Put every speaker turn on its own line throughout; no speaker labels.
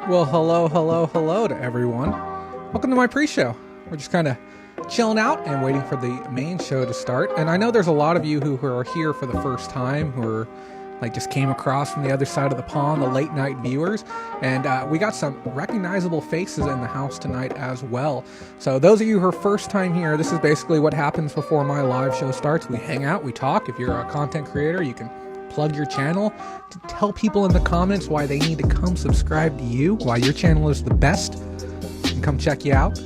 Well, hello to everyone. Welcome to my pre-show. We're just kind of chilling out and waiting for the main show to start. And I know there's a lot of you who are here for the first time, who are like just came across from the other side of the pond, the late night viewers. And we got some recognizable faces in the house tonight as well. So those of you who are first time here, this is basically what happens before my live show starts. We hang out, we talk. If you're a content creator, you can plug your channel, to tell people in the comments why they need to come subscribe to you, why your channel is the best, and come check you out.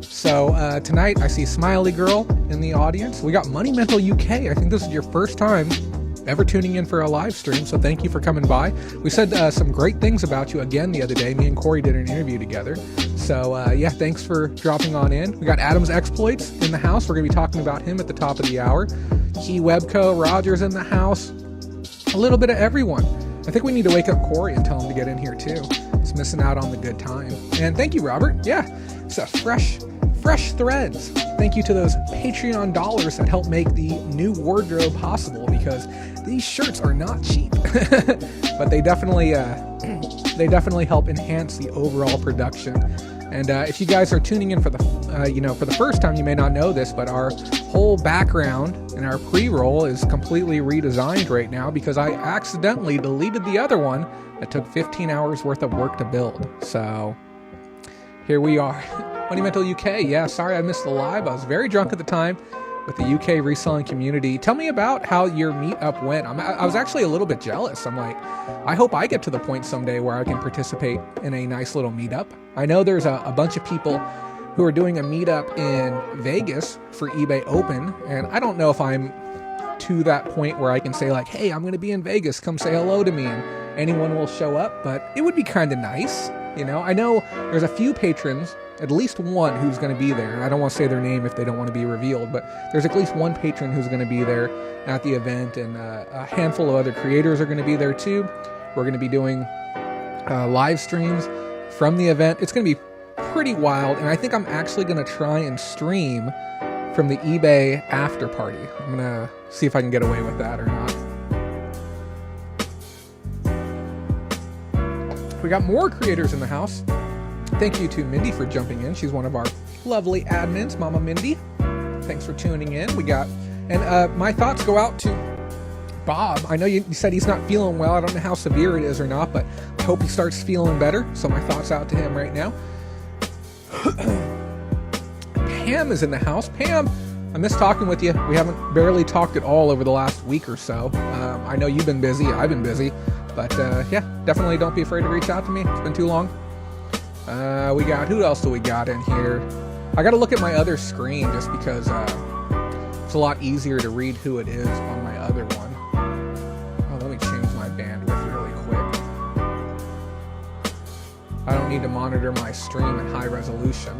So tonight I see Smiley Girl in the audience. We got Money Mental UK. I think this is your first time ever tuning in for a live stream, so thank you for coming by. We said some great things about you again the other day. Me and Corey did an interview together. So yeah, thanks for dropping on in. We got Adam's Exploits in the house. We're going to be talking about him at the top of the hour. Key Webco, Roger's in the house. A little bit of everyone. I think we need to wake up Corey and tell him to get in here too. He's missing out on the good time. And thank you, Robert. Yeah, it's a fresh threads. Thank you to those Patreon dollars that help make the new wardrobe possible, because these shirts are not cheap, but they definitely help enhance the overall production. And if you guys are tuning in for the for the first time, you may not know this, but our whole background and our pre-roll is completely redesigned right now because I accidentally deleted the other one that took 15 hours worth of work to build. So here we are. Money Mental UK. Yeah, sorry I missed the live. I was very drunk at the time with the UK reselling community. Tell me about how your meetup went. I was actually a little bit jealous. I'm like, I hope I get to the point someday where I can participate in a nice little meetup. I know there's a bunch of people who are doing a meetup in Vegas for eBay Open, and I don't know if I'm to that point where I can say like, hey, I'm going to be in Vegas, come say hello to me, and anyone will show up, but it would be kind of nice. You know, I know there's a few patrons, at least one who's going to be there, and I don't want to say their name if they don't want to be revealed, but there's at least one patron who's going to be there at the event, and a handful of other creators are going to be there too. We're going to be doing live streams from the event. It's going to be pretty wild, and I think I'm actually going to try and stream from the eBay after party. I'm going to see if I can get away with that or not. We got more creators in the house. Thank you to Mindy for jumping in. She's one of our lovely admins, Mama Mindy. Thanks for tuning in. We got, and my thoughts go out to Bob. I know you said he's not feeling well. I don't know how severe it is or not, but I hope he starts feeling better. So my thoughts out to him right now. Pam is in the house. Pam, I miss talking with you. We haven't barely talked at all over the last week or so. I know you've been busy. I've been busy. But yeah, definitely don't be afraid to reach out to me. It's been too long. We got, who else do we got in here? I got to look at my other screen just because it's a lot easier to read who it is on my other one. Oh, let me change my bandwidth really quick. I don't need to monitor my stream at high resolution.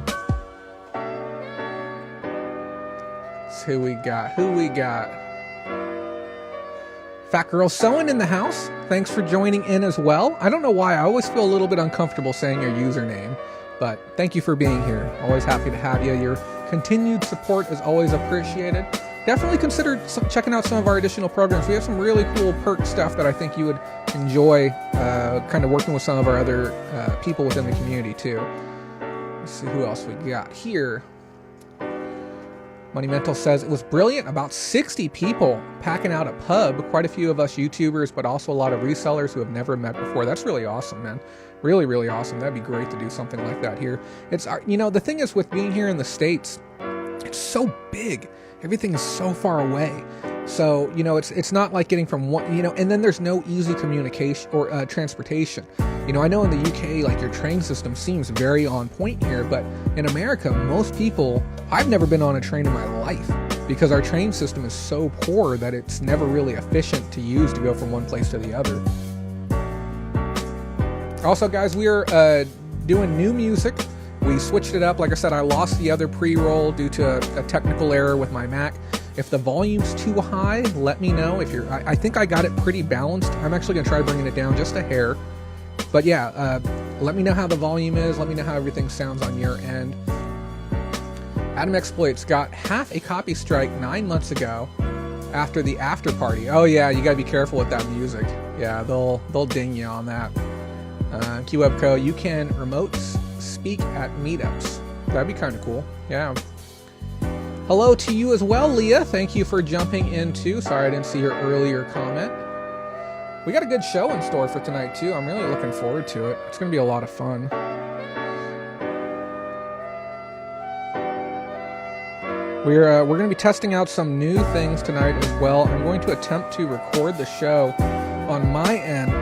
Let's see who we got. Fat Girl Sewing in the house. Thanks for joining in as well. I don't know why. I always feel a little bit uncomfortable saying your username, but thank you for being here. Always happy to have you. Your continued support is always appreciated. Definitely consider checking out some of our additional programs. We have some really cool perk stuff that I think you would enjoy, kind of working with some of our other people within the community too. Let's see who else we got here. Money Mental says, it was brilliant. About 60 people packing out a pub. Quite a few of us YouTubers, but also a lot of resellers who have never met before. That's really awesome, man. Really, really awesome. That'd be great to do something like that here. It's, the thing is with being here in the States, it's so big. Everything is so far away. So, it's not like getting from one, and then there's no easy communication or transportation. I know in the UK, like your train system seems very on point here, but in America, most people, I've never been on a train in my life because our train system is so poor that it's never really efficient to use to go from one place to the other. Also, guys, we are doing new music. We switched it up. Like I said, I lost the other pre-roll due to a technical error with my Mac. If the volume's too high, let me know. I think I got it pretty balanced. I'm actually going to try bringing it down just a hair. But yeah, let me know how the volume is. Let me know how everything sounds on your end. Adam Exploits got half a copy strike 9 months ago after the after party. Oh yeah, you got to be careful with that music. Yeah, they'll ding you on that. QWebCo, you can remote speak at meetups. That'd be kind of cool. Yeah. Hello to you as well, Leah. Thank you for jumping in too. Sorry I didn't see your earlier comment. We got a good show in store for tonight too. I'm really looking forward to it. It's going to be a lot of fun. We're going to be testing out some new things tonight as well. I'm going to attempt to record the show on my end.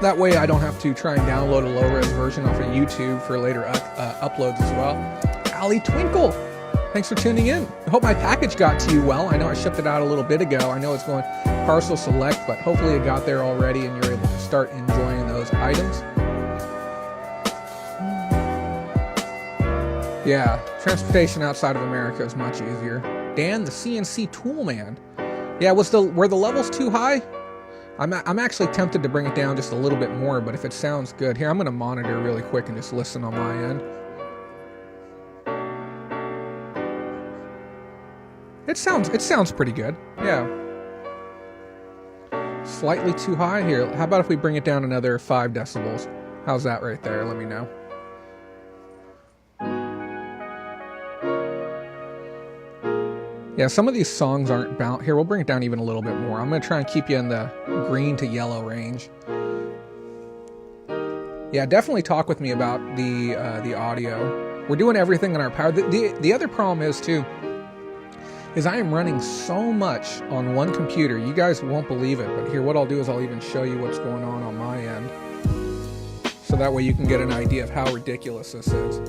That way I don't have to try and download a low-res version off of YouTube for later uploads as well. Allie Twinkle, thanks for tuning in. I hope my package got to you well. I know I shipped it out a little bit ago. I know it's going parcel select, but hopefully it got there already and you're able to start enjoying those items. Yeah, transportation outside of America is much easier. Dan, the CNC tool man. Yeah, were the levels too high? I'm actually tempted to bring it down just a little bit more, but if it sounds good, here I'm going to monitor really quick and just listen on my end. It sounds pretty good. Yeah. Slightly too high here. How about if we bring it down another 5 decibels? How's that right there? Let me know. Yeah, some of these songs aren't bound. Here, we'll bring it down even a little bit more. I'm going to try and keep you in the green to yellow range. Yeah, definitely talk with me about the audio. We're doing everything in our power. The other problem is, too, is I am running so much on one computer. You guys won't believe it, but here, what I'll do is I'll even show you what's going on my end. So that way you can get an idea of how ridiculous this is.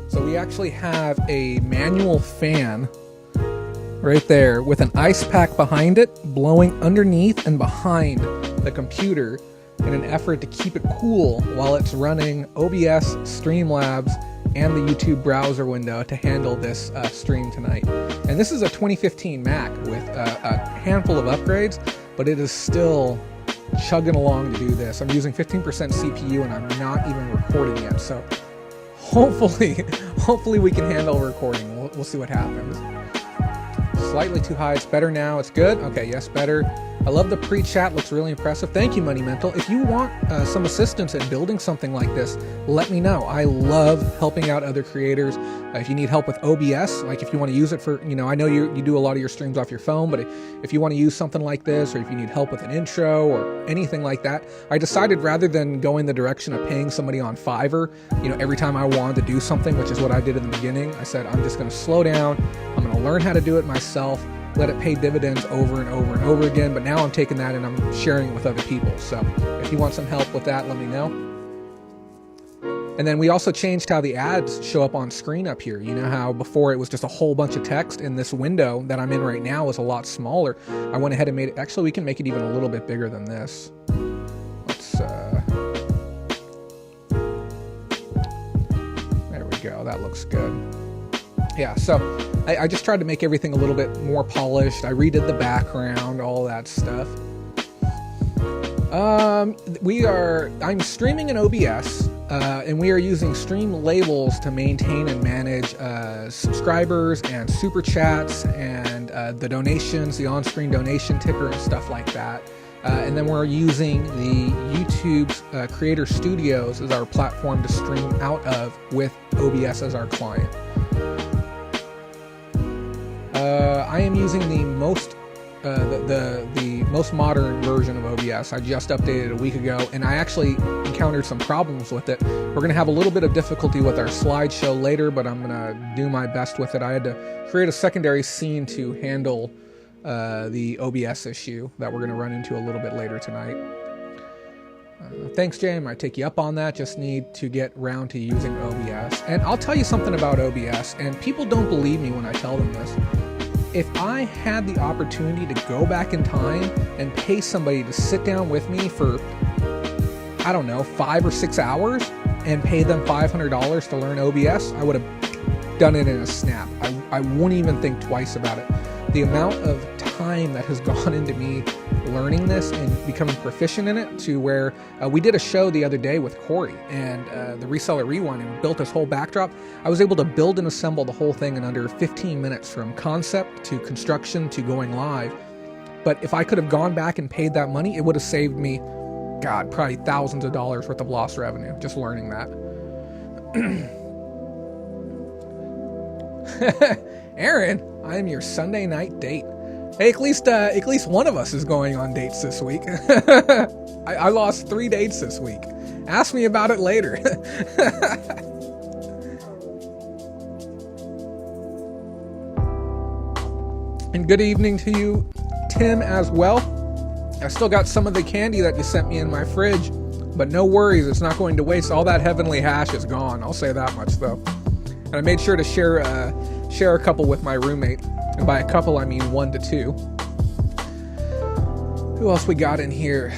So we actually have a manual fan right there with an ice pack behind it, blowing underneath and behind the computer in an effort to keep it cool while it's running OBS, Streamlabs, and the YouTube browser window to handle this stream tonight. And this is a 2015 Mac with a handful of upgrades, but it is still chugging along to do this. I'm using 15% CPU and I'm not even recording yet, so hopefully we can handle recording. We'll see what happens. Slightly too high. It's better now. It's good. Okay, yes, better. I love the pre-chat. Looks really impressive. Thank you, Money Mental. If you want some assistance in building something like this, let me know. I love helping out other creators. If you need help with OBS, like if you want to use it for, I know you do a lot of your streams off your phone, but if you want to use something like this, or if you need help with an intro or anything like that, I decided rather than going the direction of paying somebody on Fiverr, every time I wanted to do something, which is what I did in the beginning, I said, I'm just going to slow down. I'm going to learn how to do it myself. Let it pay dividends over and over and over again. But now I'm taking that and I'm sharing it with other people. So if you want some help with that, let me know. And then we also changed how the ads show up on screen up here. You know how before it was just a whole bunch of text, and this window that I'm in right now is a lot smaller. I went ahead and made it. Actually, we can make it even a little bit bigger than this. Let's, there we go. That looks good. Yeah, so I just tried to make everything a little bit more polished. I redid the background, all that stuff. I'm streaming in OBS, and we are using stream labels to maintain and manage subscribers and super chats and the donations, the on-screen donation ticker and stuff like that. And then we're using the YouTube's Creator Studios as our platform to stream out of with OBS as our client. I am using the most modern version of OBS. I just updated it a week ago, and I actually encountered some problems with it. We're going to have a little bit of difficulty with our slideshow later, but I'm going to do my best with it. I had to create a secondary scene to handle the OBS issue that we're going to run into a little bit later tonight. Thanks, Jay. I might take you up on that. Just need to get round to using OBS. And I'll tell you something about OBS, and people don't believe me when I tell them this. If I had the opportunity to go back in time and pay somebody to sit down with me for, I don't know, 5 or 6 hours and pay them $500 to learn OBS, I would have done it in a snap. I wouldn't even think twice about it. The amount of time that has gone into me learning this and becoming proficient in it, to where we did a show the other day with Corey and the Reseller Rewind, and built this whole backdrop. I was able to build and assemble the whole thing in under 15 minutes, from concept to construction to going live. But if I could have gone back and paid that money, it would have saved me, God, probably thousands of dollars worth of lost revenue just learning that. Aaron, I am your Sunday night date. Hey, at least one of us is going on dates this week. I lost 3 dates this week. Ask me about it later. And good evening to you, Tim, as well. I still got some of the candy that you sent me in my fridge, but no worries, it's not going to waste. All that heavenly hash is gone. I'll say that much, though. And I made sure to share a couple with my roommate. And by a couple, I mean 1 to 2. Who else we got in here?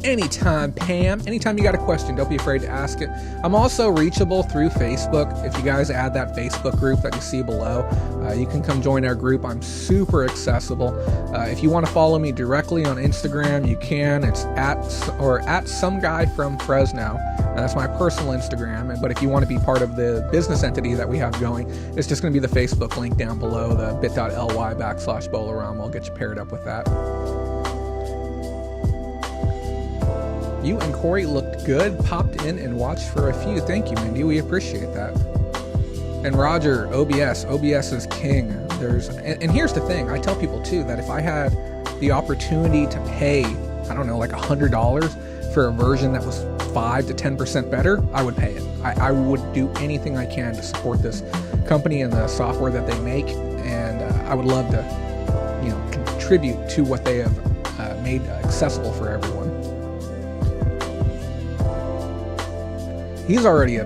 Anytime, Pam. Anytime you got a question, don't be afraid to ask it. I'm also reachable through Facebook. If you guys add that Facebook group that you see below, you can come join our group. I'm super accessible. If you want to follow me directly on Instagram, you can. It's at some guy from Fresno. And that's my personal Instagram. But if you want to be part of the business entity that we have going, it's just going to be the Facebook link down below, the bit.ly/Bolo. I'll get you paired up with that. You and Corey looked good. Popped in and watched for a few. Thank you, Mindy. We appreciate that. And Roger, OBS is king. And here's the thing. I tell people too that if I had the opportunity to pay, I don't know, like $100 for a version that was 5 to 10% better, I would pay it. I would do anything I can to support this company and the software that they make, and I would love to, contribute to what they have made accessible for everyone. He's already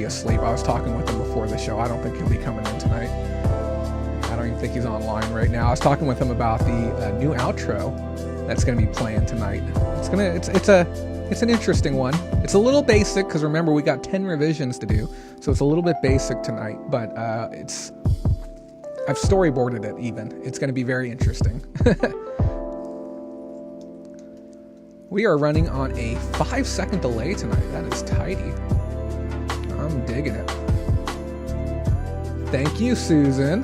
asleep. I was talking with him before the show. I don't think he'll be coming in tonight. I don't even think he's online right now. I was talking with him about the new outro that's going to be playing tonight. It's an interesting one. It's a little basic because remember we got 10 revisions to do, so it's a little bit basic tonight. But I've storyboarded it even. It's going to be very interesting. We are running on a 5-second delay tonight. That is tidy. I'm digging it. Thank you, Susan.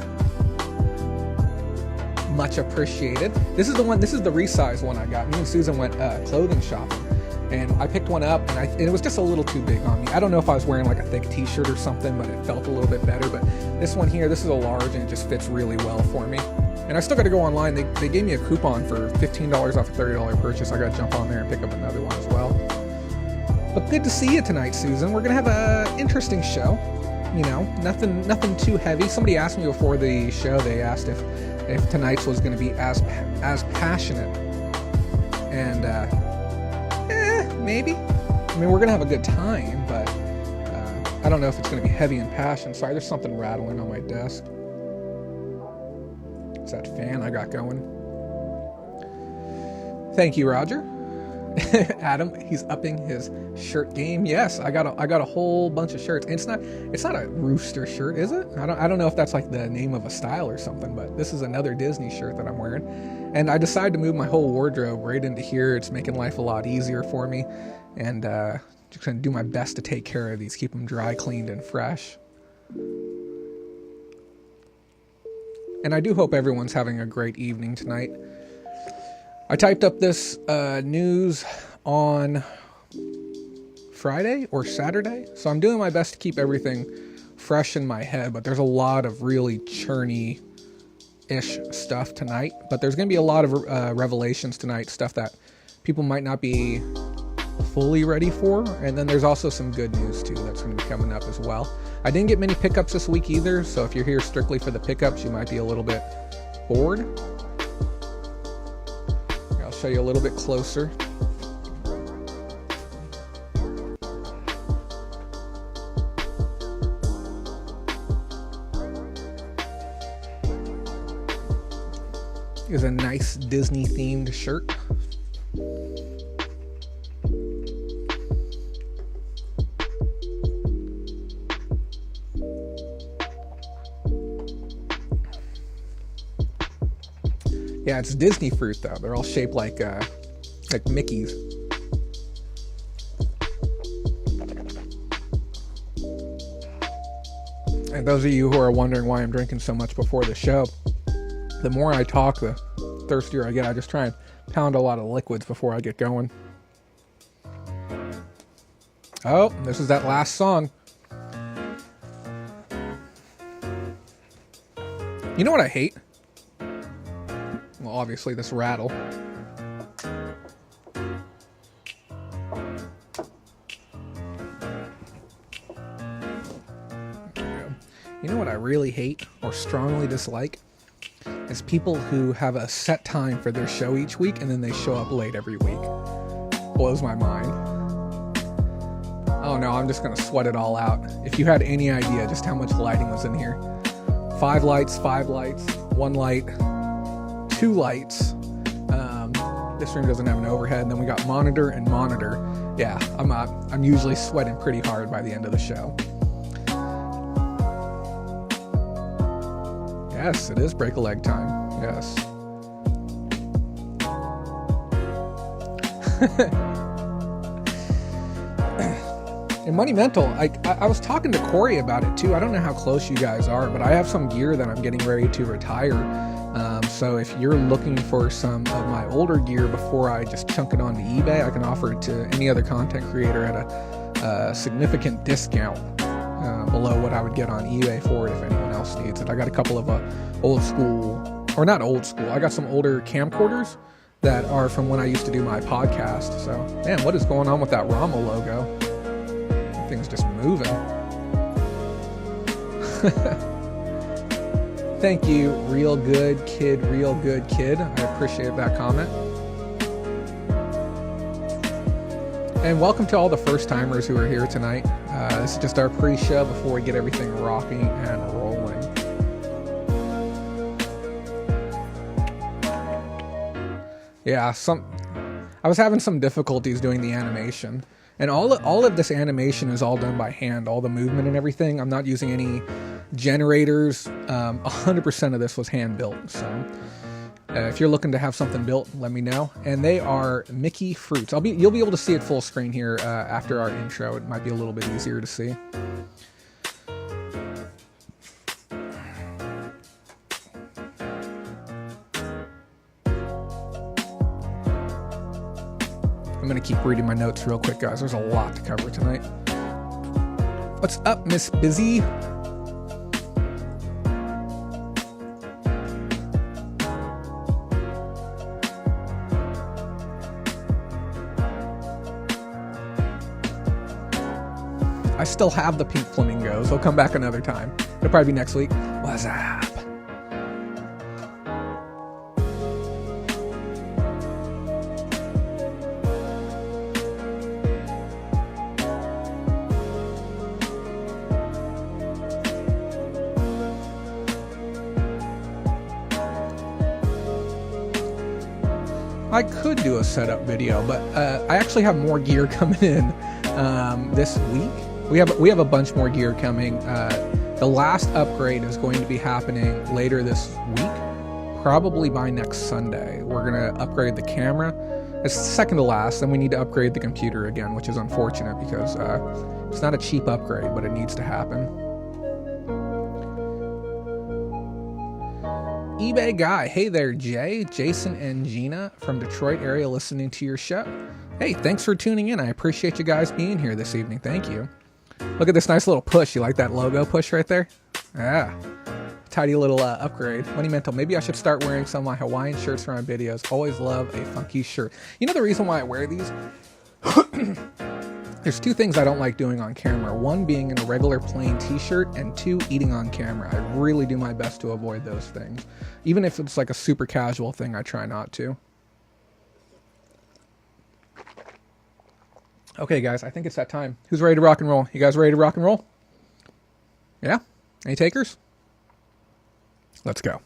Much appreciated. This is the resize one I got. Me and Susan went clothing shopping, and I picked one up, and it was just a little too big on me. I don't know if I was wearing like a thick t-shirt or something, but it felt a little bit better. But this one here, this is a large, and it just fits really well for me. And I still got to go online. They gave me a coupon for $15 off a $30 purchase. I got to jump on there and pick up another one as well. But good to see you tonight, Susan. We're going to have an interesting show. Nothing too heavy. Somebody asked me before the show, they asked if tonight's was going to be as passionate. And, maybe. I mean, we're going to have a good time, but I don't know if it's going to be heavy in passion. Sorry, there's something rattling on my desk. It's that fan I got going. Thank you, Roger. Adam, he's upping his shirt game. Yes, I got a whole bunch of shirts. And it's not a rooster shirt, is it? I don't know if that's like the name of a style or something, but this is another Disney shirt that I'm wearing. And I decided to move my whole wardrobe right into here. It's making life a lot easier for me. And just gonna do my best to take care of these, keep them dry, cleaned, and fresh. And I do hope everyone's having a great evening tonight. I typed up this news on Friday or Saturday, so I'm doing my best to keep everything fresh in my head, but there's a lot of really churny-ish stuff tonight. But there's going to be a lot of revelations tonight, stuff that people might not be fully ready for. And then there's also some good news, too, that's going to be coming up as well. I didn't get many pickups this week either, so if you're here strictly for the pickups, you might be a little bit bored. Here, I'll show you a little bit closer. Here's a nice Disney-themed shirt. Yeah, it's Disney fruit though. They're all shaped like Mickeys. And those of you who are wondering why I'm drinking so much before the show, the more I talk, the thirstier I get. I just try and pound a lot of liquids before I get going. Oh, this is that last song. You know what I hate? Well, obviously this rattle. You know what I really hate or strongly dislike? Is people who have a set time for their show each week and then they show up late every week. Blows my mind. Oh no, I'm just gonna sweat it all out. If you had any idea just how much lighting was in here. 5 lights, 1 light, 2 lights. This room doesn't have an overhead, and then we got monitor and monitor. Yeah, I'm usually sweating pretty hard by the end of the show. Yes, it is break a leg time. Yes. And Monumental, I was talking to Corey about it too. I don't know how close you guys are, but I have some gear that I'm getting ready to retire. So if you're looking for some of my older gear before I just chunk it onto eBay, I can offer it to any other content creator at a significant discount below what I would get on eBay for it if anyone else needs it. I got a couple of old school, or not old school, I got some older camcorders that are from when I used to do my podcast. So, man, what is going on with that Rama logo? That thing's just moving. Thank you, real good kid. I appreciate that comment. And welcome to all the first timers who are here tonight. This is just our pre-show before we get everything rocking and rolling. Yeah, I was having some difficulties doing the animation. And all of this animation is all done by hand, all the movement and everything. I'm not using any generators. 100% of this was hand built. So if you're looking to have something built, let me know. And they are Mickey fruits. You'll be able to see it full screen here after our intro. It might be a little bit easier to see. I'm going to keep reading my notes real quick, guys. There's a lot to cover tonight. What's up, Miss Busy? I still have the pink flamingos. They'll come back another time. It'll probably be next week. What's up? I could do a setup video, but I actually have more gear coming in this week. We have a bunch more gear coming. The last upgrade is going to be happening later this week, probably by next Sunday. We're going to upgrade the camera. It's second to last, then we need to upgrade the computer again, which is unfortunate because it's not a cheap upgrade, but it needs to happen. eBay guy, hey there, Jay, Jason, and Gina from Detroit area listening to your show. Hey, thanks for tuning in. I appreciate you guys being here this evening. Thank you. Look at this nice little push. You like that logo push right there? Yeah. Tidy little upgrade. Monumental. Maybe I should start wearing some of my Hawaiian shirts for my videos. Always love a funky shirt. You know the reason why I wear these? There's two things I don't like doing on camera. One being in a regular plain t-shirt, and two, eating on camera. I really do my best to avoid those things. Even if it's like a super casual thing, I try not to. Okay, guys, I think it's that time. Who's ready to rock and roll? You guys ready to rock and roll? Yeah? Any takers? Let's go.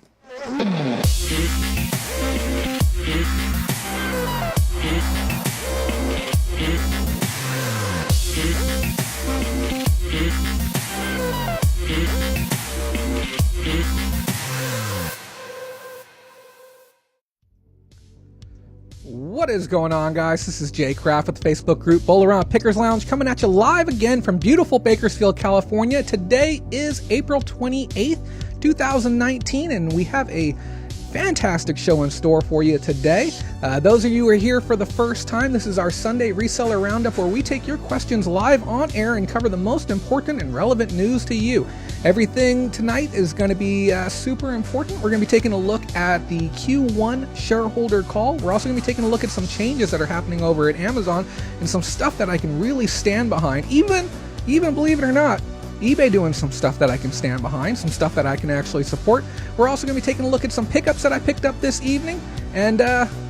What is going on, guys? This is Jay Kraft with the Facebook group Bolo Roundup Pickers Lounge, coming at you live again from beautiful Bakersfield, California. Today is April 28th, 2019, and we have a fantastic show in store for you today. Those of you who are here for the first time, this is our Sunday Reseller Roundup, where we take your questions live on air and cover the most important and relevant news to you. Everything tonight is going to be super important. We're going to be taking a look at the Q1 shareholder call. We're also going to be taking a look at some changes that are happening over at Amazon and some stuff that I can really stand behind. Even believe it or not, eBay doing some stuff that I can stand behind, some stuff that I can actually support. We're also going to be taking a look at some pickups that I picked up this evening. And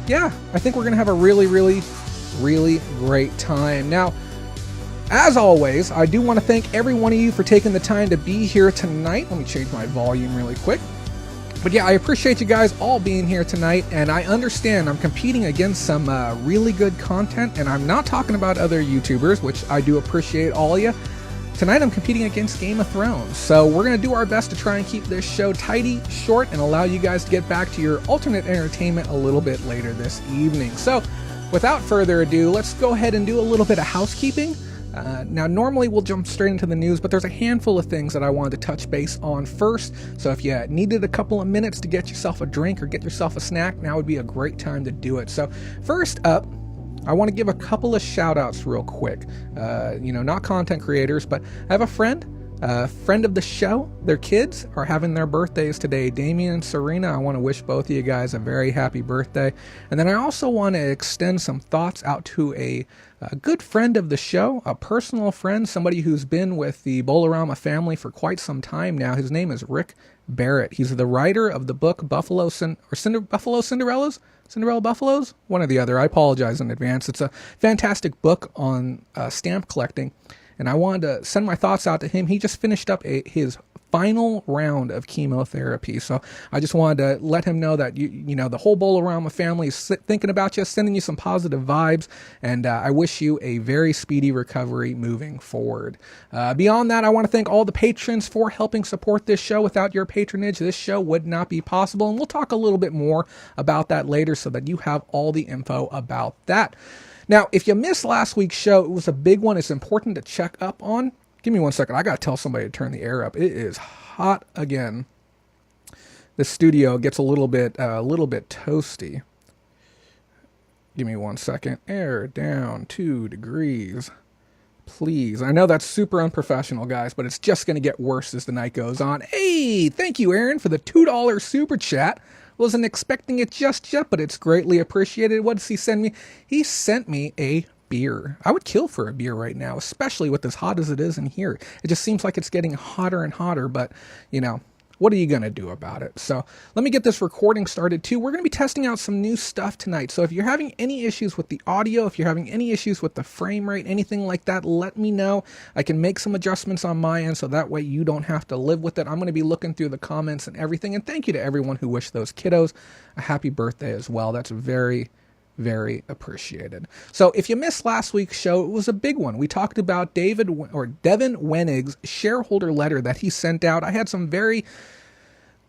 yeah, I think we're going to have a really great time. Now, as always, I do want to thank every one of you for taking the time to be here tonight. Let me change my volume really quick. But yeah, I appreciate you guys all being here tonight, and I understand I'm competing against some really good content, and I'm not talking about other YouTubers, which I do appreciate all of you. Tonight I'm competing against Game of Thrones, so we're going to do our best to try and keep this show tidy, short, and allow you guys to get back to your alternate entertainment a little bit later this evening. So, without further ado, let's go ahead and do a little bit of housekeeping. Now, normally we'll jump straight into the news, but there's a handful of things that I wanted to touch base on first. So if you needed a couple of minutes to get yourself a drink or get yourself a snack, now would be a great time to do it. So first up, I want to give a couple of shout outs real quick. Not content creators, but I have a friend of the show. Their kids are having their birthdays today. Damien and Serena, I want to wish both of you guys a very happy birthday. And then I also want to extend some thoughts out to a good friend of the show, a personal friend, somebody who's been with the Bolorama family for quite some time now. His name is Rick Barrett. He's the writer of the book Cinderella Buffaloes? One or the other. I apologize in advance. It's a fantastic book on stamp collecting, and I wanted to send my thoughts out to him. He just finished up his final round of chemotherapy, so I just wanted to let him know that the whole Bolorama family is thinking about you, sending you some positive vibes, and I wish you a very speedy recovery moving forward. Beyond that, I want to thank all the patrons for helping support this show. Without your patronage, this show would not be possible, and we'll talk a little bit more about that later so that you have all the info about that. Now, if you missed last week's show, it was a big one. It's important to check up on. Give me 1 second. I got to tell somebody to turn the air up. It is hot again. The studio gets a little bit toasty. Give me 1 second. Air down 2 degrees. Please. I know that's super unprofessional, guys, but it's just going to get worse as the night goes on. Hey, thank you, Aaron, for the $2 super chat. Wasn't expecting it just yet, but it's greatly appreciated. What does he send me? He sent me a beer. I would kill for a beer right now, especially with as hot as it is in here. It just seems like it's getting hotter and hotter, but what are you going to do about it? So let me get this recording started too. We're going to be testing out some new stuff tonight. So if you're having any issues with the audio, if you're having any issues with the frame rate, anything like that, let me know. I can make some adjustments on my end so that way you don't have to live with it. I'm going to be looking through the comments and everything. And thank you to everyone who wished those kiddos a happy birthday as well. That's very appreciated. So if you missed last week's show, it was a big one. We talked about Devin Wenig's shareholder letter that he sent out. I had some very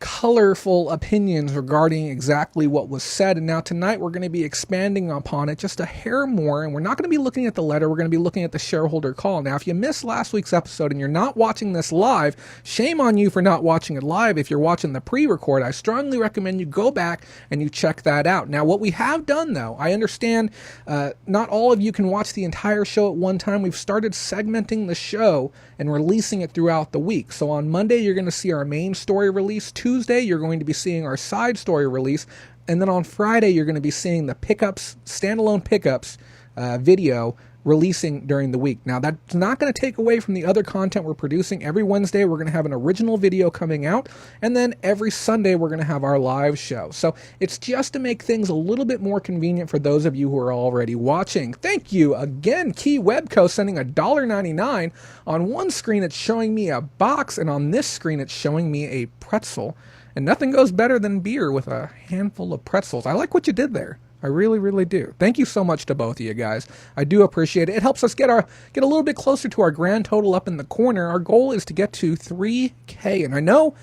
colorful opinions regarding exactly what was said. And now tonight we're going to be expanding upon it just a hair more, and we're not going to be looking at the letter, we're going to be looking at the shareholder call. Now, if you missed last week's episode and you're not watching this live, shame on you for not watching it live. If you're watching the pre-record, I strongly recommend you go back and you check that out. Now, what we have done, though, I understand not all of you can watch the entire show at one time. We've started segmenting the show and releasing it throughout the week. So on Monday, you're going to see our main story release. Tuesday, you're going to be seeing our side story release. And then on Friday, you're going to be seeing the pickups, standalone pickups video releasing during the week. Now, that's not going to take away from the other content we're producing. Every Wednesday, we're going to have an original video coming out. And then every Sunday, we're going to have our live show. So it's just to make things a little bit more convenient for those of you who are already watching. Thank you again, Key Webco, sending $1.99. On one screen, it's showing me a box, and on this screen, it's showing me a pretzel. And nothing goes better than beer with a handful of pretzels. I like what you did there. I really, really do. Thank you so much to both of you guys. I do appreciate it. It helps us get a little bit closer to our grand total up in the corner. Our goal is to get to 3K. And I know,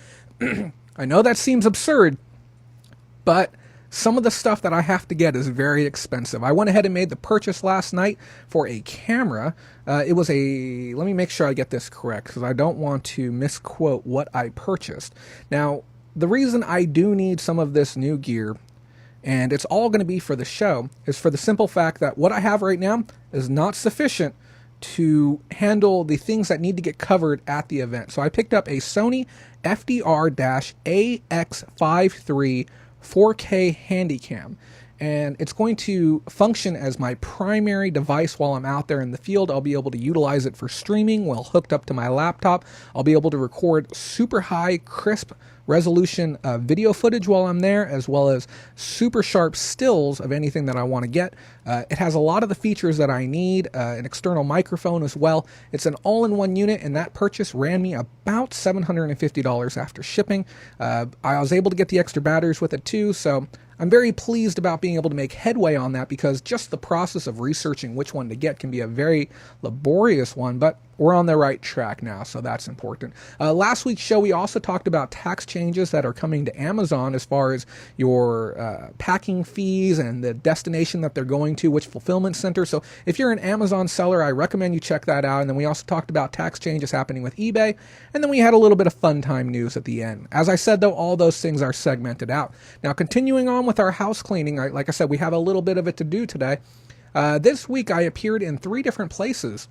I know that seems absurd, but some of the stuff that I have to get is very expensive. I went ahead and made the purchase last night for a camera. It was a, let me make sure I get this correct because I don't want to misquote what I purchased. Now, the reason I do need some of this new gear, and it's all going to be for the show, is for the simple fact that what I have right now is not sufficient to handle the things that need to get covered at the event. So I picked up a Sony FDR-AX53 4K Handycam, and it's going to function as my primary device while I'm out there in the field. I'll be able to utilize it for streaming while hooked up to my laptop. I'll be able to record super high, crisp resolution video footage while I'm there, as well as super sharp stills of anything that I want to get. It has a lot of the features that I need, an external microphone as well. It's an all-in-one unit, and that purchase ran me about $750 after shipping. I was able to get the extra batteries with it too, so I'm very pleased about being able to make headway on that, because just the process of researching which one to get can be a very laborious one, but we're on the right track now, so that's important. Last week's show, we also talked about tax changes that are coming to Amazon as far as your packing fees and the destination that they're going to, which fulfillment center. So if you're an Amazon seller, I recommend you check that out. And then we also talked about tax changes happening with eBay. And then we had a little bit of fun time news at the end. As I said, though, all those things are segmented out. Now, continuing on with our house cleaning, like I said, we have a little bit of it to do today. This week, I appeared in 3 different places.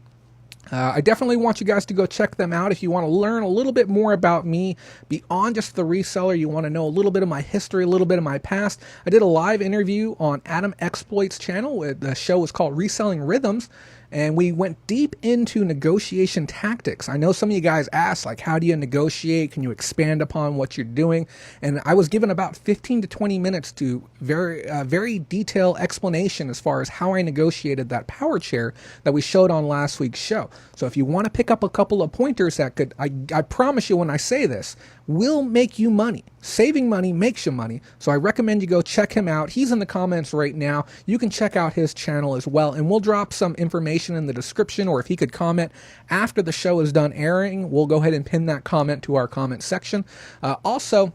I definitely want you guys to go check them out. If you want to learn a little bit more about me beyond just the reseller, you want to know a little bit of my history, a little bit of my past. I did a live interview on Adam Exploit's channel. The show was called Reselling Rhythms, and we went deep into negotiation tactics. I know some of you guys asked, like, how do you negotiate? Can you expand upon what you're doing? And I was given about 15 to 20 minutes to very detailed explanation as far as how I negotiated that power chair that we showed on last week's show. So if you want to pick up a couple of pointers that could, I promise you when I say this, will make you money. Saving money makes you money. So I recommend you go check him out. He's in the comments right now. You can check out his channel as well. And we'll drop some information in the description, or if he could comment after the show is done airing, we'll go ahead and pin that comment to our comment section. Also,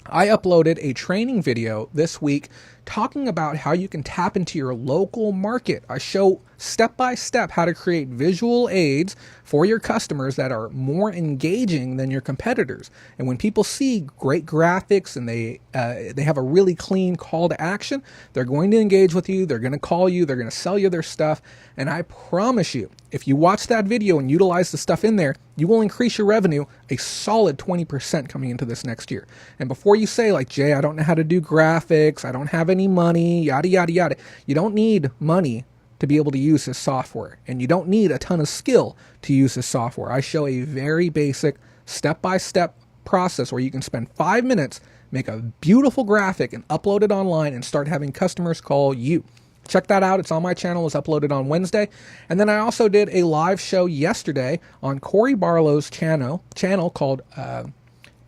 I uploaded a training video this week talking about how you can tap into your local market. I show step-by-step how to create visual aids for your customers that are more engaging than your competitors. And when people see great graphics and they have a really clean call to action, they're going to engage with you, they're going to call you, they're going to sell you their stuff. And I promise you, if you watch that video and utilize the stuff in there, you will increase your revenue a solid 20% coming into this next year. And before you say, like, Jay, I don't know how to do graphics, I don't have any money, yada, yada, yada. You don't need money to be able to use this software, and you don't need a ton of skill to use this software. I show a very basic step-by-step process where you can spend 5 minutes, make a beautiful graphic, and upload it online and start having customers call you. Check that out. It's on my channel. It's uploaded on Wednesday. And then I also did a live show yesterday on Corey Barlow's channel called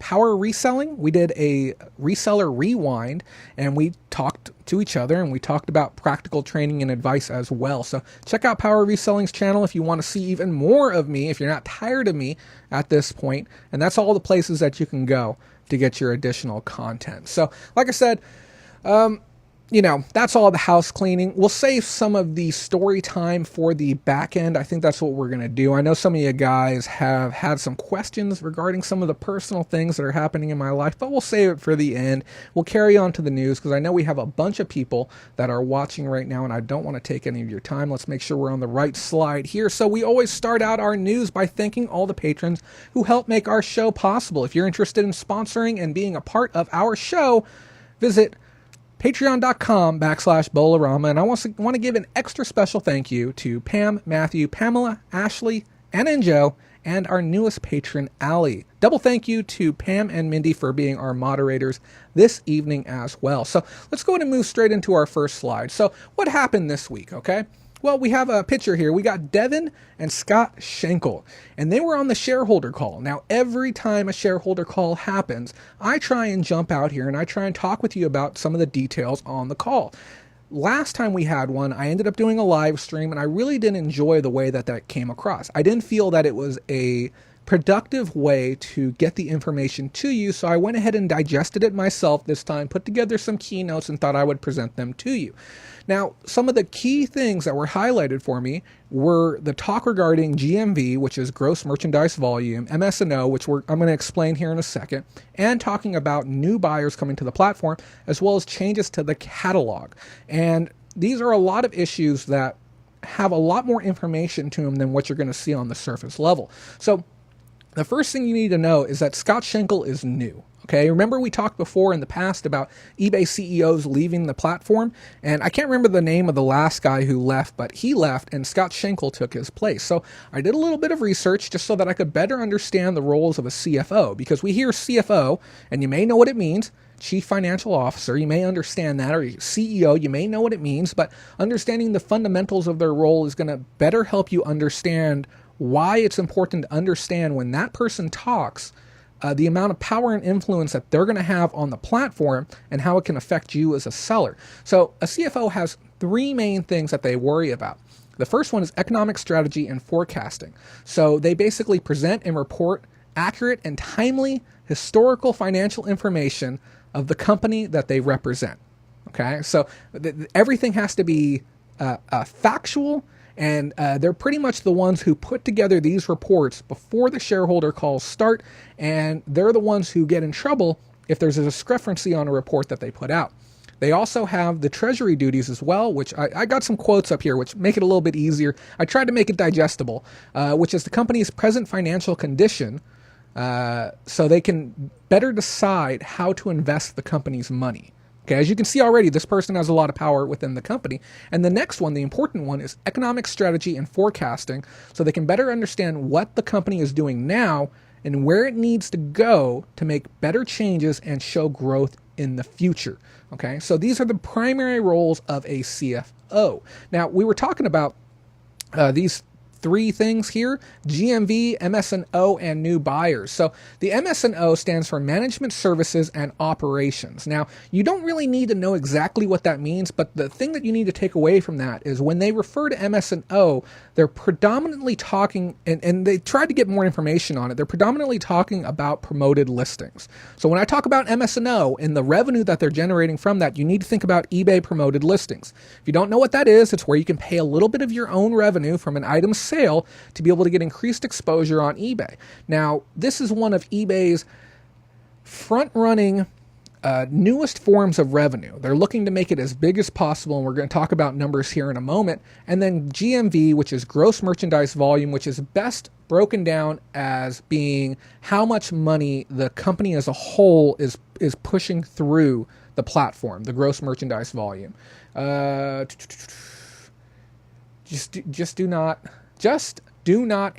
power reselling. We did a reseller rewind, and we talked to each other, and we talked about practical training and advice as well. So check out Power Reselling's channel if you want to see even more of me, if you're not tired of me at this point. And that's all the places that you can go to get your additional content. So like I said, that's all the house cleaning. We'll save some of the story time for the back end. I think that's what we're going to do. I know some of you guys have had some questions regarding some of the personal things that are happening in my life, but we'll save it for the end. We'll carry on to the news because I know we have a bunch of people that are watching right now, and I don't want to take any of your time. Let's make sure we're on the right slide here. So we always start out our news by thanking all the patrons who help make our show possible. If you're interested in sponsoring and being a part of our show, visit patreon.com/Bolorama. And I want to give an extra special thank you to Pam, Matthew, Pamela, Ashley, Anna and Joe, and our newest patron, Allie. Double thank you to Pam and Mindy for being our moderators this evening as well. So let's go ahead and move straight into our first slide. So what happened this week, okay? Well, we have a picture here. We got Devin and Scott Schenkel, and they were on the shareholder call. Now, every time a shareholder call happens, I try and jump out here and I try and talk with you about some of the details on the call. Last time we had one, I ended up doing a live stream, and I really didn't enjoy the way that came across. I didn't feel that it was a productive way to get the information to you, so I went ahead and digested it myself this time, put together some keynotes, and thought I would present them to you. Now, some of the key things that were highlighted for me were the talk regarding GMV, which is gross merchandise volume, MS&O, which I'm going to explain here in a second, and talking about new buyers coming to the platform, as well as changes to the catalog. And these are a lot of issues that have a lot more information to them than what you're going to see on the surface level. So the first thing you need to know is that Scott Schenkel is new. Okay, remember we talked before in the past about eBay CEOs leaving the platform, and I can't remember the name of the last guy who left, but he left and Scott Schenkel took his place. So I did a little bit of research just so that I could better understand the roles of a CFO, because we hear CFO, and you may know what it means, Chief Financial Officer, you may understand that, or CEO, you may know what it means, but understanding the fundamentals of their role is going to better help you understand why it's important to understand when that person talks, the amount of power and influence that they're going to have on the platform and how it can affect you as a seller. So a CFO has three main things that they worry about. The first one is economic strategy and forecasting. So they basically present and report accurate and timely historical financial information of the company that they represent. Okay, so everything has to be factual, and they're pretty much the ones who put together these reports before the shareholder calls start, and they're the ones who get in trouble if there's a discrepancy on a report that they put out. They also have the treasury duties as well, which I got some quotes up here which make it a little bit easier. I tried to make it digestible, which is the company's present financial condition, so they can better decide how to invest the company's money. Okay, as you can see already, this person has a lot of power within the company. And the next one, the important one, is economic strategy and forecasting, so they can better understand what the company is doing now and where it needs to go to make better changes and show growth in the future. Okay, so these are the primary roles of a CFO. Now, we were talking about these three things here: GMV, MS&O, and new buyers. So the MS&O stands for Management Services and Operations. Now, you don't really need to know exactly what that means, but the thing that you need to take away from that is when they refer to MS&O, they're predominantly talking, and they tried to get more information on it, they're predominantly talking about promoted listings. So when I talk about MS&O and the revenue that they're generating from that, you need to think about eBay promoted listings. If you don't know what that is, it's where you can pay a little bit of your own revenue from an item sale to be able to get increased exposure on eBay. Now, this is one of eBay's front-running newest forms of revenue. They're looking to make it as big as possible, and we're going to talk about numbers here in a moment. And then GMV, which is gross merchandise volume, which is best broken down as being how much money the company as a whole is pushing through the platform, the gross merchandise volume. Just do not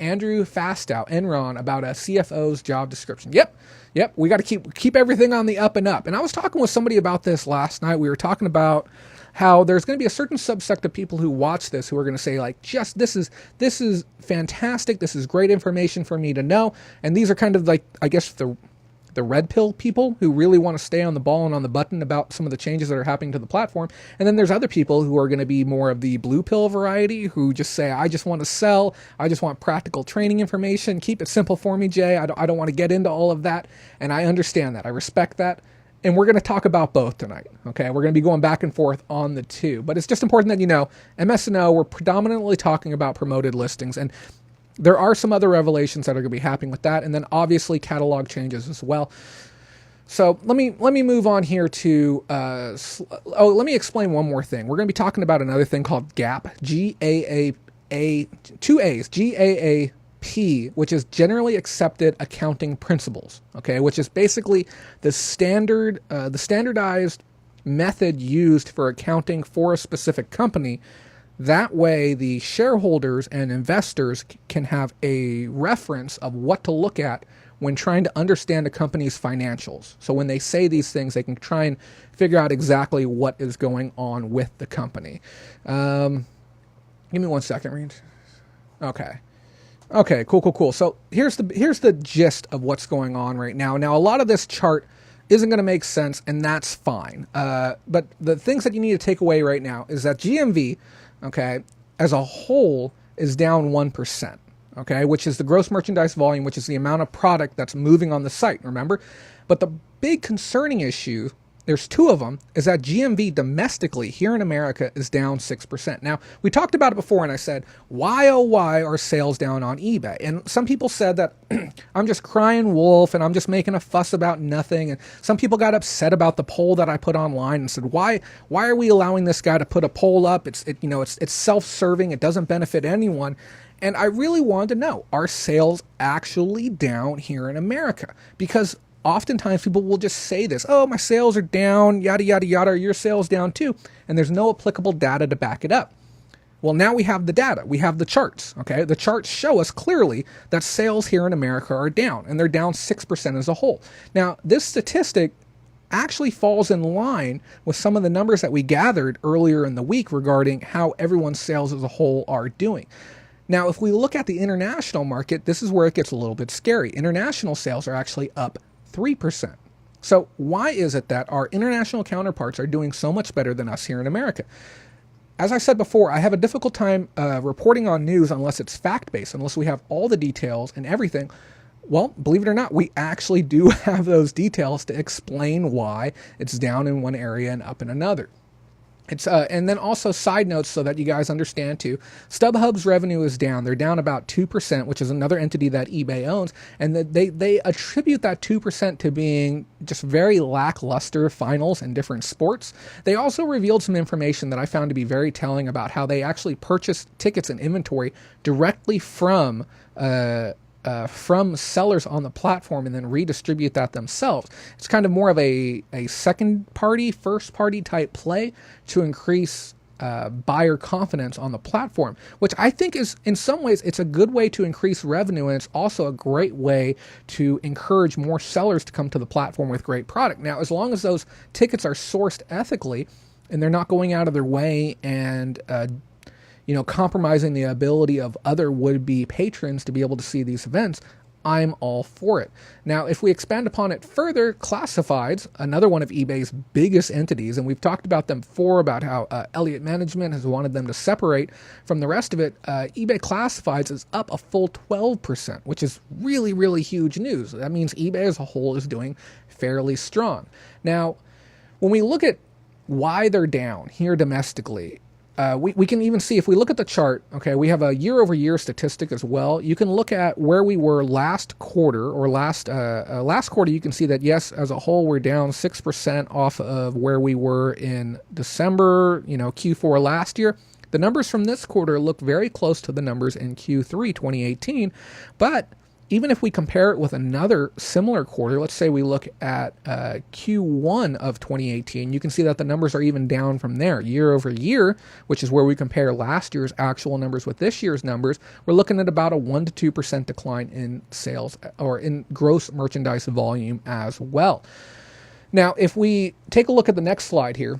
Andrew Fastow, Enron, about a CFO's job description. Yep, we got to keep everything on the up and up. And I was talking with somebody about this last night. We were talking about how there's going to be a certain subsect of people who watch this who are going to say, like, just this is fantastic. This is great information for me to know. And these are kind of like, I guess, the the red pill people who really want to stay on the ball and on the button about some of the changes that are happening to the platform. And then there's other people who are going to be more of the blue pill variety who just say, I just want to sell. I just want practical training information. Keep it simple for me, Jay. I don't want to get into all of that. And I understand that. I respect that. And we're going to talk about both tonight, okay? We're going to be going back and forth on the two. But it's just important that you know, MS&O, we're predominantly talking about promoted listings. And there are some other revelations that are going to be happening with that. And then obviously catalog changes as well. So let me move on here to, let me explain one more thing. We're going to be talking about another thing called GAAP, G-A-A-A, two A's, G-A-A, which is generally accepted accounting principles, okay, which is basically the standardized method used for accounting for a specific company. That way, the shareholders and investors can have a reference of what to look at when trying to understand a company's financials. So when they say these things, they can try and figure out exactly what is going on with the company. Give me 1 second, Reed. Okay, cool. So here's the gist of what's going on right now. Now, a lot of this chart isn't going to make sense, and that's fine. But the things that you need to take away right now is that GMV, okay, as a whole is down 1%, okay, which is the gross merchandise volume, which is the amount of product that's moving on the site, remember? But the big concerning issue, there's two of them, is that GMV domestically here in America is down 6%. Now, we talked about it before, and I said, why, oh, why are sales down on eBay? And some people said that I'm just crying wolf and I'm just making a fuss about nothing. And some people got upset about the poll that I put online and said, why are we allowing this guy to put a poll up? It's self-serving. It doesn't benefit anyone. And I really wanted to know, are sales actually down here in America? Because oftentimes people will just say this, oh, my sales are down, yada, yada, yada, are your sales down too? And there's no applicable data to back it up. Well, now we have the data. We have the charts, okay? The charts show us clearly that sales here in America are down, and they're down 6% as a whole. Now, this statistic actually falls in line with some of the numbers that we gathered earlier in the week regarding how everyone's sales as a whole are doing. Now, if we look at the international market, this is where it gets a little bit scary. International sales are actually up 3%. So why is it that our international counterparts are doing so much better than us here in America? As I said before, I have a difficult time reporting on news unless it's fact-based, unless we have all the details and everything. Well, believe it or not, we actually do have those details to explain why it's down in one area and up in another. It's and then also side notes so that you guys understand too. StubHub's revenue is down. They're down about 2%, which is another entity that eBay owns, and they attribute that 2% to being just very lackluster finals in different sports. They also revealed some information that I found to be very telling about how they actually purchased tickets and inventory directly from sellers on the platform and then redistribute that themselves. It's kind of more of a second party, first party type play to increase buyer confidence on the platform, which I think is, in some ways, it's a good way to increase revenue, and it's also a great way to encourage more sellers to come to the platform with great product. Now, as long as those tickets are sourced ethically and they're not going out of their way and compromising the ability of other would-be patrons to be able to see these events, I'm all for it. Now, if we expand upon it further, Classifieds, another one of eBay's biggest entities, and we've talked about them before, about how Elliott Management has wanted them to separate from the rest of it. eBay Classifieds is up a full 12%, which is really, really huge news. That means eBay as a whole is doing fairly strong. Now, when we look at why they're down here domestically, we can even see, if we look at the chart, okay, we have a year-over-year statistic as well. You can look at where we were last quarter, or last quarter. You can see that, yes, as a whole, we're down 6% off of where we were in December, Q4 last year. The numbers from this quarter look very close to the numbers in Q3 2018, but even if we compare it with another similar quarter, let's say we look at Q1 of 2018, you can see that the numbers are even down from there. Year over year, which is where we compare last year's actual numbers with this year's numbers, we're looking at about a 1 to 2% decline in sales, or in gross merchandise volume as well. Now, if we take a look at the next slide here,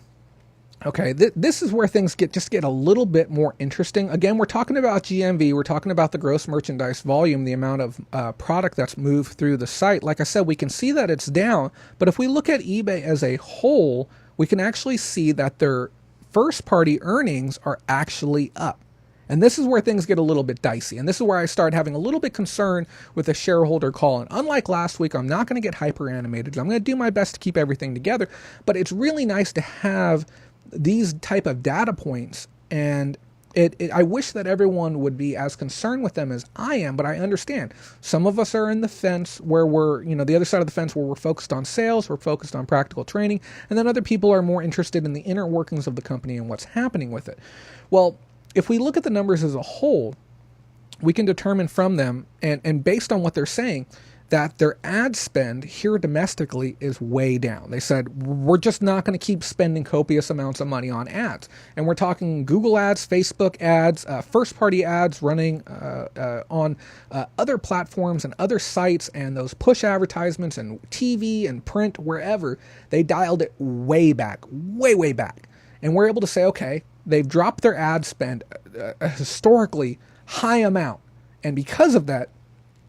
Okay, this is where things get a little bit more interesting. Again, we're talking about GMV. We're talking about the gross merchandise volume, the amount of product that's moved through the site. Like I said, we can see that it's down, but if we look at eBay as a whole, we can actually see that their first-party earnings are actually up. And this is where things get a little bit dicey. And this is where I start having a little bit concern with the shareholder call. And unlike last week, I'm not going to get hyper animated. I'm going to do my best to keep everything together. But it's really nice to have these type of data points, and I wish that everyone would be as concerned with them as I am, but I understand. Some of us are in the fence where we're, the other side of the fence where we're focused on sales, we're focused on practical training, and then other people are more interested in the inner workings of the company and what's happening with it. Well, if we look at the numbers as a whole, we can determine from them, and based on what they're saying, that their ad spend here domestically is way down. They said, we're just not going to keep spending copious amounts of money on ads. And we're talking Google ads, Facebook ads, first-party ads running on other platforms and other sites, and those push advertisements and TV and print, wherever. They dialed it way back, way back. And we're able to say, okay, they've dropped their ad spend a historically high amount. And because of that,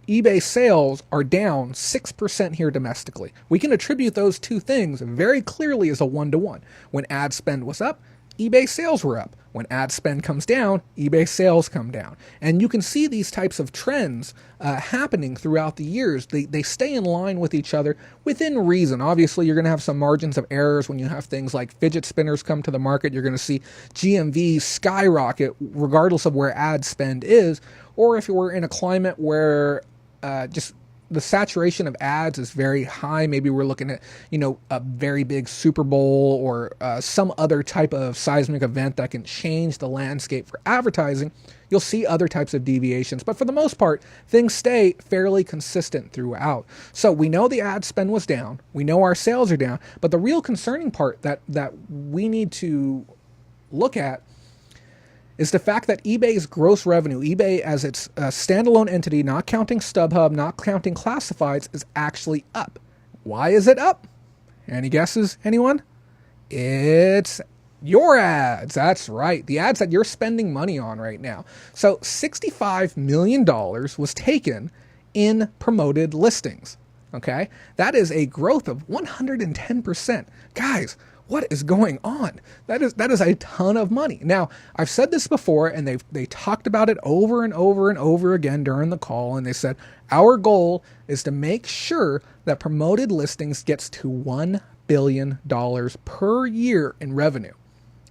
eBay sales are down 6% here domestically. We can attribute those two things very clearly as a one-to-one. When ad spend was up, eBay sales were up. When ad spend comes down, eBay sales come down. And you can see these types of trends happening throughout the years. They stay in line with each other within reason. Obviously, you're going to have some margins of errors when you have things like fidget spinners come to the market. You're going to see GMV skyrocket regardless of where ad spend is. Or if we're in a climate where just the saturation of ads is very high. Maybe we're looking at, a very big Super Bowl or some other type of seismic event that can change the landscape for advertising. You'll see other types of deviations, but for the most part, things stay fairly consistent throughout. So we know the ad spend was down. We know our sales are down, but the real concerning part that we need to look at is the fact that eBay's gross revenue, eBay as its standalone entity, not counting StubHub, not counting classifieds, is actually up. Why is it up? Any guesses, anyone? It's your ads. That's right. The ads that you're spending money on right now. So $65 million was taken in promoted listings. Okay? That is a growth of 110%. Guys, what is going on? That is a ton of money. Now, I've said this before, and they talked about it over and over and over again during the call, and they said, our goal is to make sure that promoted listings gets to $1 billion per year in revenue.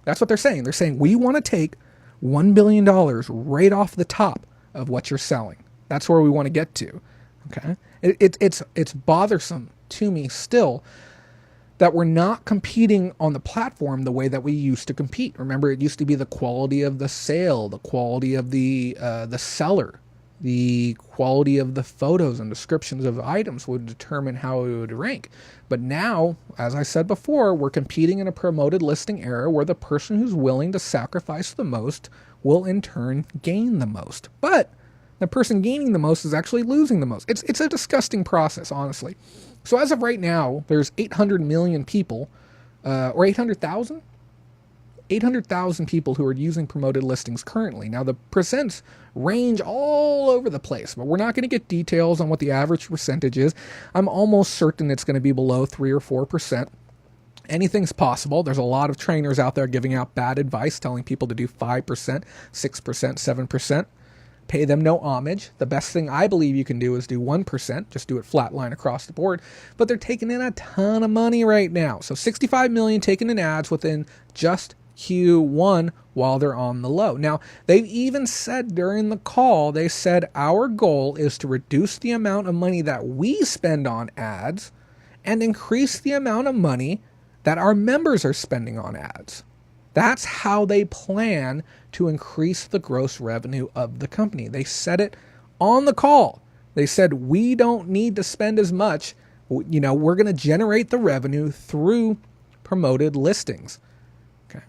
That's what they're saying. They're saying, we want to take $1 billion right off the top of what you're selling. That's where we want to get to. Okay? It's bothersome to me still that we're not competing on the platform the way that we used to compete. Remember, it used to be the quality of the sale, the quality of the seller, the quality of the photos and descriptions of items would determine how we would rank. But now, as I said before, we're competing in a promoted listing era where the person who's willing to sacrifice the most will in turn gain the most. But the person gaining the most is actually losing the most. It's a disgusting process, honestly. So as of right now, there's 800 million people, or 800,000? 800,000 people who are using promoted listings currently. Now, the percents range all over the place, but we're not going to get details on what the average percentage is. I'm almost certain it's going to be below 3 or 4%. Anything's possible. There's a lot of trainers out there giving out bad advice, telling people to do 5%, 6%, 7%. Pay them no homage. The best thing I believe you can do is do 1%. Just do it flat line across the board. But they're taking in a ton of money right now. So 65 million taken in ads within just Q1 while they're on the low. Now, they've even said during the call, they said our goal is to reduce the amount of money that we spend on ads and increase the amount of money that our members are spending on ads. That's how they plan to increase the gross revenue of the company. They said it on the call. They said, we don't need to spend as much. We're going to generate the revenue through promoted listings. Okay.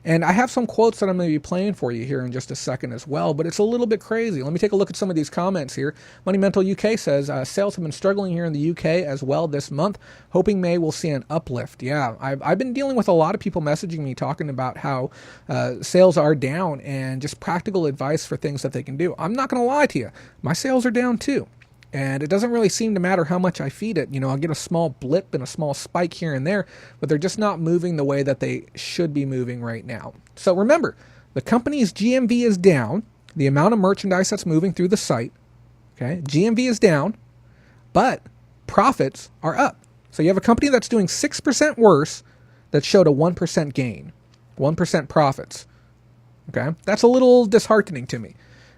And I have some quotes that I'm going to be playing for you here in just a second as well, but it's a little bit crazy. Let me take a look at some of these comments here. Money Mental UK says, sales have been struggling here in the UK as well this month, hoping May will see an uplift. Yeah, I've been dealing with a lot of people messaging me talking about how sales are down and just practical advice for things that they can do. I'm not going to lie to you. My sales are down too. And it doesn't really seem to matter how much I feed it. I'll get a small blip and a small spike here and there, but they're just not moving the way that they should be moving right now. So remember, the company's GMV is down, the amount of merchandise that's moving through the site, okay? GMV is down, but profits are up. So you have a company that's doing 6% worse that showed a 1% gain, 1% profits, okay? That's a little disheartening to me.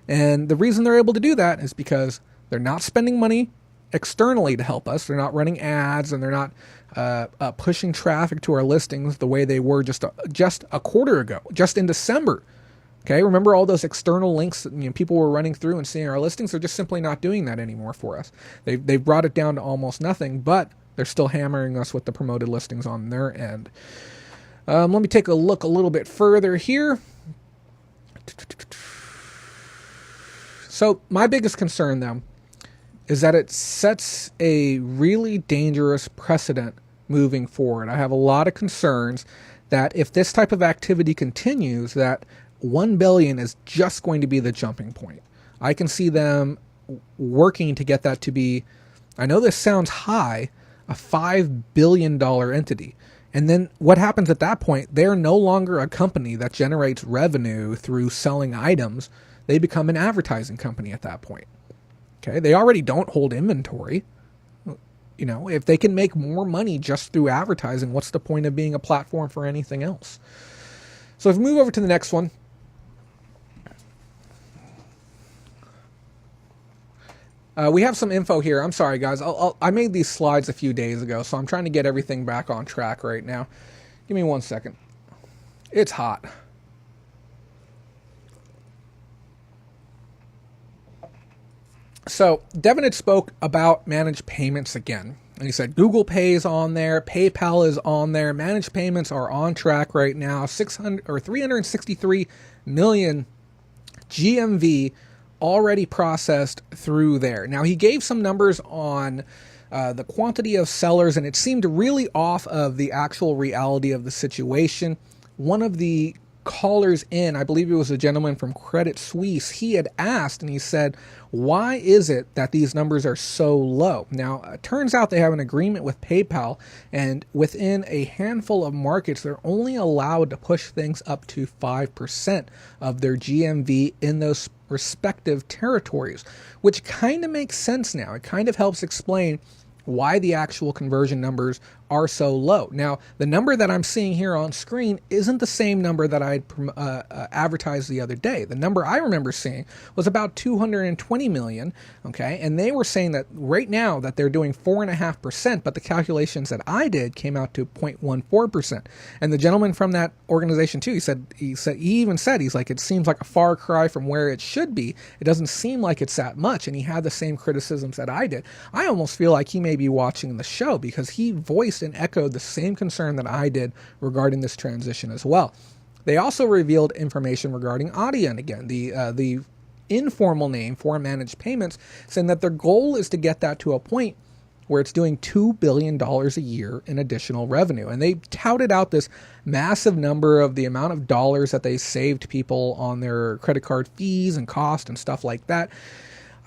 And the reason they're able to do that is because they're not spending money externally to help us. They're not running ads, and they're not pushing traffic to our listings the way they were just a quarter ago, just in December. Okay, remember all those external links that people were running through and seeing our listings? They're just simply not doing that anymore for us. They've brought it down to almost nothing, but they're still hammering us with the promoted listings on their end. Let me take a look a little bit further here. So my biggest concern, though, is that it sets a really dangerous precedent moving forward. I have a lot of concerns that if this type of activity continues, that 1 billion is just going to be the jumping point. I can see them working to get that to be, I know this sounds high, a $5 billion entity. And then what happens at that point? They're no longer a company that generates revenue through selling items. They become an advertising company at that point. Okay, they already don't hold inventory. If they can make more money just through advertising, what's the point of being a platform for anything else? So if we move over to the next one. We have some info here. I'm sorry, guys. I made these slides a few days ago, so I'm trying to get everything back on track right now. Give me 1 second. It's hot. So Devin had spoke about managed payments again. And he said Google Pay is on there, PayPal is on there, managed payments are on track right now. 363 million GMV already processed through there. Now he gave some numbers on the quantity of sellers, and it seemed really off of the actual reality of the situation. One of the callers in, I believe it was a gentleman from Credit Suisse, he had asked and he said, why is it that these numbers are so low? Now, it turns out they have an agreement with PayPal, and within a handful of markets, they're only allowed to push things up to 5% of their GMV in those respective territories, which kind of makes sense now. It kind of helps explain why the actual conversion numbers are so low. Now, the number that I'm seeing here on screen isn't the same number that I advertised the other day. The number I remember seeing was about 220 million, okay? And they were saying that right now that they're doing 4.5%, but the calculations that I did came out to 0.14%. And the gentleman from that organization too, he even said, he's like, it seems like a far cry from where it should be. It doesn't seem like it's that much. And he had the same criticisms that I did. I almost feel like he may be watching the show because he voiced and echoed the same concern that I did regarding this transition as well. They also revealed information regarding Adyen again, the informal name for managed payments, saying that their goal is to get that to a point where it's doing $2 billion a year in additional revenue. And they touted out this massive number of the amount of dollars that they saved people on their credit card fees and cost and stuff like that.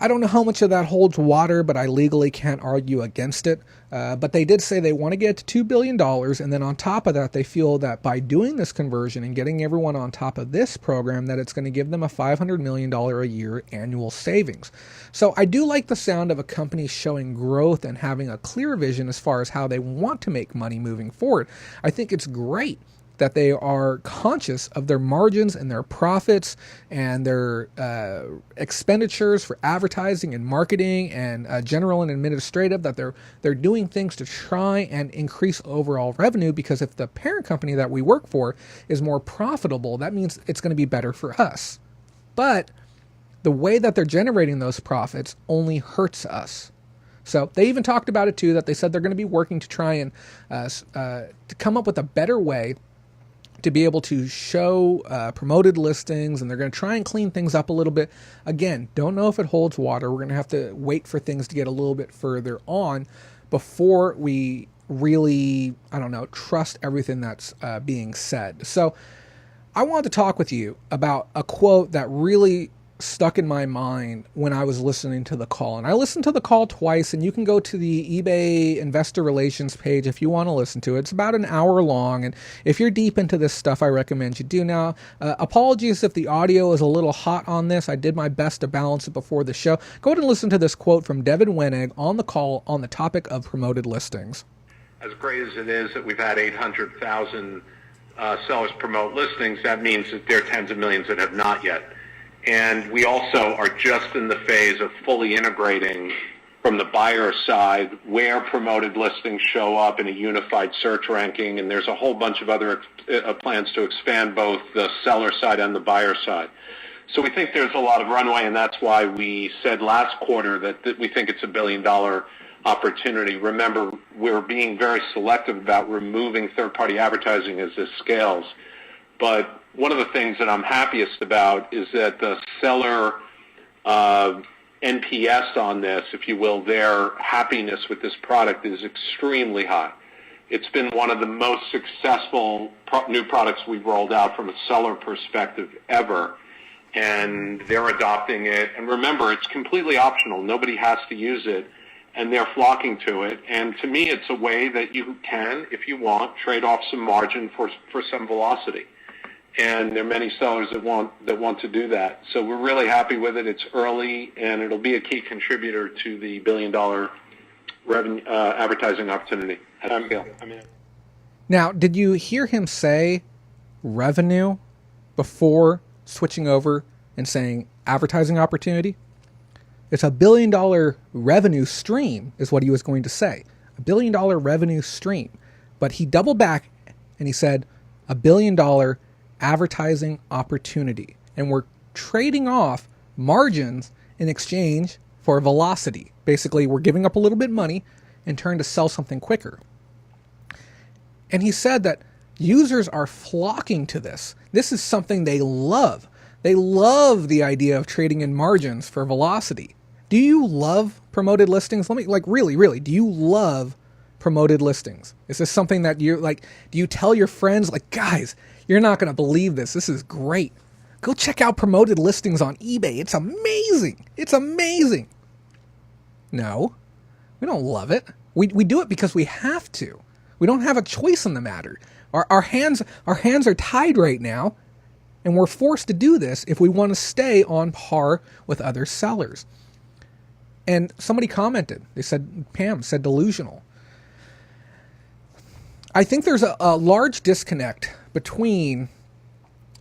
I don't know how much of that holds water, but I legally can't argue against it. But they did say they want to get to $2 billion, and then on top of that, they feel that by doing this conversion and getting everyone on top of this program, that it's going to give them a $500 million a year annual savings. So I do like the sound of a company showing growth and having a clear vision as far as how they want to make money moving forward. I think it's great that they are conscious of their margins and their profits and their expenditures for advertising and marketing and general and administrative, that they're doing things to try and increase overall revenue, because if the parent company that we work for is more profitable, that means it's going to be better for us. But the way that they're generating those profits only hurts us. So they even talked about it too, that they said they're going to be working to try and to come up with a better way to be able to show promoted listings, and they're going to try and clean things up a little bit. Again, don't know if it holds water. We're going to have to wait for things to get a little bit further on before we really, trust everything that's being said. So I wanted to talk with you about a quote that really stuck in my mind when I was listening to the call. And I listened to the call twice, and you can go to the eBay investor relations page if you want to listen to it. It's about an hour long, and if you're deep into this stuff, I recommend you do. Now, apologies if the audio is a little hot on this. I did my best to balance it before the show. Go ahead and listen to this quote from Devin Wenig on the call on the topic of promoted listings.
As great as it is that we've had 800,000 sellers promote listings, that means that there are tens of millions that have not yet. And we also are just in the phase of fully integrating from the buyer side where promoted listings show up in a unified search ranking, and there's a whole bunch of other plans to expand both the seller side and the buyer side. So we think there's a lot of runway, and that's why we said last quarter that we think it's $1 billion opportunity. Remember, we're being very selective about removing third-party advertising as this scales. But one of the things that I'm happiest about is that the seller NPS on this, if you will, their happiness with this product is extremely high. It's been one of the most successful new products we've rolled out from a seller perspective ever, and they're adopting it. And remember, it's completely optional. Nobody has to use it, and they're flocking to it. And to me, it's a way that you can, if you want, trade off some margin for some velocity. And there are many sellers that want to do that. So we're really happy with it. It's early, and it'll be a key contributor to the $1 billion revenue advertising opportunity.
Now, did you hear him say revenue before switching over and saying advertising opportunity? It's $1 billion revenue stream is what he was going to say. $1 billion revenue stream. But he doubled back and he said $1 billion advertising opportunity. And we're trading off margins in exchange for velocity. Basically, we're giving up a little bit of money in turn to sell something quicker. And he said that users are flocking to this. This is something they love. They love the idea of trading in margins for velocity. Do you love promoted listings? Really, do you love promoted listings? Is this something that you like? Do you tell your friends, guys, you're not going to believe this. This is great. Go check out promoted listings on eBay. It's amazing. It's amazing. No, we don't love it. We do it because we have to. We don't have a choice in the matter. Our hands are tied right now, and we're forced to do this if we want to stay on par with other sellers. And somebody commented. They said, Pam said delusional. I think there's a large disconnect between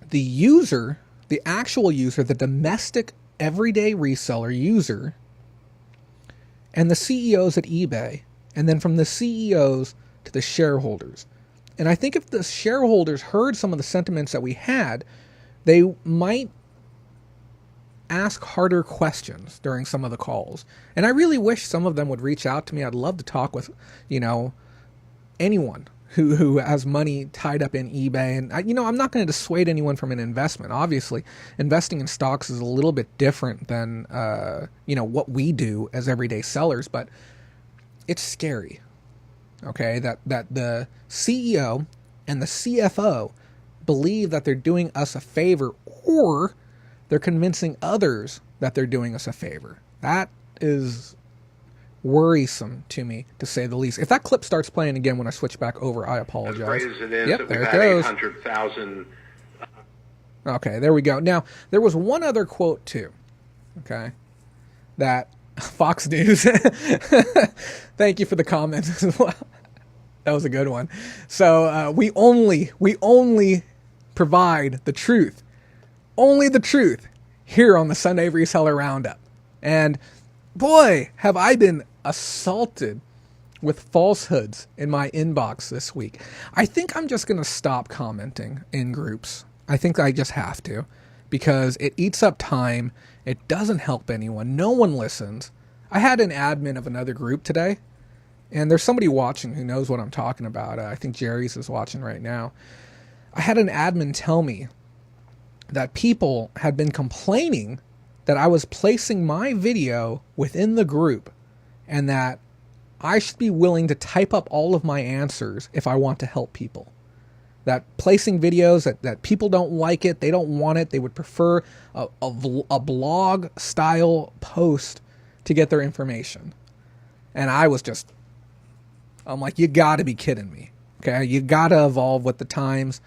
the user, the actual user, the domestic everyday reseller user, and the CEOs at eBay, and then from the CEOs to the shareholders. And I think if the shareholders heard some of the sentiments that we had, they might ask harder questions during some of the calls. And I really wish some of them would reach out to me. I'd love to talk with, anyone who has money tied up in eBay. And, I'm not going to dissuade anyone from an investment. Obviously, investing in stocks is a little bit different than, what we do as everyday sellers. But it's scary, okay, that the CEO and the CFO believe that they're doing us a favor, or they're convincing others that they're doing us a favor. That is worrisome to me, to say the least. If that clip starts playing again when I switch back over, I apologize.
As great as it is,
yep,
that
there
we've
it
had
goes.
800,000.
Okay, there we go. Now, there was one other quote too, okay, that Fox News, thank you for the comments as well. That was a good one. So we only provide the truth, only the truth, here on the Sunday Reseller Roundup. And boy, have I been assaulted with falsehoods in my inbox this week. I think I'm just going to stop commenting in groups. I think I just have to, because it eats up time. It doesn't help anyone. No one listens. I had an admin of another group today, and there's somebody watching who knows what I'm talking about. I think Jerry's is watching right now. I had an admin tell me that people had been complaining that I was placing my video within the group and that I should be willing to type up all of my answers if I want to help people. That placing videos that people don't like it, they don't want it, they would prefer a blog style post to get their information. And I'm like, you gotta be kidding me. Okay, you gotta evolve with the times.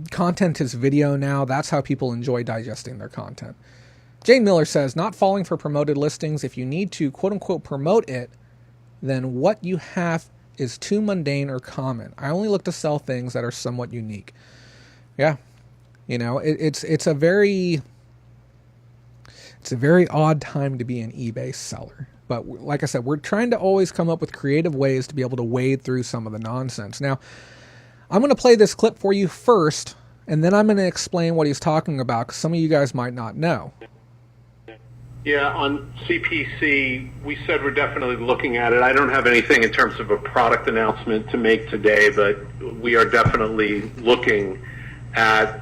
Content is video now. That's how people enjoy digesting their content. Jane Miller says, not falling for promoted listings. If you need to quote unquote promote it, then what you have is too mundane or common. I only look to sell things that are somewhat unique. Yeah. It's a very odd time to be an eBay seller. But like I said, we're trying to always come up with creative ways to be able to wade through some of the nonsense. Now, I'm going to play this clip for you first, and then I'm going to explain what he's talking about, because some of you guys might not know.
Yeah, on CPC, we said we're definitely looking at it. I don't have anything in terms of a product announcement to make today, but we are definitely looking at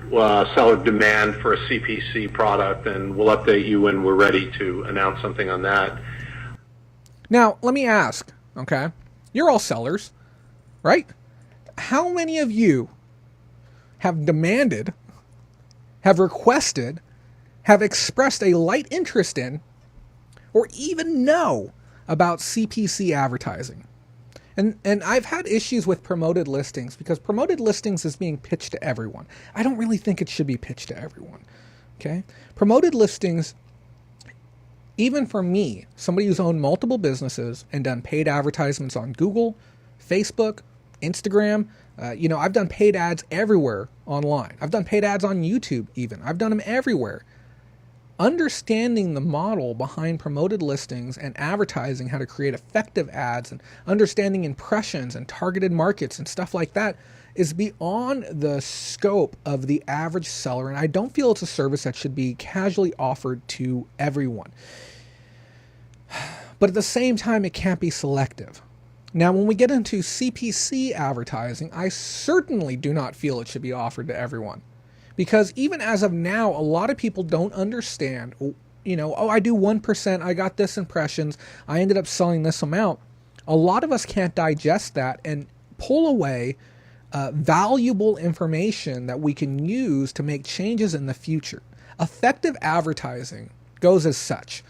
seller demand for a CPC product, and we'll update you when we're ready to announce something on that.
Now, let me ask, okay? You're all sellers, right? How many of you have demanded, have requested, have expressed a light interest in, or even know about CPC advertising? And I've had issues with promoted listings because promoted listings is being pitched to everyone. I don't really think it should be pitched to everyone. Okay? Promoted listings, even for me, somebody who's owned multiple businesses and done paid advertisements on Google, Facebook, Instagram, I've done paid ads everywhere online. I've done paid ads on YouTube even. I've done them everywhere. Understanding the model behind promoted listings and advertising, how to create effective ads, and understanding impressions and targeted markets and stuff like that is beyond the scope of the average seller. And I don't feel it's a service that should be casually offered to everyone. But at the same time, it can't be selective. Now, when we get into CPC advertising, I certainly do not feel it should be offered to everyone. Because even as of now, a lot of people don't understand, I do 1%, I got this impressions, I ended up selling this amount. A lot of us can't digest that and pull away valuable information that we can use to make changes in the future. Effective advertising goes as such.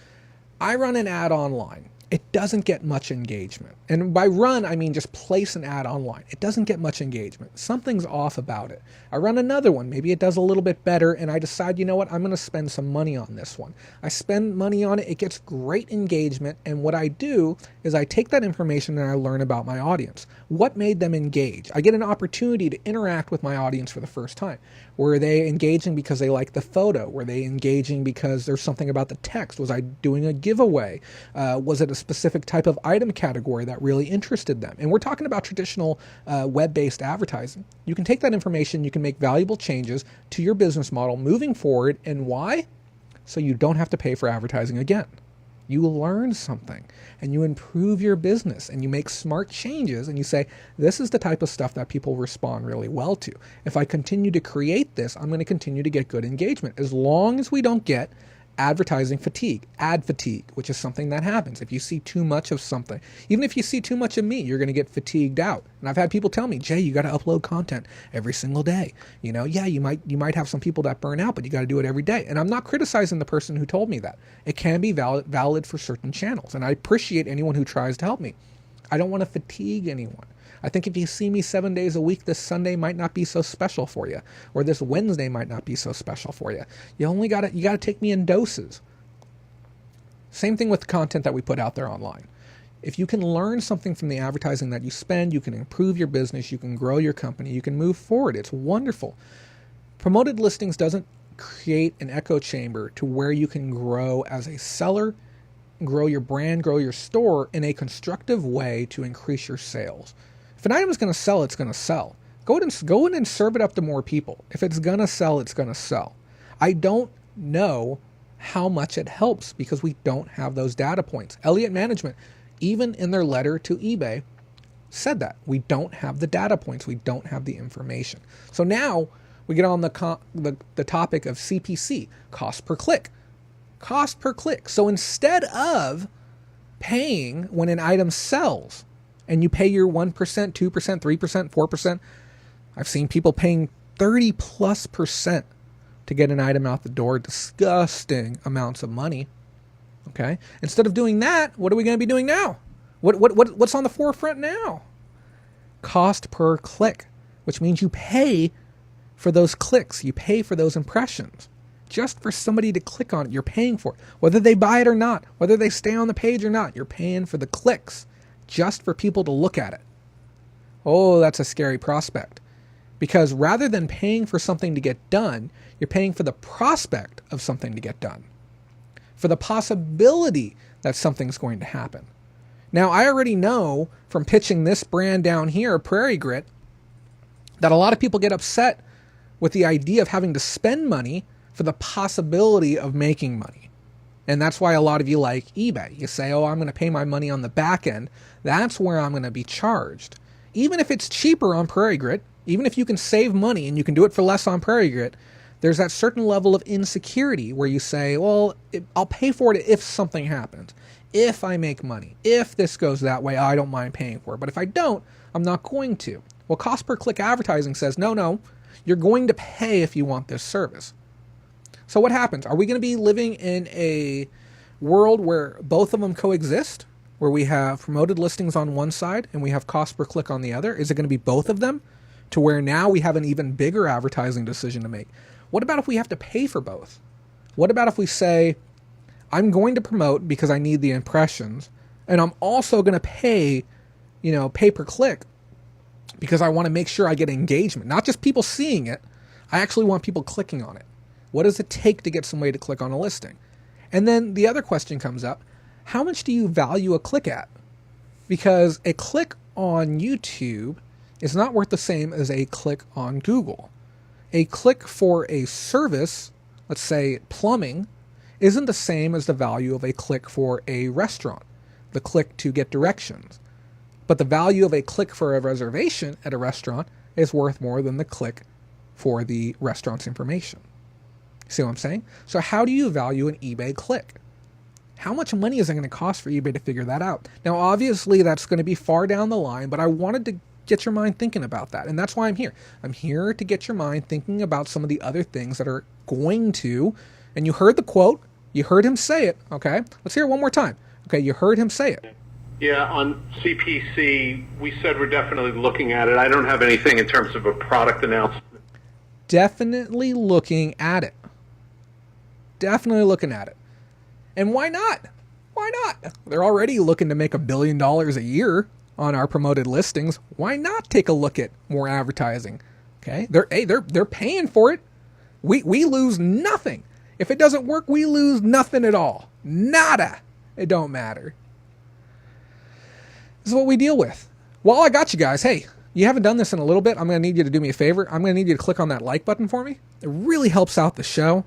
I run an ad online. It doesn't get much engagement. And by run, I mean just place an ad online. It doesn't get much engagement. Something's off about it. I run another one. Maybe it does a little bit better, and I decide, you know what, I'm going to spend some money on this one. I spend money on it. It gets great engagement, and what I do is I take that information and I learn about my audience. What made them engage? I get an opportunity to interact with my audience for the first time. Were they engaging because they like the photo? Were they engaging because there's something about the text? Was I doing a giveaway? Was it a specific type of item category that really interested them? And we're talking about traditional web-based advertising. You can take that information, you can make valuable changes to your business model moving forward. And why? So you don't have to pay for advertising again. You learn something and you improve your business and you make smart changes and you say, this is the type of stuff that people respond really well to. If I continue to create this, I'm going to continue to get good engagement, as long as we don't get advertising fatigue, ad fatigue, which is something that happens. If you see too much of something, even if you see too much of me, you're going to get fatigued out. And I've had people tell me, Jay, you got to upload content every single day. Yeah, you might have some people that burn out, but you got to do it every day. And I'm not criticizing the person who told me that. It can be valid for certain channels. And I appreciate anyone who tries to help me. I don't want to fatigue anyone. I think if you see me 7 days a week, this Sunday might not be so special for you, or this Wednesday might not be so special for you. You got to take me in doses. Same thing with the content that we put out there online. If you can learn something from the advertising that you spend, you can improve your business, you can grow your company, you can move forward. It's wonderful. Promoted listings doesn't create an echo chamber to where you can grow as a seller, grow your brand, grow your store in a constructive way to increase your sales. If an item is going to sell, it's going to sell. Go in and serve it up to more people. If it's going to sell, it's going to sell. I don't know how much it helps because we don't have those data points. Elliott Management, even in their letter to eBay, said that. We don't have the data points. We don't have the information. So now we get on the topic of CPC, cost per click. Cost per click. So instead of paying when an item sells and you pay your 1%, 2%, 3%, 4%, I've seen people paying 30+% to get an item out the door. Disgusting amounts of money. Okay. Instead of doing that, what are we going to be doing now? What's on the forefront now? Cost per click, which means you pay for those clicks. You pay for those impressions. Just for somebody to click on it, you're paying for it. Whether they buy it or not, whether they stay on the page or not, you're paying for the clicks just for people to look at it. Oh, that's a scary prospect. Because rather than paying for something to get done, you're paying for the prospect of something to get done. For the possibility that something's going to happen. Now, I already know from pitching this brand down here, PrairieGrit, that a lot of people get upset with the idea of having to spend money for the possibility of making money. And that's why a lot of you like eBay. You say, oh, I'm going to pay my money on the back end. That's where I'm going to be charged. Even if it's cheaper on PrairieGrit, even if you can save money and you can do it for less on PrairieGrit, there's that certain level of insecurity where you say, well, I'll pay for it if something happens. If I make money. If this goes that way, I don't mind paying for it. But if I don't, I'm not going to. Well, cost per click advertising says, no, you're going to pay if you want this service. So what happens? Are we going to be living in a world where both of them coexist? Where we have promoted listings on one side and we have cost per click on the other? Is it going to be both of them? To where now we have an even bigger advertising decision to make. What about if we have to pay for both? What about if we say, I'm going to promote because I need the impressions, and I'm also going to pay per click because I want to make sure I get engagement. Not just people seeing it, I actually want people clicking on it. What does it take to get somebody to click on a listing? And then the other question comes up, how much do you value a click at? Because a click on YouTube is not worth the same as a click on Google. A click for a service, let's say plumbing, isn't the same as the value of a click for a restaurant, the click to get directions. But the value of a click for a reservation at a restaurant is worth more than the click for the restaurant's information. See what I'm saying? So how do you value an eBay click? How much money is it going to cost for eBay to figure that out? Now, obviously, that's going to be far down the line, but I wanted to get your mind thinking about that. And that's why I'm here. I'm here to get your mind thinking about some of the other things that are going to, and you heard the quote, you heard him say it, okay? Let's hear it one more time. Okay, you heard him say it.
Yeah, on CPC, we said we're definitely looking at it. I don't have anything in terms of a product announcement.
Definitely looking at it. Definitely looking at it. And why not? Why not? They're already looking to make $1 billion a year on our promoted listings. Why not take a look at more advertising? Okay, they're paying for it. We lose nothing. If it doesn't work, we lose nothing at all. Nada. It don't matter. This is what we deal with. Well, I got you guys. Hey, you haven't done this in a little bit. I'm going to need you to do me a favor. I'm going to need you to click on that like button for me. It really helps out the show.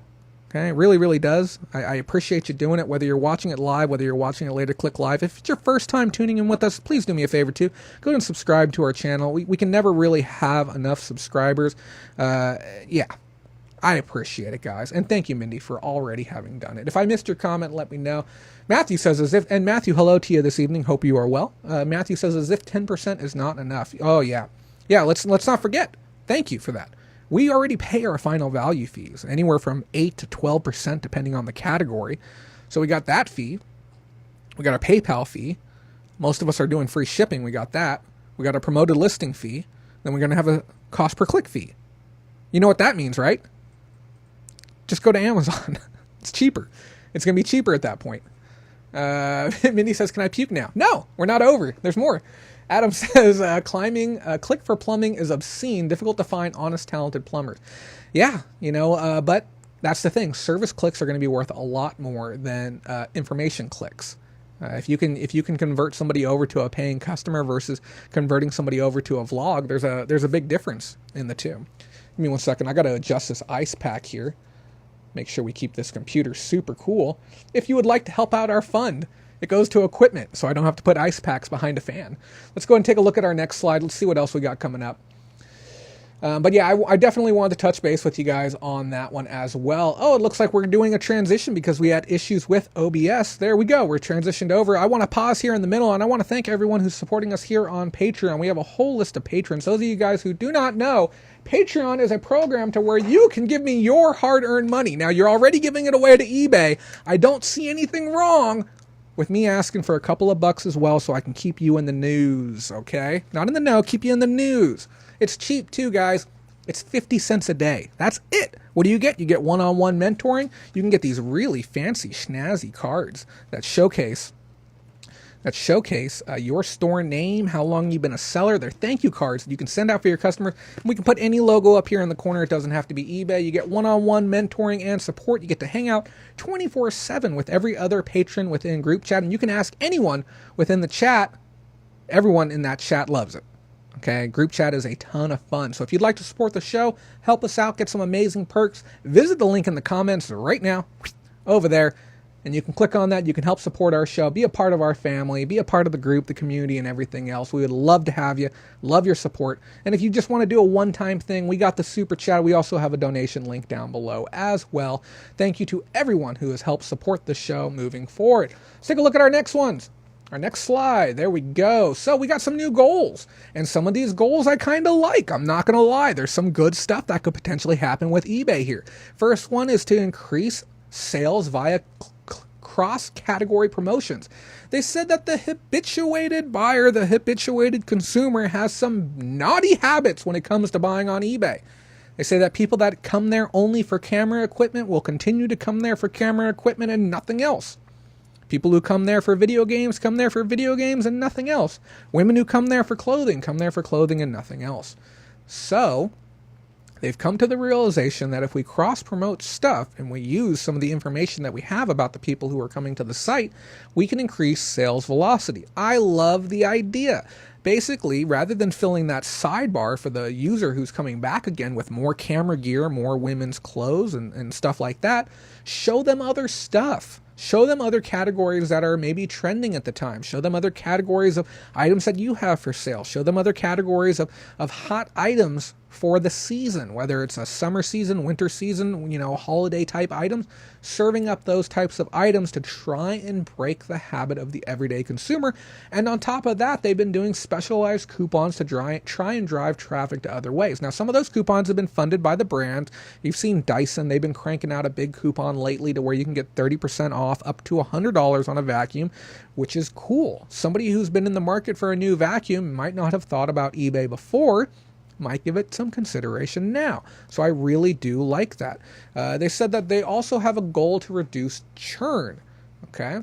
Okay, it really, really does. I appreciate you doing it, whether you're watching it live, whether you're watching it later, click live. If it's your first time tuning in with us, please do me a favor too. Go ahead and subscribe to our channel. We can never really have enough subscribers. Yeah, I appreciate it, guys. And thank you, Mindy, for already having done it. If I missed your comment, let me know. Matthew says, and Matthew, hello to you this evening. Hope you are well. Matthew says, as if 10% is not enough. Oh, yeah. Yeah, let's not forget. Thank you for that. We already pay our final value fees, anywhere from 8 to 12% depending on the category. So we got that fee. We got our PayPal fee. Most of us are doing free shipping. We got that. We got a promoted listing fee. Then we're going to have a cost per click fee. You know what that means, right? Just go to Amazon. It's cheaper. It's going to be cheaper at that point. Mindy says, can I puke now? No, we're not over. There's more. Adam says, click for plumbing is obscene, difficult to find honest, talented plumbers. Yeah, but that's the thing. Service clicks are going to be worth a lot more than information clicks. If you can convert somebody over to a paying customer versus converting somebody over to a vlog, there's a big difference in the two. Give me 1 second. I got to adjust this ice pack here. Make sure we keep this computer super cool. If you would like to help out our fund, It goes to equipment, so I don't have to put ice packs behind a fan. Let's go and take a look at our next slide. Let's see what else we got coming up. But yeah, I definitely wanted to touch base with you guys on that one as well. Oh, it looks like we're doing a transition because we had issues with OBS. There we go. We're transitioned over. I want to pause here in the middle, and I want to thank everyone who's supporting us here on Patreon. We have a whole list of patrons. Those of you guys who do not know, Patreon is a program to where you can give me your hard-earned money. Now, you're already giving it away to eBay. I don't see anything wrong with me asking for a couple of bucks as well so I can keep you in the news, okay? Not in the know, keep you in the news. It's cheap too, guys. It's 50 cents a day. That's it. What do you get? You get one-on-one mentoring. You can get these really fancy, snazzy cards that showcase your store name, how long you've been a seller. They're thank you cards that you can send out for your customers. We can put any logo up here in the corner. It doesn't have to be eBay. You get one-on-one mentoring and support. You get to hang out 24/7 with every other patron within group chat, and you can ask anyone within the chat. Everyone in that chat loves it. Okay, group chat is a ton of fun. So if you'd like to support the show, help us out, get some amazing perks, visit the link in the comments right now over there, and you can click on that. You can help support our show, be a part of our family, be a part of the group, the community, and everything else. We would love to have you, love your support. And if you just want to do a one-time thing, we got the super chat. We also have a donation link down below as well. Thank you to everyone who has helped support the show moving forward. Let's take a look at our next ones. Our next slide, there we go. So we got some new goals, and some of these goals I kind of like. I'm not going to lie. There's some good stuff that could potentially happen with eBay here. First one is to increase sales via cross-category promotions. They said that the habituated buyer, the habituated consumer has some naughty habits when it comes to buying on eBay. They say that people that come there only for camera equipment will continue to come there for camera equipment and nothing else. People who come there for video games come there for video games and nothing else. Women who come there for clothing come there for clothing and nothing else. So they've come to the realization that if we cross-promote stuff and we use some of the information that we have about the people who are coming to the site, we can increase sales velocity. I love the idea. Basically, rather than filling that sidebar for the user who's coming back again with more camera gear, more women's clothes and stuff like that, show them other stuff. Show them other categories that are maybe trending at the time. Show them other categories of items that you have for sale. Show them other categories of hot items for the season, whether it's a summer season, winter season, holiday type items. Serving up those types of items to try and break the habit of the everyday consumer. And on top of that, they've been doing specialized coupons to try and drive traffic to other ways. Now, some of those coupons have been funded by the brand. You've seen Dyson. They've been cranking out a big coupon lately to where you can get 30% off up to $100 on a vacuum, which is cool. Somebody who's been in the market for a new vacuum might not have thought about eBay before, might give it some consideration now. So I really do like that. They said that they also have a goal to reduce churn. Okay.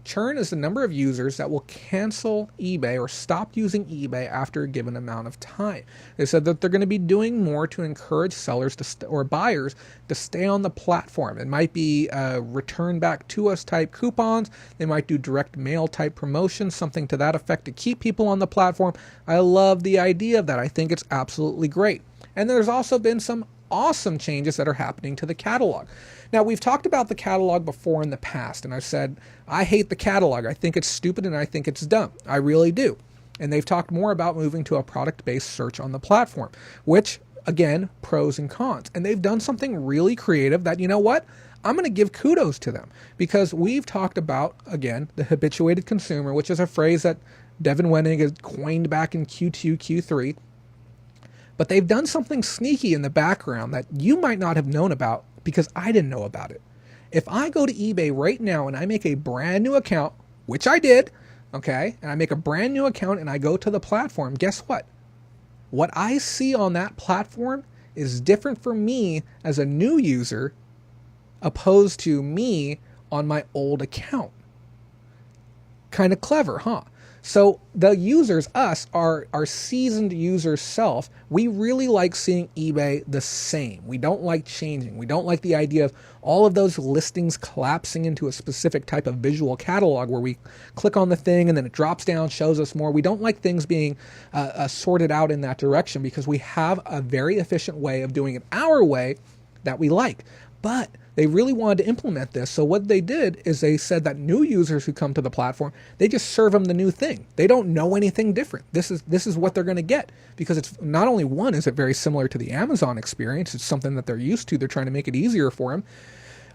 Churn is the number of users that will cancel eBay or stop using eBay after a given amount of time. They said that they're going to be doing more to encourage sellers or buyers to stay on the platform. It might be return back to us type coupons. They might do direct mail type promotions, something to that effect to keep people on the platform. I love the idea of that. I think it's absolutely great. And there's also been some awesome changes that are happening to the catalog. Now, we've talked about the catalog before in the past, and I've said, I hate the catalog. I think it's stupid and I think it's dumb. I really do. And they've talked more about moving to a product-based search on the platform, which, again, pros and cons. And they've done something really creative that, you know what? I'm going to give kudos to them because we've talked about, again, the habituated consumer, which is a phrase that Devin Wenig has coined back in Q2, Q3. But they've done something sneaky in the background that you might not have known about because I didn't know about it. If I go to eBay right now and I make a brand new account, which I did, okay, and I make a brand new account and I go to the platform, guess what? What I see on that platform is different for me as a new user opposed to me on my old account. Kind of clever, huh? So the users, us, our seasoned user self, we really like seeing eBay the same. We don't like changing. We don't like the idea of all of those listings collapsing into a specific type of visual catalog where we click on the thing and then it drops down, shows us more. We don't like things being sorted out in that direction because we have a very efficient way of doing it our way that we like. But they really wanted to implement this. So what they did is they said that new users who come to the platform, they just serve them the new thing. They don't know anything different. This is what they're going to get, because it's not only one, is it very similar to the Amazon experience. It's something that they're used to. They're trying to make it easier for them,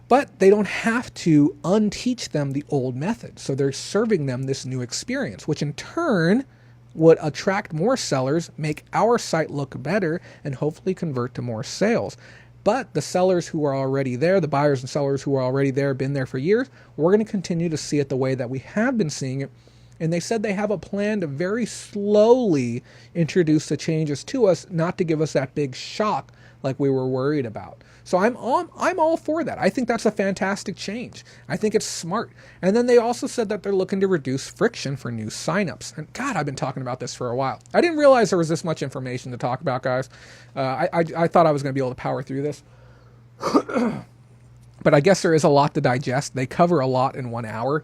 but they don't have to unteach them the old method. So they're serving them this new experience, which in turn would attract more sellers, make our site look better, and hopefully convert to more sales. But the sellers who are already there, the buyers and sellers who are already there, been there for years, we're going to continue to see it the way that we have been seeing it. And they said they have a plan to very slowly introduce the changes to us, not to give us that big shock like we were worried about. So I'm all for that. I think that's a fantastic change. I think it's smart. And then they also said that they're looking to reduce friction for new signups. And God, I've been talking about this for a while. I didn't realize there was this much information to talk about, guys. I thought I was going to be able to power through this. But I guess there is a lot to digest. They cover a lot in 1 hour.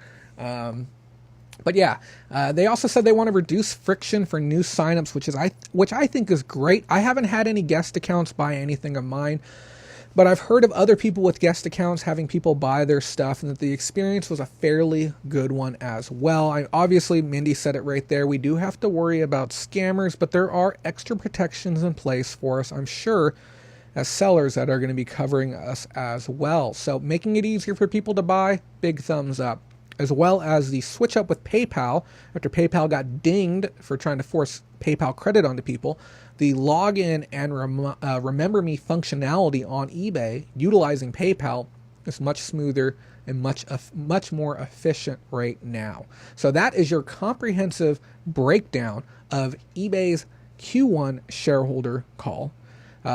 But yeah, they also said they want to reduce friction for new signups, which I think is great. I haven't had any guest accounts buy anything of mine, but I've heard of other people with guest accounts having people buy their stuff, and that the experience was a fairly good one as well. Obviously, Mindy said it right there. We do have to worry about scammers, but there are extra protections in place for us, I'm sure, as sellers, that are going to be covering us as well. So making it easier for people to buy, big thumbs up. As well as the switch up with PayPal, after PayPal got dinged for trying to force PayPal credit onto people. The login and remember me functionality on eBay utilizing PayPal is much smoother and much more efficient right now. So that is your comprehensive breakdown of eBay's Q1 shareholder call.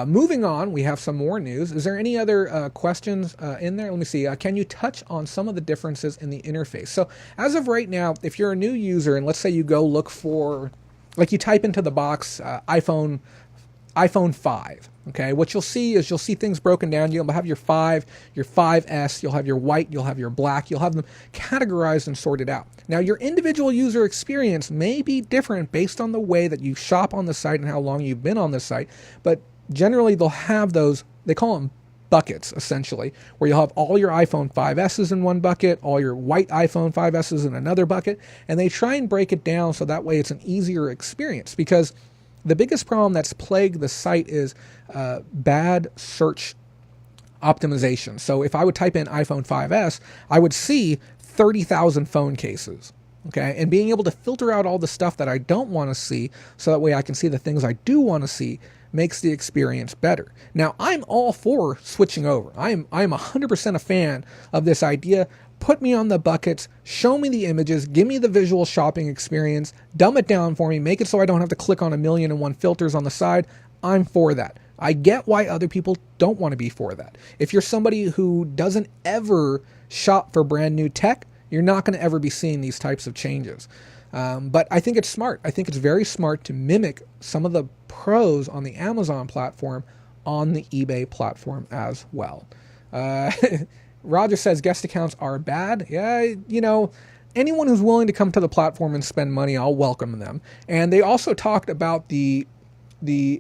Moving on, we have some more news. Is there any other questions in there? Let me see. Can you touch on some of the differences in the interface? So as of right now, if you're a new user and let's say you go look for, like you type into the box iPhone 5, okay, what you'll see is you'll see things broken down. You'll have your 5, your 5S, you'll have your white, you'll have your black, you'll have them categorized and sorted out. Now, your individual user experience may be different based on the way that you shop on the site and how long you've been on the site, but generally they'll have those, they call them buckets, essentially, where you'll have all your iPhone 5S's in one bucket, all your white iPhone 5S's in another bucket, and they try and break it down so that way it's an easier experience, because the biggest problem that's plagued the site is bad search optimization. So if I would type in iPhone 5S, I would see 30,000 phone cases. Okay, and being able to filter out all the stuff that I don't want to see so that way I can see the things I do want to see makes the experience better. Now, I'm all for switching over. I'm 100% a fan of this idea. Put me on the buckets, show me the images, give me the visual shopping experience, dumb it down for me, make it so I don't have to click on 1,000,001 filters on the side. I'm for that. I get why other people don't want to be for that. If you're somebody who doesn't ever shop for brand new tech, you're not going to ever be seeing these types of changes. But I think it's smart. I think it's very smart to mimic some of the pros on the Amazon platform on the eBay platform as well. Roger says guest accounts are bad. Yeah, anyone who's willing to come to the platform and spend money, I'll welcome them. And they also talked about the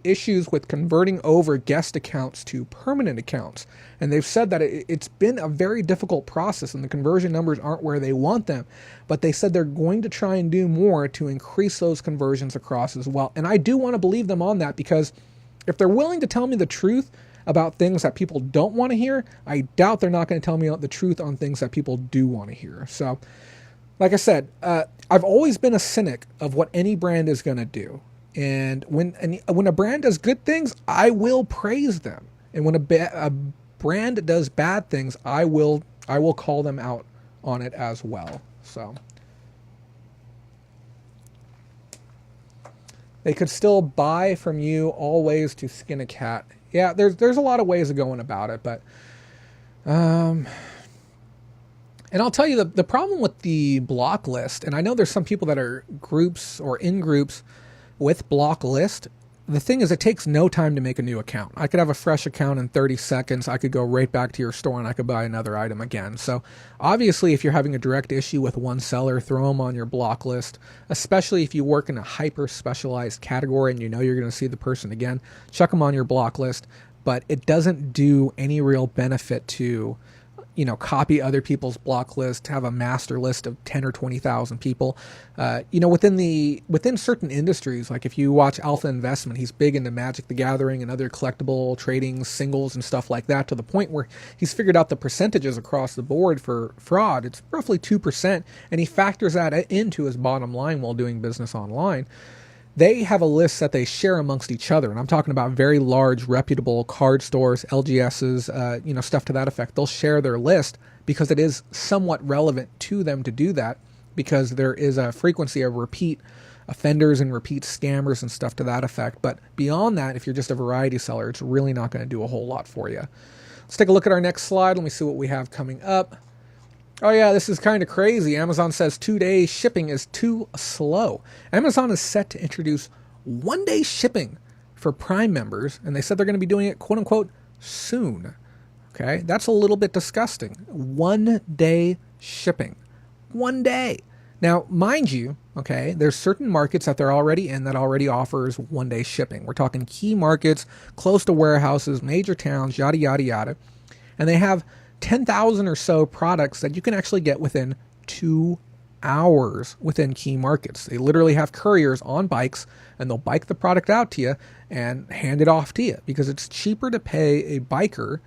issues with converting over guest accounts to permanent accounts. And they've said that it's been a very difficult process and the conversion numbers aren't where they want them. But they said they're going to try and do more to increase those conversions across as well. And I do want to believe them on that, because if they're willing to tell me the truth about things that people don't want to hear, I doubt they're not going to tell me the truth on things that people do want to hear. So, like I said, I've always been a cynic of what any brand is going to do. And when a brand does good things, I will praise them. And when a brand does bad things, I will call them out on it as well. So they could still buy from you all ways to skin a cat. Yeah, there's a lot of ways of going about it, but and I'll tell you the problem with the block list, and I know there's some people that are groups or in groups with block list. The thing is, it takes no time to make a new account. I could have a fresh account in 30 seconds. I could go right back to your store and I could buy another item again. So obviously, if you're having a direct issue with one seller, throw them on your block list, especially if you work in a hyper specialized category and you know you're going to see the person again, chuck them on your block list. but it doesn't do any real benefit to, copy other people's block list, have a master list of 10 or 20,000 people. Within certain industries, like if you watch Alpha Investment, he's big into Magic the Gathering and other collectible trading, singles and stuff like that, to the point where he's figured out the percentages across the board for fraud. It's roughly 2%, and he factors that into his bottom line while doing business online. They have a list that they share amongst each other, and I'm talking about very large, reputable card stores, LGSs, stuff to that effect. They'll share their list because it is somewhat relevant to them to do that, because there is a frequency of repeat offenders and repeat scammers and stuff to that effect. But beyond that, if you're just a variety seller, it's really not going to do a whole lot for you. Let's take a look at our next slide. Let me see what we have coming up. Oh yeah, this is kind of crazy. Amazon says 2-day shipping is too slow. Amazon is set to introduce 1-day shipping for Prime members, and they said they're going to be doing it, quote unquote, soon. Okay, that's a little bit disgusting. 1-day shipping. 1 day. Now, mind you, okay, there's certain markets that they're already in that already offers 1-day shipping. We're talking key markets, close to warehouses, major towns, yada, yada, yada. And they have 10,000 or so products that you can actually get within 2 hours within key markets. They literally have couriers on bikes, and they'll bike the product out to you and hand it off to you, because it's cheaper to pay a biker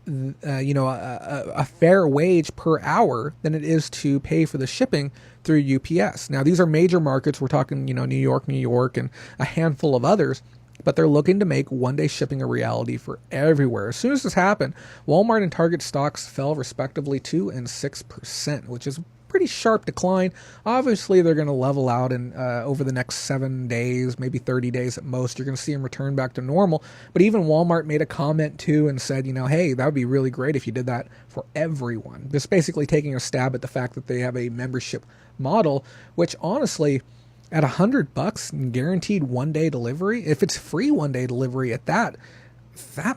a fair wage per hour than it is to pay for the shipping through UPS. Now, these are major markets. We're talking, New York, and a handful of others. But they're looking to make 1-day shipping a reality for everywhere. As soon as this happened, Walmart and Target stocks fell respectively 2% and 6%, which is a pretty sharp decline. Obviously, they're going to level out in over the next 7 days, maybe 30 days at most. You're going to see them return back to normal. But even Walmart made a comment too and said, hey, that would be really great if you did that for everyone. Just basically taking a stab at the fact that they have a membership model, which honestly, at $100 and guaranteed 1-day delivery, if it's free 1-day delivery at that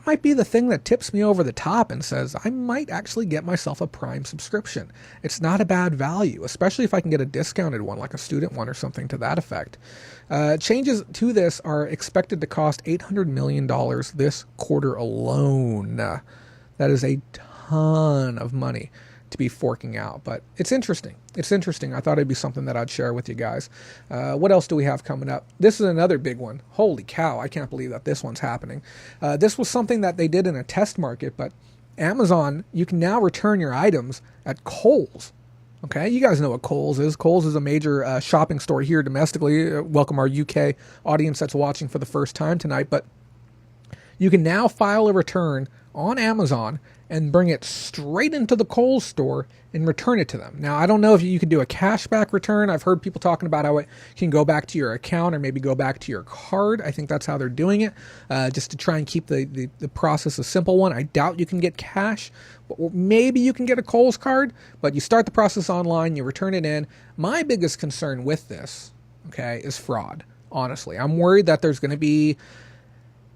might be the thing that tips me over the top and says I might actually get myself a Prime subscription. It's not a bad value, especially if I can get a discounted one, like a student one or something to that effect. Changes to this are expected to cost $800 million this quarter alone. That is a ton of money to be forking out, but it's interesting. I thought it'd be something that I'd share with you guys. What else do we have coming up? This is another big one. Holy cow, I can't believe that this one's happening. This was something that they did in a test market, but Amazon, you can now return your items at Kohl's. Okay, you guys know what Kohl's is. Kohl's is a major shopping store here domestically. Welcome our UK audience that's watching for the first time tonight, but you can now file a return on Amazon and bring it straight into the Kohl's store and return it to them. Now, I don't know if you can do a cashback return. I've heard people talking about how it can go back to your account or maybe go back to your card. I think that's how they're doing it, just to try and keep the process a simple one. I doubt you can get cash, but maybe you can get a Kohl's card, but you start the process online, you return it in. My biggest concern with this, okay, is fraud, honestly. I'm worried that there's going to be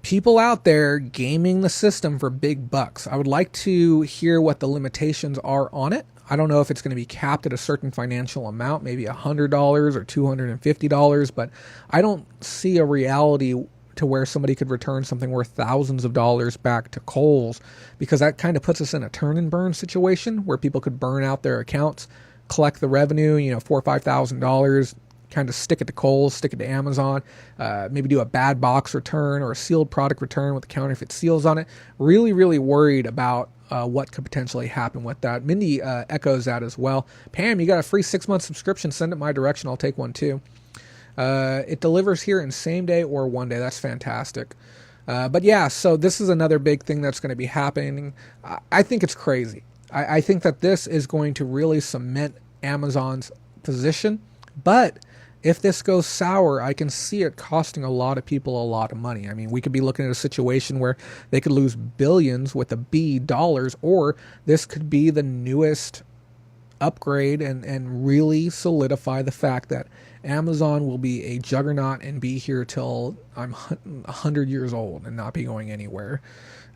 people out there gaming the system for big bucks. I would like to hear what the limitations are on it. I don't know if it's going to be capped at a certain financial amount, maybe $100 or $250, but I don't see a reality to where somebody could return something worth thousands of dollars back to Kohl's, because that kind of puts us in a turn and burn situation where people could burn out their accounts, collect the revenue, $4,000 or $5,000, kind of stick it to Kohl's, stick it to Amazon, maybe do a bad box return or a sealed product return with the counterfeit seals on it. Really, really worried about what could potentially happen with that. Mindy echoes that as well. Pam, you got a free 6-month subscription. Send it my direction. I'll take one too. It delivers here in same day or 1 day. That's fantastic. But yeah, so this is another big thing that's going to be happening. I think it's crazy. I think that this is going to really cement Amazon's position, but if this goes sour, I can see it costing a lot of people a lot of money. I mean, we could be looking at a situation where they could lose billions with a B dollars, or this could be the newest upgrade and really solidify the fact that Amazon will be a juggernaut and be here till I'm 100 years old and not be going anywhere.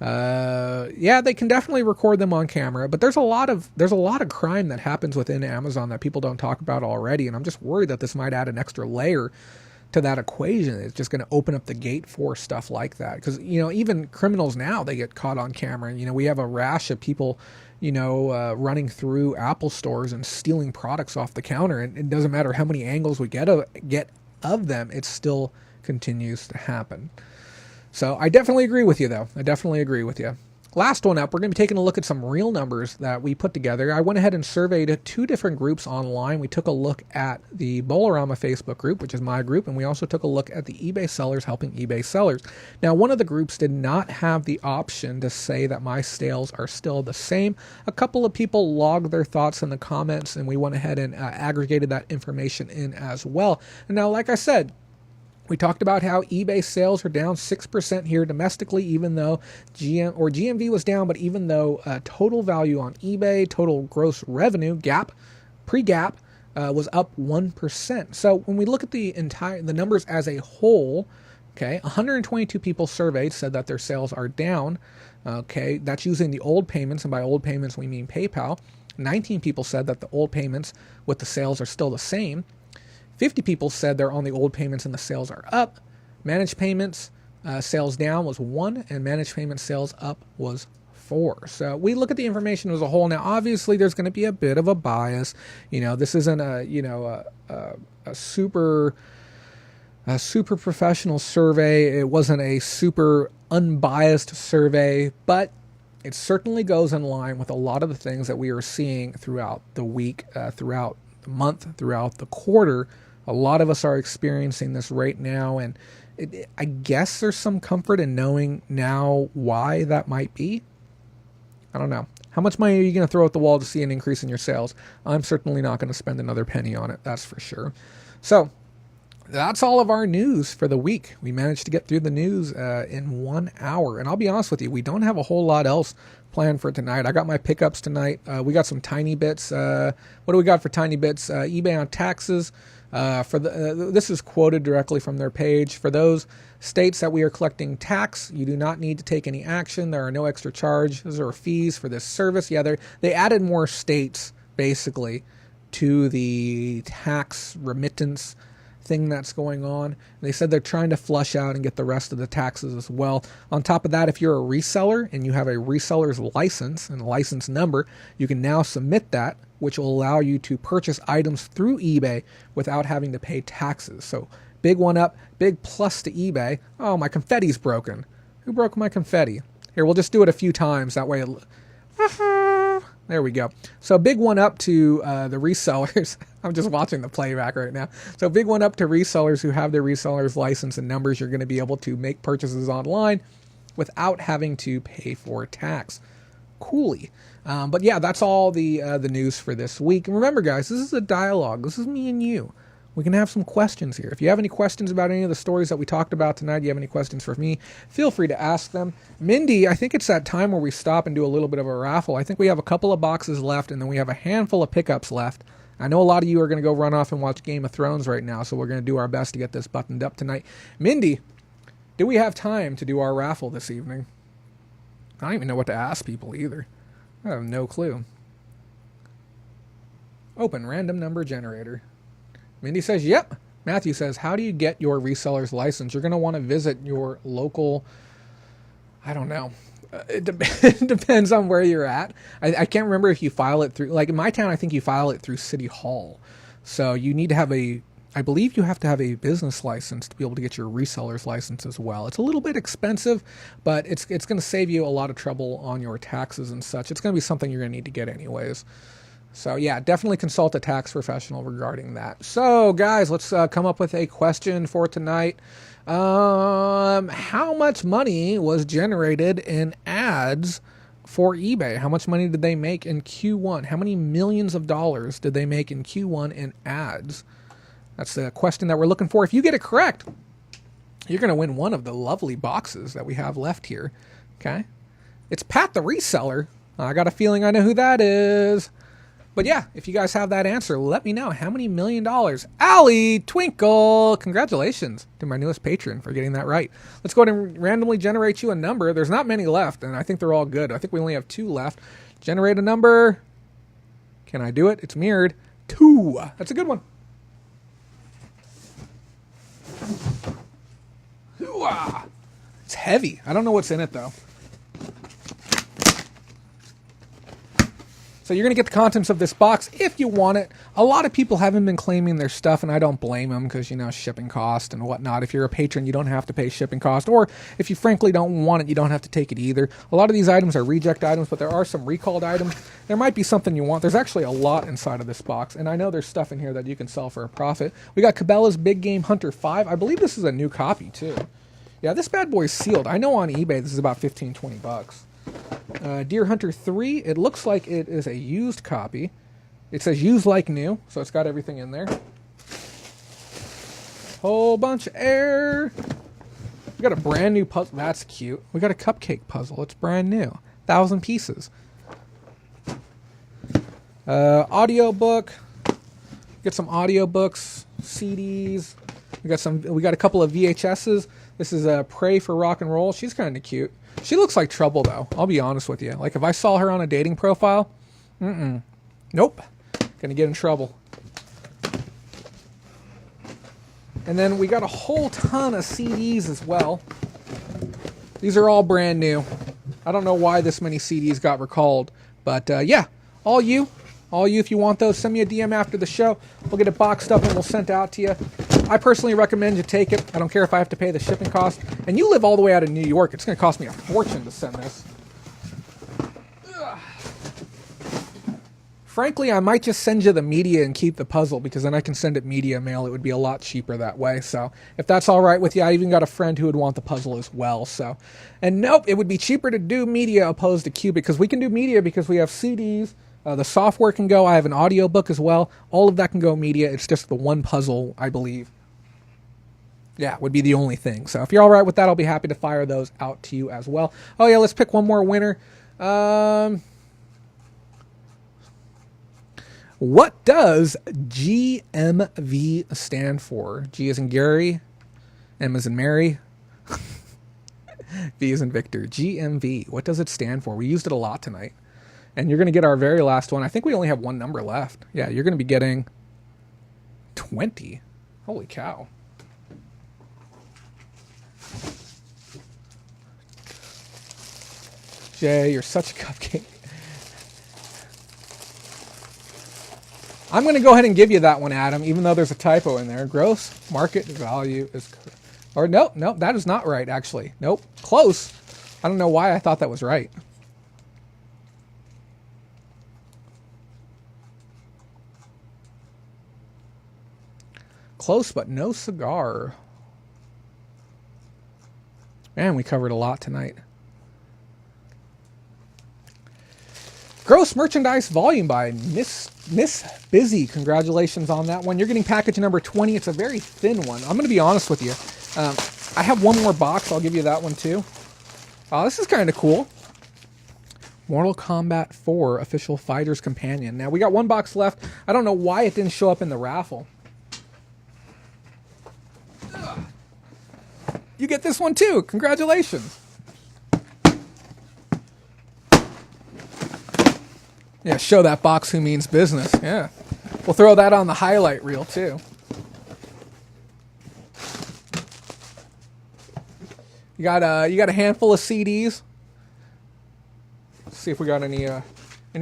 Yeah, they can definitely record them on camera, but there's a lot of crime that happens within Amazon that people don't talk about already, and I'm just worried that this might add an extra layer to that equation. It's just going to open up the gate for stuff like that. Because, even criminals now, they get caught on camera. We have a rash of people, running through Apple stores and stealing products off the counter. And it doesn't matter how many angles we get of them, it still continues to happen. So I definitely agree with you, though. I definitely agree with you. Last one up, we're going to be taking a look at some real numbers that we put together. I went ahead and surveyed 2 different groups online. We took a look at the Bolorama Facebook group, which is my group, and we also took a look at the eBay sellers helping eBay sellers. Now, one of the groups did not have the option to say that my sales are still the same. A couple of people logged their thoughts in the comments, and we went ahead and aggregated that information in as well. And now, like I said, we talked about how eBay sales are down 6% here domestically, even though GMV was down, but even though total value on eBay, total gross revenue, pre-GAAP, was up 1%. So when we look at the numbers as a whole, okay, 122 people surveyed said that their sales are down. Okay, that's using the old payments, and by old payments we mean PayPal. 19 people said that the old payments with the sales are still the same. 50 people said they're on the old payments and the sales are up. Managed payments, sales down was 1, and managed payment sales up was 4. So we look at the information as a whole. Now, obviously, there's going to be a bit of a bias. This isn't a super professional survey. It wasn't a super unbiased survey, but it certainly goes in line with a lot of the things that we are seeing throughout the week, throughout the month, throughout the quarter. A lot of us are experiencing this right now, and I guess there's some comfort in knowing now why that might be. I don't know. How much money are you going to throw at the wall to see an increase in your sales? I'm certainly not going to spend another penny on it, that's for sure. So that's all of our news for the week. We managed to get through the news in 1 hour. And I'll be honest with you, we don't have a whole lot else planned for tonight. I got my pickups tonight. We got some tiny bits. What do we got for tiny bits? eBay on taxes. This is quoted directly from their page. For those states that we are collecting tax, you do not need to take any action. There are no extra charges or fees for this service. Yeah, they added more states, basically, to the tax remittance thing that's going on. They said they're trying to flush out and get the rest of the taxes as well. On top of that, if you're a reseller and you have a reseller's license and license number, you can now submit that, which will allow you to purchase items through eBay without having to pay taxes. So big one up, big plus to eBay. Oh, my confetti's broken. Who broke my confetti? Here, we'll just do it a few times. That way there we go. So big one up to the resellers. I'm just watching the playback right now. So big one up to resellers who have their resellers license and numbers. You're going to be able to make purchases online without having to pay for tax. Coolly. But yeah, that's all the news for this week. And remember, guys, this is a dialogue. This is me and you. We can have some questions here. If you have any questions about any of the stories that we talked about tonight, you have any questions for me, feel free to ask them. Mindy, I think it's that time where we stop and do a little bit of a raffle. I think we have a couple of boxes left, and then we have a handful of pickups left. I know a lot of you are going to go run off and watch Game of Thrones right now, so we're going to do our best to get this buttoned up tonight. Mindy, do we have time to do our raffle this evening? I don't even know what to ask people either. I have no clue. Open random number generator. Mindy says, yep. Matthew says, how do you get your reseller's license? You're going to want to visit your local, I don't know. It depends on where you're at. I can't remember if you file it through, like in my town, I think you file it through City Hall. So you need to have I believe you have to have a business license to be able to get your reseller's license as well. It's a little bit expensive, but it's going to save you a lot of trouble on your taxes and such. It's going to be something you're going to need to get anyways. So yeah, definitely consult a tax professional regarding that. So guys, let's come up with a question for tonight. How much money was generated in ads for eBay? How much money did they make in Q1? How many millions of dollars did they make in Q1 in ads? That's the question that we're looking for. If you get it correct, you're going to win one of the lovely boxes that we have left here. Okay? It's Pat the Reseller. I got a feeling I know who that is. But yeah, if you guys have that answer, let me know. How many $1 million? Allie Twinkle! Congratulations to my newest patron for getting that right. Let's go ahead and randomly generate you a number. There's not many left, and I think they're all good. I think we only have 2 left. Generate a number. Can I do it? It's mirrored. 2. That's a good one. Hoo-ah! It's heavy. I don't know what's in it, though. So you're going to get the contents of this box if you want it. A lot of people haven't been claiming their stuff, and I don't blame them because, you know, shipping cost and whatnot. If you're a patron, you don't have to pay shipping cost. Or if you frankly don't want it, you don't have to take it either. A lot of these items are reject items, but there are some recalled items. There might be something you want. There's actually a lot inside of this box, and I know there's stuff in here that you can sell for a profit. We got Cabela's Big Game Hunter 5. I believe this is a new copy, too. Yeah, this bad boy's sealed. I know on eBay this is about 15, 20 bucks. Deer Hunter 3, it looks like it is a used copy. It says used like new, so it's got everything in there. Whole bunch of air. We got a brand new puzzle. That's cute. We got a cupcake puzzle. It's brand new. 1,000 pieces. Audio book. Get some audio books, CDs. We got a couple of VHSs. This is Pray for Rock and Roll. She's kind of cute. She looks like trouble, though. I'll be honest with you. Like, if I saw her on a dating profile, nope. Gonna get in trouble. And then we got a whole ton of CDs as well. These are all brand new. I don't know why this many CDs got recalled. But, yeah, all you, if you want those, send me a DM after the show. We'll get it boxed up and we'll send it out to you. I personally recommend you take it. I don't care if I have to pay the shipping cost. And you live all the way out of New York. It's going to cost me a fortune to send this. Ugh. Frankly, I might just send you the media and keep the puzzle, because then I can send it media mail. It would be a lot cheaper that way. So if that's all right with you, I even got a friend who would want the puzzle as well. So, and nope, it would be cheaper to do media opposed to Cubic, because we can do media because we have CDs. The software can go. I have an audio book as well. All of that can go media. It's just the one puzzle, I believe. Yeah, would be the only thing. So if you're all right with that, I'll be happy to fire those out to you as well. Oh, yeah, let's pick one more winner. What does GMV stand for? G as in Gary, M as in Mary, V as in Victor. GMV. What does it stand for? We used it a lot tonight. And you're going to get our very last one. I think we only have one number left. Yeah, you're going to be getting 20. Holy cow. Jay, you're such a cupcake. I'm going to go ahead and give you that one, Adam, even though there's a typo in there. Gross market value is... Or nope, that is not right, actually. Nope, close. I don't know why I thought that was right. Close, but no cigar. Man, we covered a lot tonight. Gross merchandise volume by Miss Busy. Congratulations on that one. You're getting package number 20. It's a very thin one. I'm going to be honest with you. I have one more box. I'll give you that one too. This is kind of cool. Mortal Kombat 4 Official Fighter's Companion. Now, we got one box left. I don't know why it didn't show up in the raffle. You get this one too. Congratulations. Yeah, show that box who means business. Yeah. We'll throw that on the highlight reel too. You got a handful of CDs. Let's see if we got any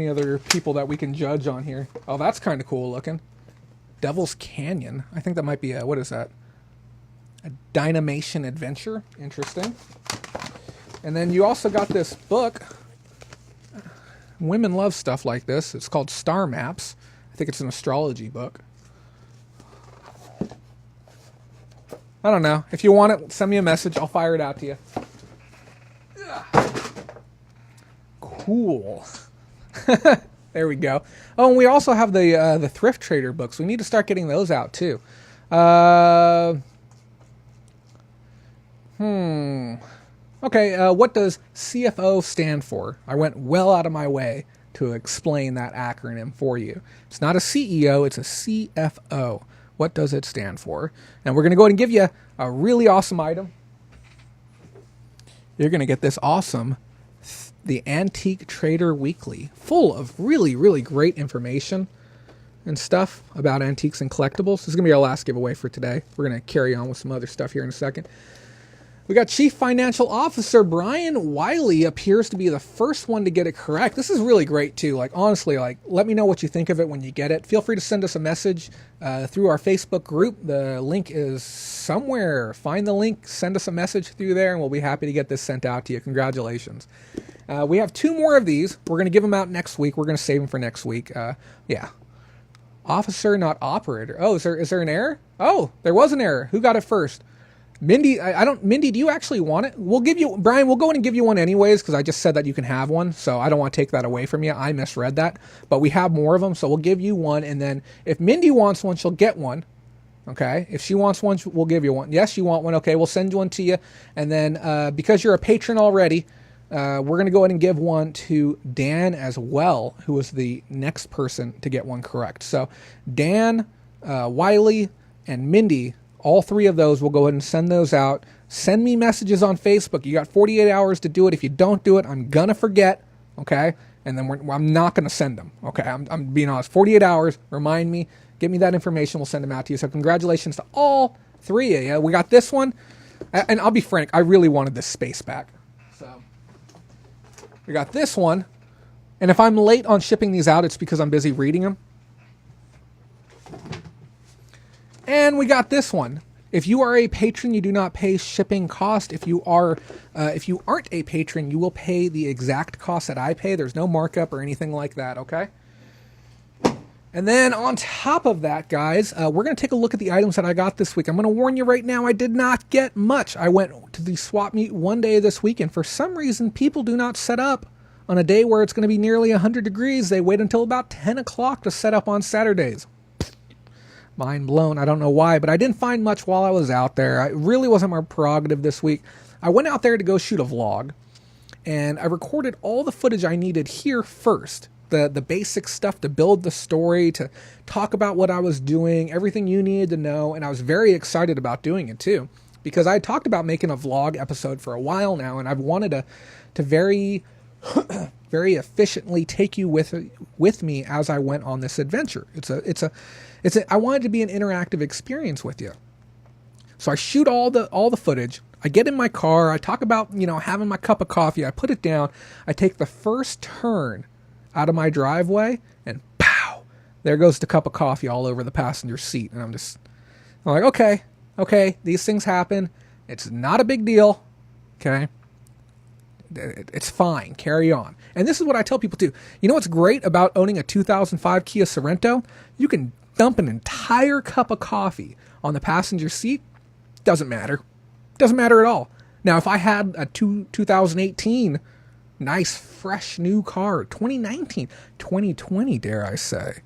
other people that we can judge on here. Oh, that's kind of cool looking. Devil's Canyon. I think that might be what is that? A Dynamation Adventure. Interesting. And then you also got this book. Women love stuff like this. It's called Star Maps. I think it's an astrology book. I don't know. If you want it, send me a message. I'll fire it out to you. Cool. There we go. Oh, and we also have the Thrift Trader books. We need to start getting those out too. Okay, what does CFO stand for? I went well out of my way to explain that acronym for you. It's not a CEO, it's a CFO. What does it stand for? And we're going to go ahead and give you a really awesome item. You're going to get this awesome, the Antique Trader Weekly, full of really, really great information. and stuff about antiques and collectibles. This is going to be our last giveaway for today. We're going to carry on with some other stuff here in a second. We got Chief Financial Officer Brian Wiley appears to be the first one to get it correct. This is really great too. Like, honestly, like, let me know what you think of it when you get it. Feel free to send us a message through our Facebook group. The link is somewhere. Find the link, send us a message through there, and we'll be happy to get this sent out to you. Congratulations. We have 2 more of these. We're going to give them out next week. We're going to save them for next week. Yeah. Officer, not operator. Oh, is there an error? Oh, there was an error. Who got it first? Mindy, Mindy, do you actually want it? We'll give you, Brian, we'll go in and give you one anyways, because I just said that you can have one, so I don't want to take that away from you. I misread that, but we have more of them, so we'll give you one, and then if Mindy wants one, she'll get one, okay? If she wants one, we'll give you one. Yes, you want one, okay, we'll send one to you, and then because you're a patron already, we're going to go ahead and give one to Dan as well, who is the next person to get one correct. So Dan, Wiley, and Mindy, all 3 of those, we'll go ahead and send those out. Send me messages on Facebook. You got 48 hours to do it. If you don't do it, I'm going to forget, okay? And then I'm not going to send them, okay? I'm being honest. 48 hours, remind me, get me that information, we'll send them out to you. So congratulations to all 3 of you. We got this one, and I'll be frank, I really wanted this space back. So we got this one, and if I'm late on shipping these out, it's because I'm busy reading them. And we got this one. If you are a patron, you do not pay shipping cost. If you aren't a patron, you will pay the exact cost that I pay. There's no markup or anything like that, okay? And then on top of that, guys, we're going to take a look at the items that I got this week. I'm going to warn you right now, I did not get much. I went to the swap meet one day this week, and for some reason, people do not set up on a day where it's going to be nearly 100 degrees. They wait until about 10 o'clock to set up on Saturdays. Mind blown. I don't know why, but I didn't find much while I was out there. It really wasn't my prerogative this week. I went out there to go shoot a vlog, and I recorded all the footage I needed here first. The basic stuff to build the story, to talk about what I was doing, everything you needed to know, and I was very excited about doing it too, because I talked about making a vlog episode for a while now, and I've wanted to very very efficiently take you with me as I went on this adventure. I wanted to be an interactive experience with you. So I shoot all the footage. I get in my car. I talk about, having my cup of coffee. I put it down. I take the first turn out of my driveway, and pow, there goes the cup of coffee all over the passenger seat. And I'm like, okay, these things happen. It's not a big deal. Okay. It's fine. Carry on. And this is what I tell people too. You know what's great about owning a 2005 Kia Sorento? You can dump an entire cup of coffee on the passenger seat. Doesn't matter. Doesn't matter at all. Now, if I had a 2018 nice, fresh, new car, 2020, dare I say,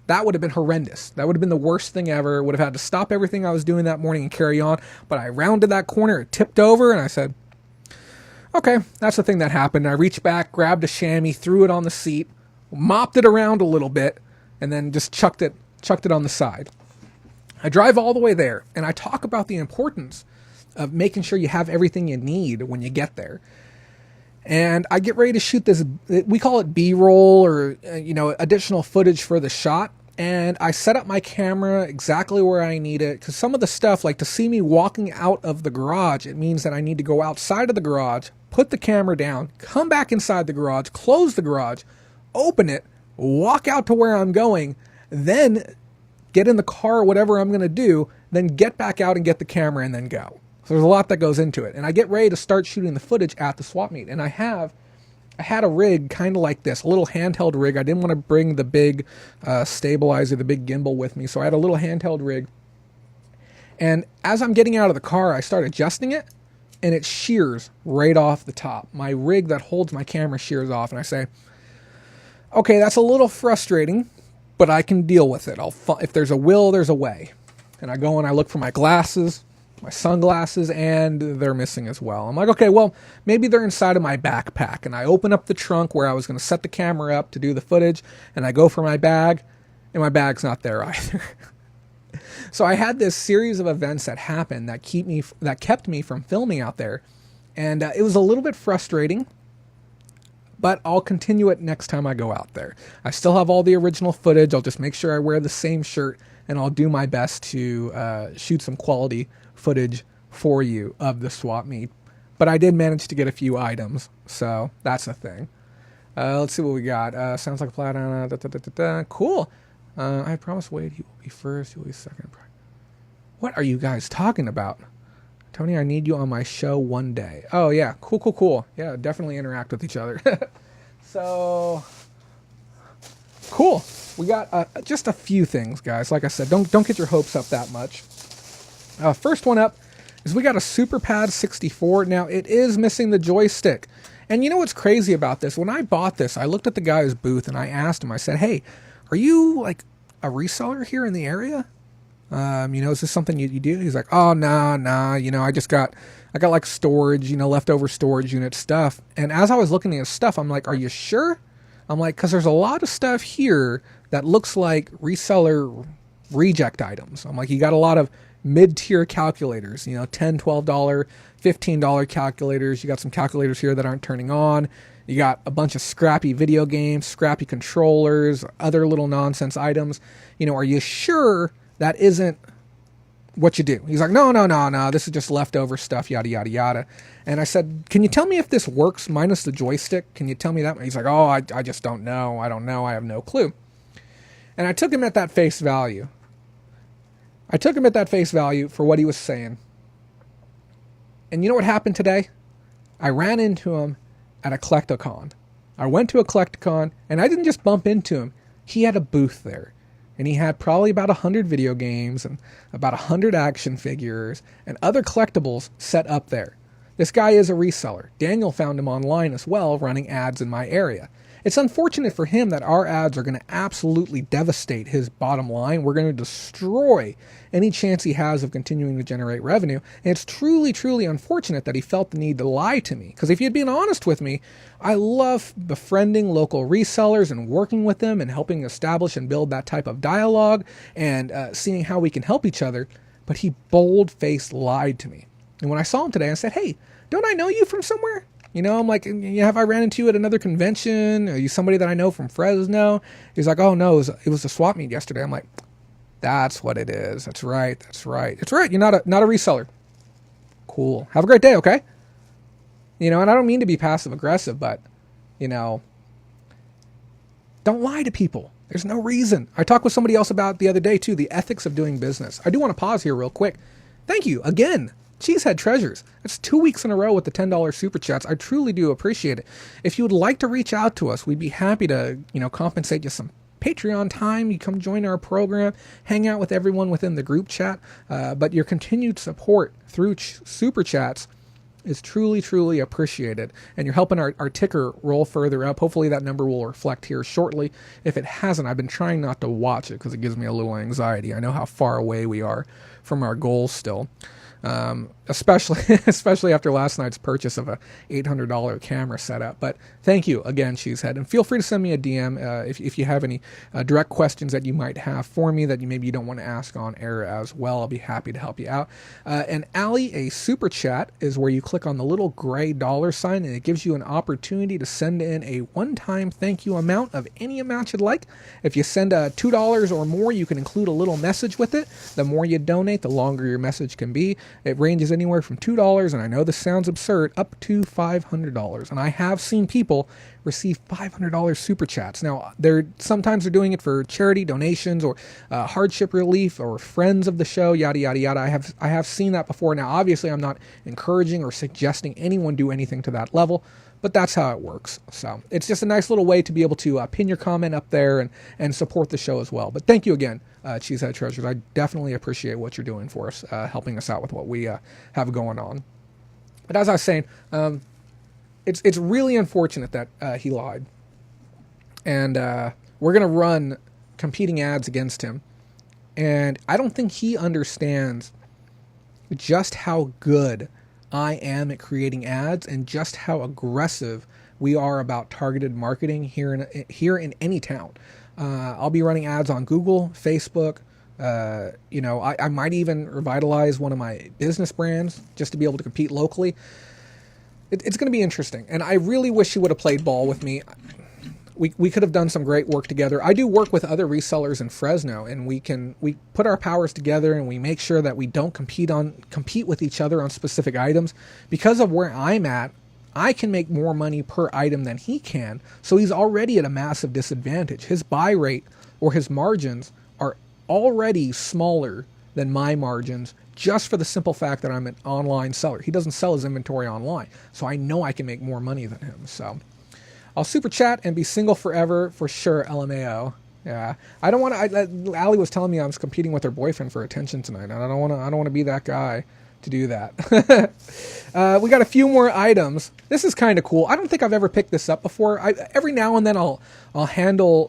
that would have been horrendous. That would have been the worst thing ever. Would have had to stop everything I was doing that morning and carry on. But I rounded that corner, it tipped over, and I said, okay, that's the thing that happened. I reached back, grabbed a chamois, threw it on the seat, mopped it around a little bit, and then just chucked it on the side. I drive all the way there, and I talk about the importance of making sure you have everything you need when you get there. And I get ready to shoot this, we call it B-roll, or additional footage for the shot. And I set up my camera exactly where I need it, because some of the stuff, like to see me walking out of the garage, it means that I need to go outside of the garage, put the camera down, come back inside the garage, close the garage, open it, walk out to where I'm going, then get in the car or whatever I'm going to do, then get back out and get the camera and then go. So there's a lot that goes into it. And I get ready to start shooting the footage at the swap meet. And I had a rig kind of like this, a little handheld rig. I didn't want to bring the big stabilizer, the big gimbal with me. So I had a little handheld rig. And as I'm getting out of the car, I start adjusting it, and it shears right off the top. My rig that holds my camera shears off, and I say, okay, that's a little frustrating, but I can deal with it. If there's a will, there's a way. And I go and I look for my glasses, my sunglasses, and they're missing as well. I'm like, okay, well, maybe they're inside of my backpack. And I open up the trunk where I was going to set the camera up to do the footage, and I go for my bag, and my bag's not there either. So I had this series of events that happened that kept me from filming out there. And it was a little bit frustrating, but I'll continue it next time I go out there. I still have all the original footage. I'll just make sure I wear the same shirt, and I'll do my best to shoot some quality footage for you of the swap meet. But I did manage to get a few items, so that's a thing. Let's see what we got. Sounds like a platinum. Cool. I promise Wade he will be first, he will be second. What are you guys talking about? Tony, I need you on my show one day. Oh, yeah. Cool. Yeah, definitely interact with each other. So, cool. We got just a few things, guys. Like I said, don't get your hopes up that much. First one up is we got a Super Pad 64. Now, it is missing the joystick. And you know what's crazy about this? When I bought this, I looked at the guy's booth and I asked him, I said, hey, are you like a reseller here in the area? Is this something you do? He's like, oh, nah, I got like storage, leftover storage unit stuff. And as I was looking at his stuff, I'm like, are you sure? I'm like, because there's a lot of stuff here that looks like reseller reject items. I'm like, you got a lot of mid-tier calculators, $10, $12, $15 calculators. You got some calculators here that aren't turning on. You got a bunch of scrappy video games, scrappy controllers, other little nonsense items. Are you sure that isn't what you do? He's like, no, this is just leftover stuff, yada, yada, yada. And I said, can you tell me if this works minus the joystick? Can you tell me that? He's like, oh, I just don't know. I don't know. I have no clue. And I took him at that face value. For what he was saying. And you know what happened today? I ran into him at a Collecticon. I went to a Collecticon, and I didn't just bump into him. He had a booth there. And he had probably about 100 video games and about 100 action figures and other collectibles set up there. This guy is a reseller. Daniel found him online as well, running ads in my area. It's unfortunate for him that our ads are going to absolutely devastate his bottom line. We're going to destroy any chance he has of continuing to generate revenue. And it's truly, truly unfortunate that he felt the need to lie to me. Because if he had been honest with me, I love befriending local resellers and working with them and helping establish and build that type of dialogue and seeing how we can help each other. But he bold-faced lied to me. And when I saw him today, I said, hey, don't I know you from somewhere? I'm like, have I ran into you at another convention? Are you somebody that I know from Fresno? He's like, oh, no, it was a swap meet yesterday. I'm like, that's what it is. That's right. You're not a reseller. Cool. Have a great day, okay? And I don't mean to be passive aggressive, but, don't lie to people. There's no reason. I talked with somebody else about the other day, too, the ethics of doing business. I do want to pause here real quick. Thank you again. Cheesehead Treasures. That's 2 weeks in a row with the $10 super chats. I truly do appreciate it. If you would like to reach out to us, we'd be happy to, compensate you some Patreon time. You come join our program, hang out with everyone within the group chat. But your continued support through super chats is truly, truly appreciated. And you're helping our ticker roll further up. Hopefully that number will reflect here shortly. If it hasn't, I've been trying not to watch it because it gives me a little anxiety. I know how far away we are from our goals still. Especially after last night's purchase of a $800 camera setup. But thank you again, Cheesehead, and feel free to send me a DM if you have any direct questions that you might have for me that you don't want to ask on air as well. I'll be happy to help you out. And Allie, a super chat is where you click on the little gray $ sign, and it gives you an opportunity to send in a one-time thank you amount of any amount you'd like. If you send $2 or more, you can include a little message with it. The more you donate, the longer your message can be. It ranges anywhere from $2, and I know this sounds absurd, up to $500. And I have seen people receive $500 super chats. Now, sometimes they're doing it for charity donations or hardship relief or friends of the show, yada, yada, yada. I have seen that before. Now, obviously, I'm not encouraging or suggesting anyone do anything to that level, but that's how it works. So it's just a nice little way to be able to pin your comment up there and support the show as well. But thank you again, Cheesehead Treasures. I definitely appreciate what you're doing for us, helping us out with what we have going on. But as I was saying, it's really unfortunate that he lied. And we're going to run competing ads against him. And I don't think he understands just how good I am at creating ads and just how aggressive we are about targeted marketing here in any town. I'll be running ads on Google, Facebook. I might even revitalize one of my business brands just to be able to compete locally. it's going to be interesting. And I really wish he would have played ball with me. We could have done some great work together. I do work with other resellers in Fresno, and we put our powers together, and we make sure that we don't compete with each other on specific items. Because of where I'm at, I can make more money per item than he can. So he's already at a massive disadvantage. His buy rate or his margins are already smaller than my margins, just for the simple fact that I'm an online seller. He doesn't sell his inventory online, so I know I can make more money than him. So I'll super chat and be single forever for sure, LMAO. Yeah, I don't want to. Allie was telling me I was competing with her boyfriend for attention tonight, and I don't want to be that guy to do that. We got a few more items. This is kind of cool. I don't think I've ever picked this up before. Every now and then I'll handle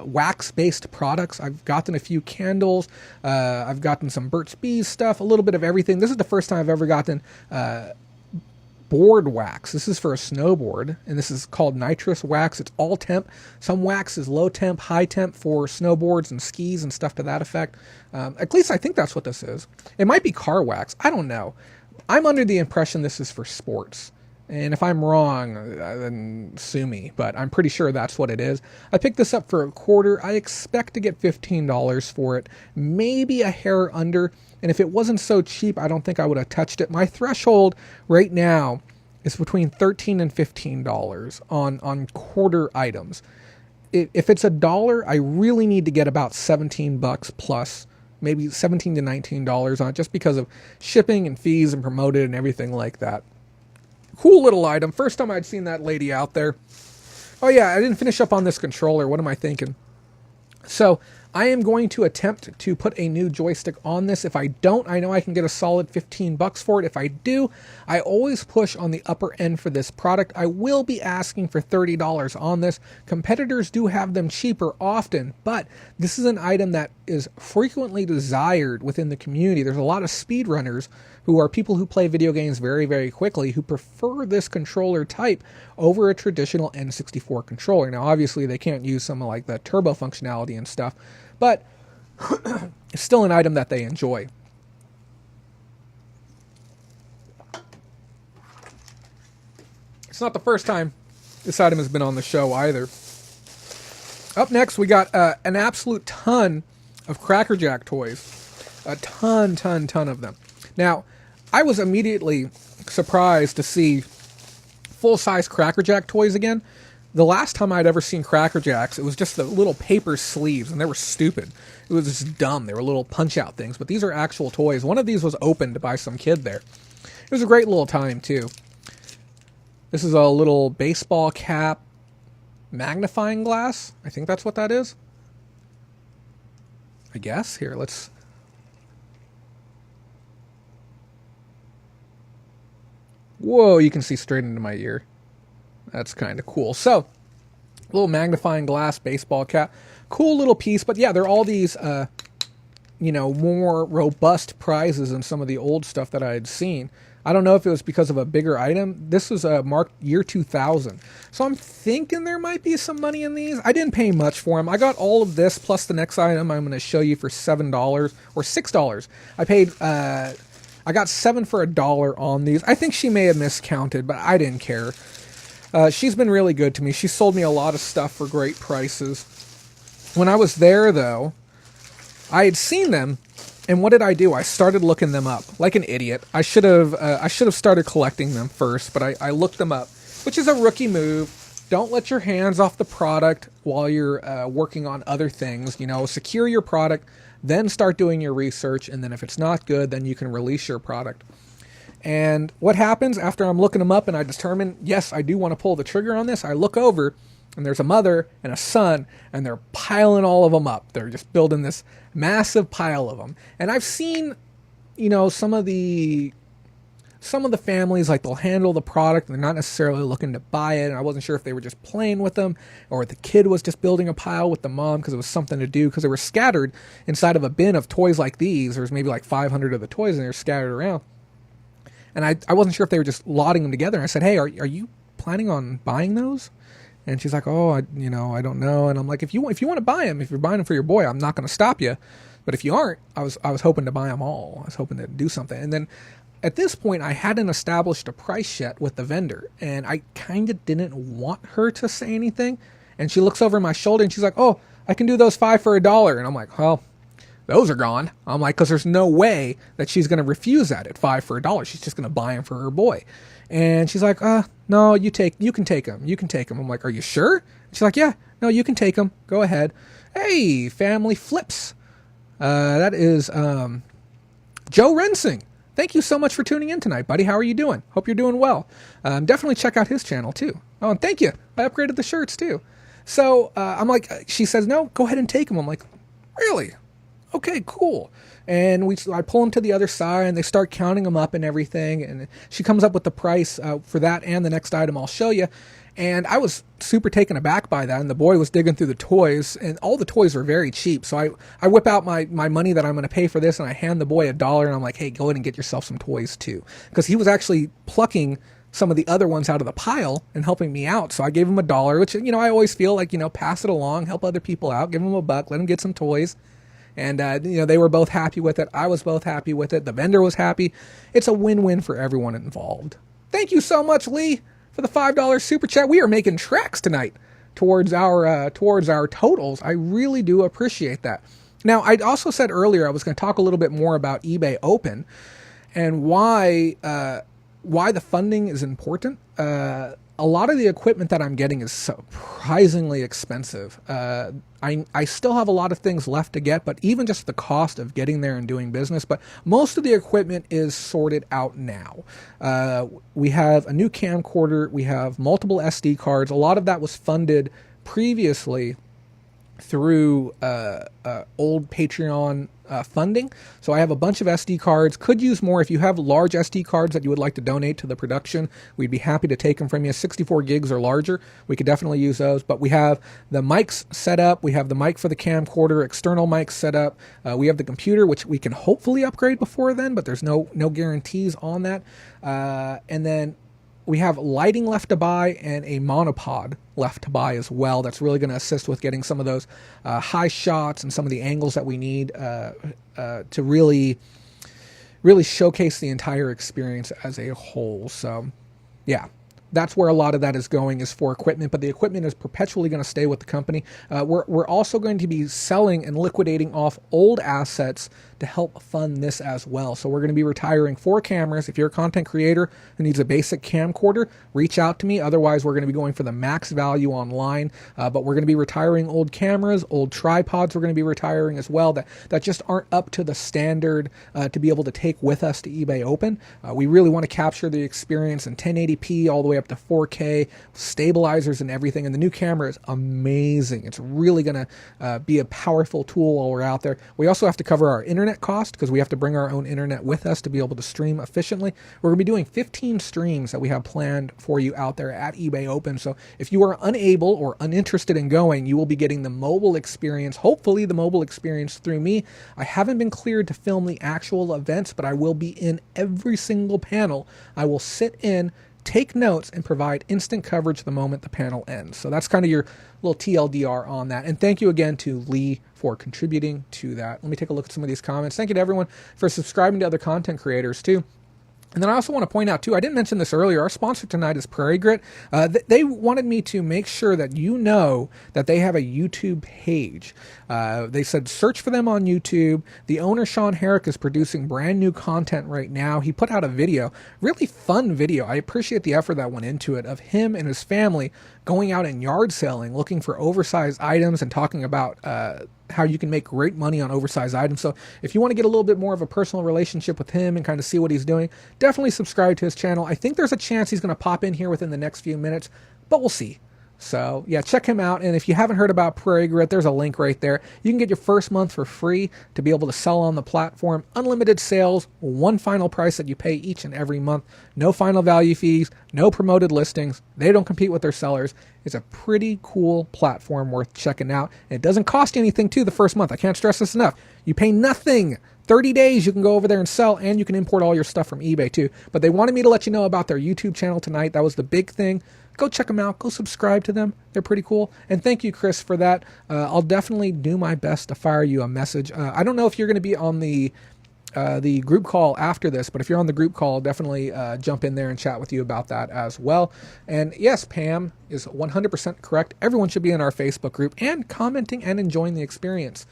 wax-based products. I've gotten a few candles. I've gotten some Burt's Bees stuff, a little bit of everything. This is the first time I've ever gotten board wax. This is for a snowboard, and this is called nitrous wax. It's all temp. Some wax is low temp, high temp for snowboards and skis and stuff to that effect. At least I think that's what this is. It might be car wax. I don't know. I'm under the impression this is for sports. And if I'm wrong, then sue me. But I'm pretty sure that's what it is. I picked this up for $25. I expect to get $15 for it. Maybe a hair under. And if it wasn't so cheap, I don't think I would have touched it. My threshold right now is between $13 and $15 on quarter items. If it's $1, I really need to get about $17 plus, maybe $17 to $19 on it, just because of shipping and fees and promoted and everything like that. Cool little item. First time I'd seen that lady out there. Oh yeah, I didn't finish up on this controller. What am I thinking? So I am going to attempt to put a new joystick on this. If I don't, I know I can get a solid $15 for it. If I do, I always push on the upper end for this product. I will be asking for $30 on this. Competitors do have them cheaper often, but this is an item that is frequently desired within the community. There's a lot of speedrunners who are people who play video games very, very quickly who prefer this controller type over a traditional N64 controller. Now, obviously, they can't use some of like the turbo functionality and stuff, but it's still an item that they enjoy. It's not the first time this item has been on the show either. Up next, we got an absolute ton of Cracker Jack toys. A ton of them. Now, I was immediately surprised to see full-size Cracker Jack toys again. The last time I'd ever seen Cracker Jacks, it was just the little paper sleeves, and they were stupid. It was just dumb. They were little punch-out things, but these are actual toys. One of these was opened by some kid there. It was a great little time, too. This is a little baseball cap magnifying glass. I think that's what that is. I guess. Here, let's... Whoa, you can see straight into my ear. That's kind of cool. So, a little magnifying glass baseball cap. Cool little piece, but yeah, they're all these, more robust prizes than some of the old stuff that I had seen. I don't know if it was because of a bigger item. This was marked year 2000. So I'm thinking there might be some money in these. I didn't pay much for them. I got all of this plus the next item I'm going to show you for $7 or $6. I got $7 for $1 on these. I think she may have miscounted, but I didn't care. She's been really good to me. She sold me a lot of stuff for great prices. When I was there, though, I had seen them, and what did I do? I started looking them up like an idiot. I should have started collecting them first, but I looked them up, which is a rookie move. Don't let your hands off the product while you're working on other things. Secure your product. Then start doing your research, and then if it's not good, then you can release your product. And what happens after I'm looking them up and I determine, yes, I do want to pull the trigger on this, I look over, and there's a mother and a son, and they're piling all of them up. They're just building this massive pile of them. And I've seen, some of the families, like, they'll handle the product, and they're not necessarily looking to buy it, and I wasn't sure if they were just playing with them, or the kid was just building a pile with the mom because it was something to do, because they were scattered inside of a bin of toys like these. There was maybe like 500 of the toys, and they're scattered around. And I wasn't sure if they were just lotting them together. And I said, hey, are you planning on buying those? And she's like, oh, I don't know. And I'm like, if you want to buy them, if you're buying them for your boy, I'm not going to stop you. But if you aren't, I was hoping to buy them all. I was hoping to do something. And then at this point, I hadn't established a price yet with the vendor, and I kind of didn't want her to say anything. And she looks over my shoulder and she's like, "Oh, I can do those 5 for $1." And I'm like, "Well, those are gone." I'm like, because there's no way that she's going to refuse that at 5 for $1. She's just going to buy them for her boy. And she's like, "No, you can take them. You can take them." I'm like, "Are you sure?" She's like, "Yeah, no, you can take them. Go ahead." Hey, family flips. That is Joe Rensing. Thank you so much for tuning in tonight, buddy. How are you doing? Hope you're doing well. Definitely check out his channel too. Oh, and thank you. I upgraded the shirts too. So I'm like, she says, "No, go ahead and take them." I'm like, "Really? Okay, cool." And I pull them to the other side, and they start counting them up and everything. And she comes up with the price for that and the next item I'll show you. And I was super taken aback by that. And the boy was digging through the toys, and all the toys were very cheap. So I whip out my money that I'm going to pay for this, and I hand the boy $1, and I'm like, "Hey, go ahead and get yourself some toys too." Because he was actually plucking some of the other ones out of the pile and helping me out. So I gave him $1, which, I always feel like, pass it along, help other people out, give him $1, let him get some toys. And, they were both happy with it. I was both happy with it. The vendor was happy. It's a win-win for everyone involved. Thank you so much, Lee, for the $5 super chat. We are making tracks tonight towards our totals. I really do appreciate that. Now, I also said earlier I was going to talk a little bit more about eBay Open and why the funding is important. A lot of the equipment that I'm getting is surprisingly expensive. I still have a lot of things left to get, but even just the cost of getting there and doing business. But most of the equipment is sorted out now. We have a new camcorder. We have multiple SD cards. A lot of that was funded previously through old Patreon funding. So I have a bunch of SD cards. Could use more. If you have large SD cards that you would like to donate to the production, we'd be happy to take them from you. 64 gigs or larger, we could definitely use those. But we have the mics set up. We have the mic for the camcorder, external mics set up. We have the computer, which we can hopefully upgrade before then, but there's no guarantees on that. And then we have lighting left to buy and a monopod left to buy as well. That's really going to assist with getting some of those high shots and some of the angles that we need to really showcase the entire experience as a whole. So, yeah. That's where a lot of that is going, is for equipment, but the equipment is perpetually going to stay with the company. We're also going to be selling and liquidating off old assets to help fund this as well. So we're going to be retiring 4 cameras. If you're a content creator who needs a basic camcorder, reach out to me. Otherwise, we're going to be going for the max value online. But we're going to be retiring old cameras, old tripods we're going to be retiring as well that just aren't up to the standard to be able to take with us to eBay Open. We really want to capture the experience in 1080p all the way up to 4K, stabilizers and everything. And the new camera is amazing. It's really going to be a powerful tool while we're out there. We also have to cover our internet cost because we have to bring our own internet with us to be able to stream efficiently. We're going to be doing 15 streams that we have planned for you out there at eBay Open. So if you are unable or uninterested in going, you will be getting the mobile experience, hopefully the mobile experience through me. I haven't been cleared to film the actual events, but I will be in every single panel. I will sit in, take notes, and provide instant coverage the moment the panel ends. So that's kind of your little TLDR on that. And thank you again to Lee for contributing to that. Let me take a look at some of these comments. Thank you to everyone for subscribing to other content creators too. And then I also want to point out, too, I didn't mention this earlier, our sponsor tonight is PrairieGrit. They wanted me to make sure that you know that they have a YouTube page. They said search for them on YouTube. The owner, Sean Herrick, is producing brand new content right now. He put out a video, really fun video. I appreciate the effort that went into it, of him and his family going out and yard selling, looking for oversized items and talking about how you can make great money on oversized items. So if you want to get a little bit more of a personal relationship with him and kind of see what he's doing, definitely subscribe to his channel. I think there's a chance he's going to pop in here within the next few minutes, but we'll see. So yeah, check him out. And if you haven't heard about PrairieGrit, there's a link right there. You can get your first month for free to be able to sell on the platform. Unlimited sales, one final price that you pay each and every month. No final value fees, no promoted listings. They don't compete with their sellers. It's a pretty cool platform worth checking out. And it doesn't cost you anything too the first month. I can't stress this enough. You pay nothing. 30 days you can go over there and sell, and you can import all your stuff from eBay too. But they wanted me to let you know about their YouTube channel tonight. That was the big thing. Go check them out. Go subscribe to them. They're pretty cool. And thank you, Chris, for that. I'll definitely do my best to fire you a message. I don't know if you're going to be on the the group call after this, but if you're on the group call, definitely jump in there and chat with you about that as well. And yes, Pam is 100% correct. Everyone should be in our Facebook group and commenting and enjoying the experience.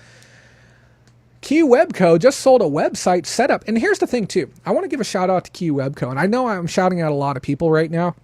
Key Webco just sold a website setup. And here's the thing too. I want to give a shout out to Key Webco. And I know I'm shouting out a lot of people right now,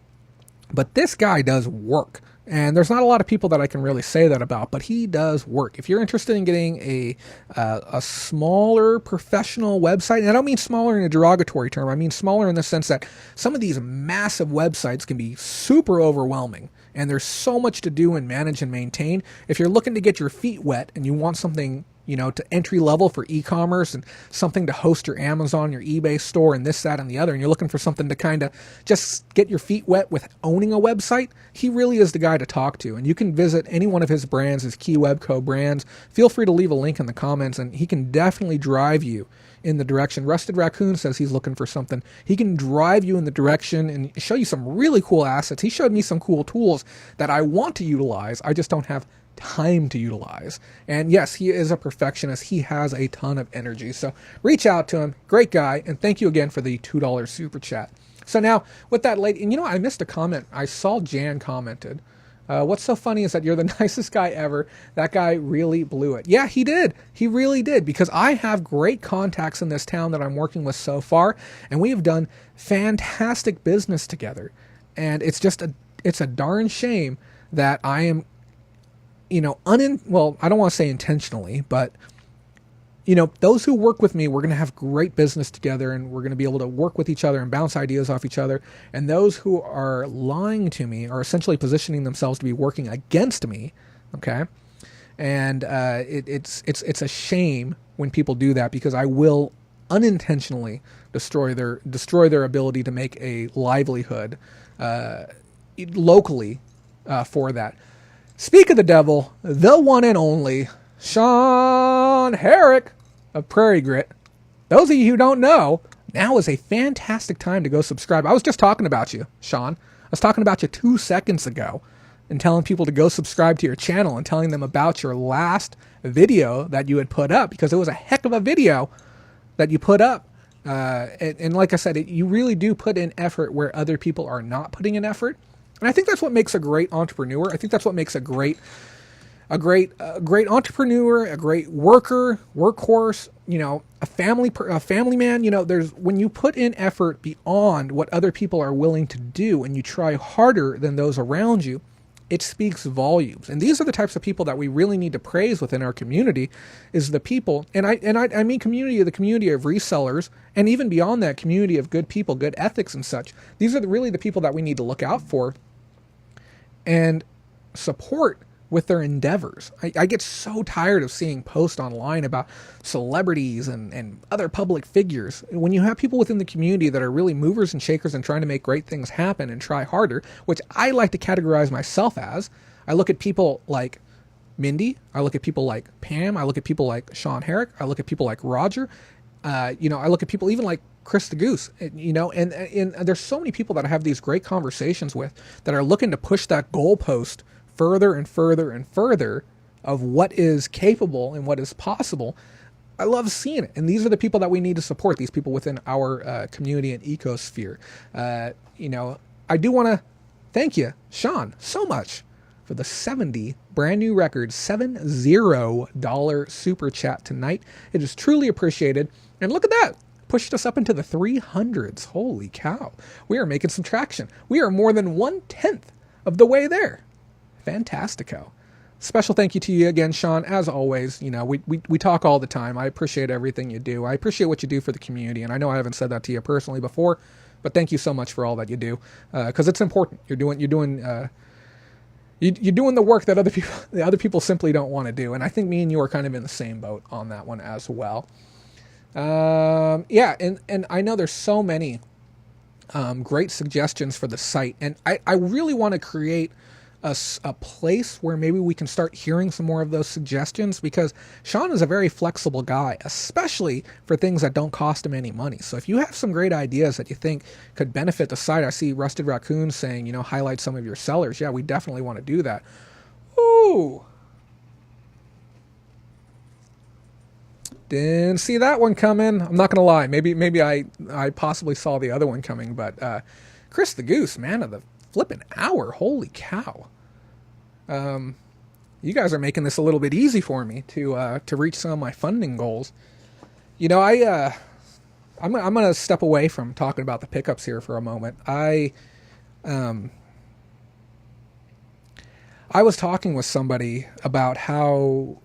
but this guy does work. And there's not a lot of people that I can really say that about, but he does work. If you're interested in getting a smaller professional website, and I don't mean smaller in a derogatory term, I mean smaller in the sense that some of these massive websites can be super overwhelming, and there's so much to do and manage and maintain. If you're looking to get your feet wet and you want something, you know, to entry level for e-commerce and something to host your Amazon, your eBay store, and this, that, and the other, and you're looking for something to kind of just get your feet wet with owning a website, he really is the guy to talk to. And you can visit any one of his brands, his Key Webco brands. Feel free to leave a link in the comments, and he can definitely drive you in the direction. Rusted Raccoon says he's looking for something. He can drive you in the direction and show you some really cool assets. He showed me some cool tools that I want to utilize. I just don't have time to utilize. And yes, he is a perfectionist. He has a ton of energy. So reach out to him. Great guy. And thank you again for the $2 super chat. So now with that lady, and you know, I missed a comment. I saw Jan commented. What's so funny is that you're the nicest guy ever. That guy really blew it. Yeah, he did. He really did, because I have great contacts in this town that I'm working with so far, and we have done fantastic business together. And it's just it's a darn shame that I am, you know, well, I don't want to say intentionally, but you know, those who work with me, we're going to have great business together, and we're going to be able to work with each other and bounce ideas off each other. And those who are lying to me are essentially positioning themselves to be working against me. Okay. And it's a shame when people do that, because I will unintentionally destroy their ability to make a livelihood locally for that. Speak of the devil, the one and only Sean Herrick of PrairieGrit. Those of you who don't know, now is a fantastic time to go subscribe. I was just talking about you, Sean. I was talking about you 2 seconds ago and telling people to go subscribe to your channel and telling them about your last video that you had put up, because it was a heck of a video that you put up. And like I said, you really do put in effort where other people are not putting in effort. And I think that's what makes a great entrepreneur. I think that's what makes a great entrepreneur, a great worker, workhorse, you know, a family man. You know, when you put in effort beyond what other people are willing to do, and you try harder than those around you, it speaks volumes. And these are the types of people that we really need to praise within our community, is the people, and I mean community, the community of resellers, and even beyond that, community of good people, good ethics and such. These are really the people that we need to look out for and support with their endeavors. I get so tired of seeing posts online about celebrities and other public figures. When you have people within the community that are really movers and shakers and trying to make great things happen and try harder, which I like to categorize myself as, I look at people like Mindy, I look at people like Pam, I look at people like Sean Herrick, I look at people like Roger, you know, I look at people even like Chris the Goose, you know, and there's so many people that I have these great conversations with that are looking to push that goalpost further and further and further of what is capable and what is possible. I love seeing it. And these are the people that we need to support, these people within our community and ecosphere. You know, I do want to thank you, Sean, so much for the 70 brand new record, $70 super chat tonight. It is truly appreciated. And look at that. Pushed us up into the 300s. Holy cow. We are making some traction. We are more than 1/10 of the way there. Fantastico. Special thank you to you again, Sean. As always, you know, we talk all the time. I appreciate everything you do. I appreciate what you do for the community. And I know I haven't said that to you personally before, but thank you so much for all that you do. Cause it's important. You're doing the work that other people simply don't want to do. And I think me and you are kind of in the same boat on that one as well. Yeah. And I know there's so many, great suggestions for the site. And I really want to create a place where maybe we can start hearing some more of those suggestions, because Sean is a very flexible guy, especially for things that don't cost him any money. So if you have some great ideas that you think could benefit the site, I see Rusted Raccoon saying, you know, highlight some of your sellers. Yeah, we definitely want to do that. Ooh. Didn't see that one coming. I'm not gonna lie. Maybe I possibly saw the other one coming, but Chris the Goose, man of the flipping hour. Holy cow. You guys are making this a little bit easy for me to reach some of my funding goals. You know, I'm gonna step away from talking about the pickups here for a moment. I was talking with somebody about how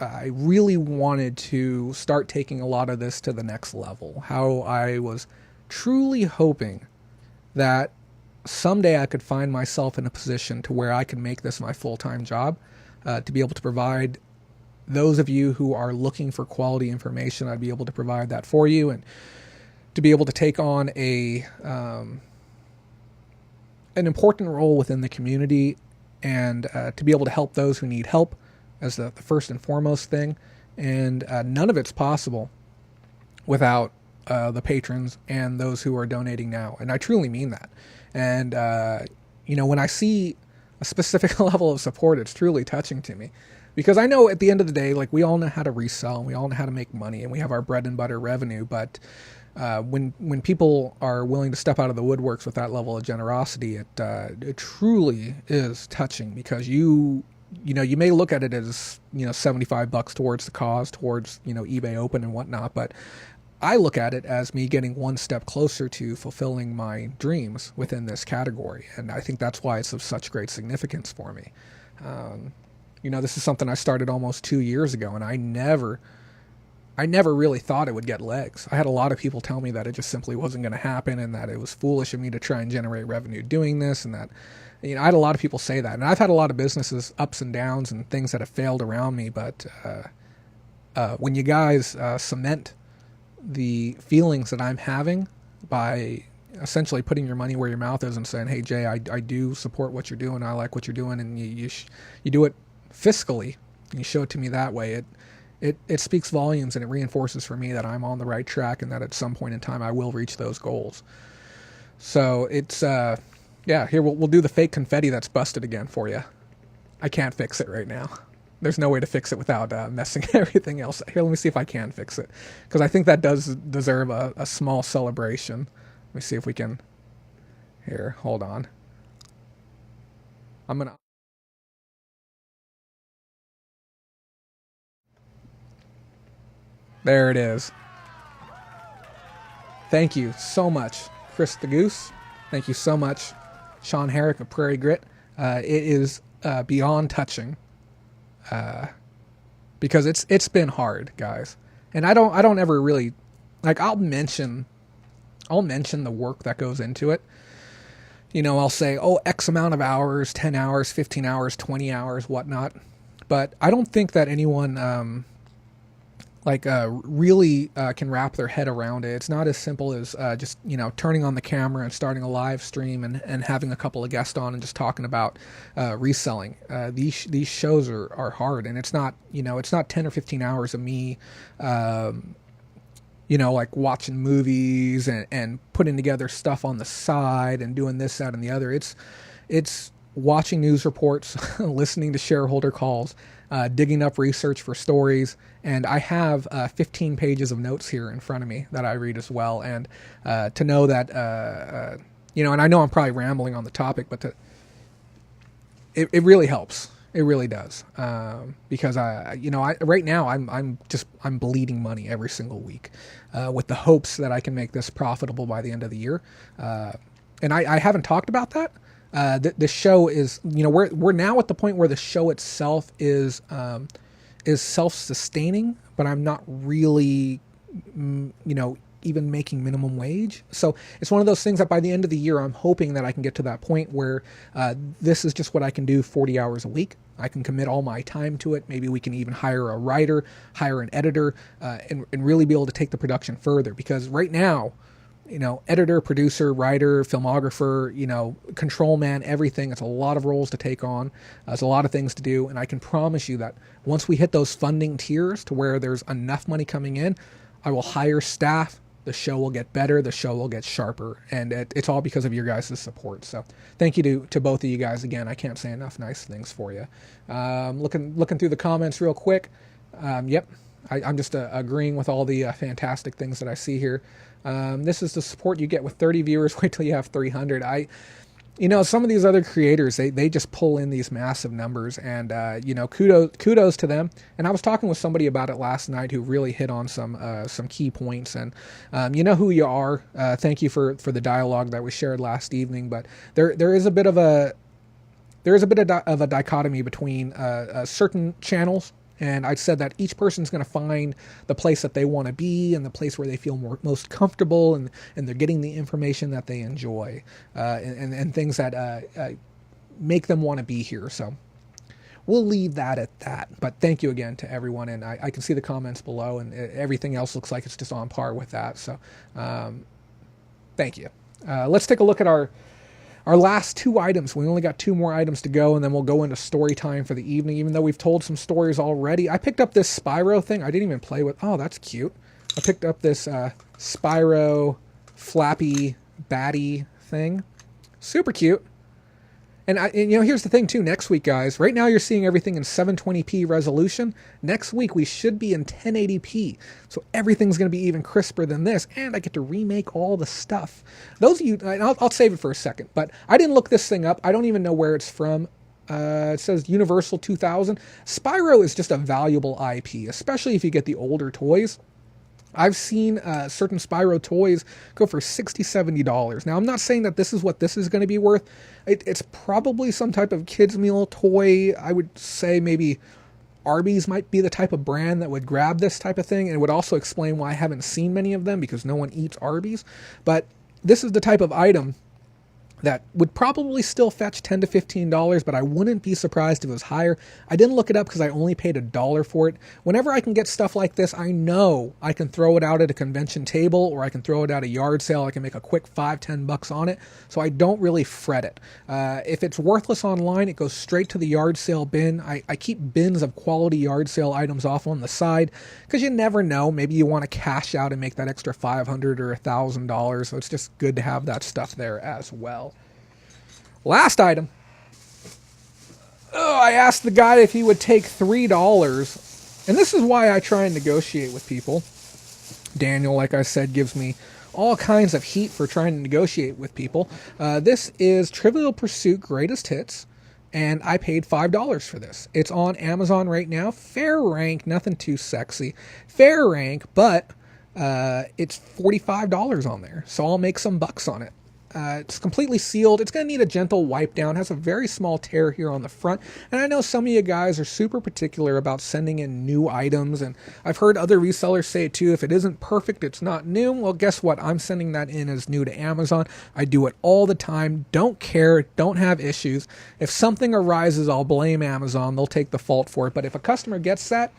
I really wanted to start taking a lot of this to the next level. How I was truly hoping that someday I could find myself in a position to where I could make this my full-time job, to be able to provide those of you who are looking for quality information. I'd be able to provide that for you, and to be able to take on an important role within the community, and to be able to help those who need help as the first and foremost thing. And none of it's possible without the patrons and those who are donating now. And I truly mean that. And, you know, when I see a specific level of support, it's truly touching to me. Because I know at the end of the day, like, we all know how to resell, and we all know how to make money, and we have our bread and butter revenue. But when people are willing to step out of the woodworks with that level of generosity, it truly is touching. Because you may look at it as, $75 towards the cause, towards, eBay Open and whatnot, but I look at it as me getting one step closer to fulfilling my dreams within this category. And I think that's why it's of such great significance for me. This is something I started almost 2 years ago, and I never really thought it would get legs. I had a lot of people tell me that it just simply wasn't going to happen, and that it was foolish of me to try and generate revenue doing this, and that, I had a lot of people say that. And I've had a lot of businesses, ups and downs, and things that have failed around me. But when you guys cement the feelings that I'm having by essentially putting your money where your mouth is and saying, hey, Jay, I do support what you're doing. I like what you're doing. And you do it fiscally, and you show it to me that way. It speaks volumes, and it reinforces for me that I'm on the right track, and that at some point in time I will reach those goals. So it's, here, we'll do the fake confetti that's busted again for you. I can't fix it right now. There's no way to fix it without messing everything else. Here, let me see if I can fix it, because I think that does deserve a small celebration. Let me see if we can. Here, hold on. There it is. Thank you so much, Chris the Goose. Thank you so much, Sean Herrick of PrairieGrit. It is beyond touching, because it's been hard, guys. And I don't ever really, like, I'll mention the work that goes into it. I'll say, X amount of hours, 10 hours, 15 hours, 20 hours, whatnot. But I don't think that anyone really can wrap their head around it. It's not as simple as just turning on the camera and starting a live stream and having a couple of guests on and just talking about reselling. These shows are hard, and it's not 10 or 15 hours of me like watching movies and putting together stuff on the side and doing this, that, and the other. It's watching news reports, listening to shareholder calls, digging up research for stories. And I have 15 pages of notes here in front of me that I read as well. And to know that, and I know I'm probably rambling on the topic, but it really helps. It really does. Because right now I'm bleeding money every single week, with the hopes that I can make this profitable by the end of the year. And I haven't talked about that. The show is, we're now at the point where the show itself is self-sustaining, but I'm not really, even making minimum wage. So it's one of those things that by the end of the year, I'm hoping that I can get to that point where this is just what I can do 40 hours a week. I can commit all my time to it. Maybe we can even hire a writer, hire an editor, and really be able to take the production further. Because right now, editor, producer, writer, filmographer, control man, everything. It's a lot of roles to take on. It's a lot of things to do. And I can promise you that once we hit those funding tiers to where there's enough money coming in, I will hire staff. The show will get better. The show will get sharper. And it's all because of your guys' support. So thank you to both of you guys again. I can't say enough nice things for you. Looking through the comments real quick. Yep. I'm just agreeing with all the fantastic things that I see here. This is the support you get with 30 viewers. Wait till you have 300. Some of these other creators, they just pull in these massive numbers, and kudos to them. And I was talking with somebody about it last night who really hit on some key points. And you know who you are. Thank you for the dialogue that was shared last evening. But there is a bit of a dichotomy between certain channels. And I said that each person's going to find the place that they want to be and the place where they feel most comfortable, and they're getting the information that they enjoy, and things that make them want to be here. So we'll leave that at that. But thank you again to everyone. And I can see the comments below, and everything else looks like it's just on par with that. So thank you. Let's take a look at our last 2 items. We only got 2 more items to go, and then we'll go into story time for the evening, even though we've told some stories already. I picked up this Spyro thing. I didn't even play with. Oh, that's cute. I picked up this Spyro flappy batty thing. Super cute. And here's the thing too. Next week, guys, right now you're seeing everything in 720p resolution. Next week, we should be in 1080p. So everything's going to be even crisper than this. And I get to remake all the stuff. Those of you, I'll save it for a second, but I didn't look this thing up. I don't even know where it's from. It says Universal 2000. Spyro is just a valuable IP, especially if you get the older toys. I've seen certain Spyro toys go for $60, $70. Now, I'm not saying that this is what this is going to be worth. It's probably some type of kids meal toy. I would say maybe Arby's might be the type of brand that would grab this type of thing, and it would also explain why I haven't seen many of them, because no one eats Arby's. But this is the type of item that would probably still fetch $10 to $15, but I wouldn't be surprised if it was higher. I didn't look it up because I only paid $1 for it. Whenever I can get stuff like this, I know I can throw it out at a convention table, or I can throw it at a yard sale. I can make a quick $5-10 on it, so I don't really fret it. If it's worthless online, it goes straight to the yard sale bin. I keep bins of quality yard sale items off on the side, because you never know. Maybe you want to cash out and make that extra $500 or $1,000, so it's just good to have that stuff there as well. Last item. I asked the guy if he would take $3, and this is why I try and negotiate with people. Daniel, like I said, gives me all kinds of heat for trying to negotiate with people. This is Trivial Pursuit Greatest Hits, and I paid $5 for this. It's on Amazon right now. Fair rank, nothing too sexy. Fair rank, but it's $45 on there, so I'll make some bucks on it. It's completely sealed. It's going to need a gentle wipe down. It has a very small tear here on the front. And I know some of you guys are super particular about sending in new items. And I've heard other resellers say it too. If it isn't perfect, it's not new. Well, guess what? I'm sending that in as new to Amazon. I do it all the time. Don't care. Don't have issues. If something arises, I'll blame Amazon. They'll take the fault for it. But if a customer gets that,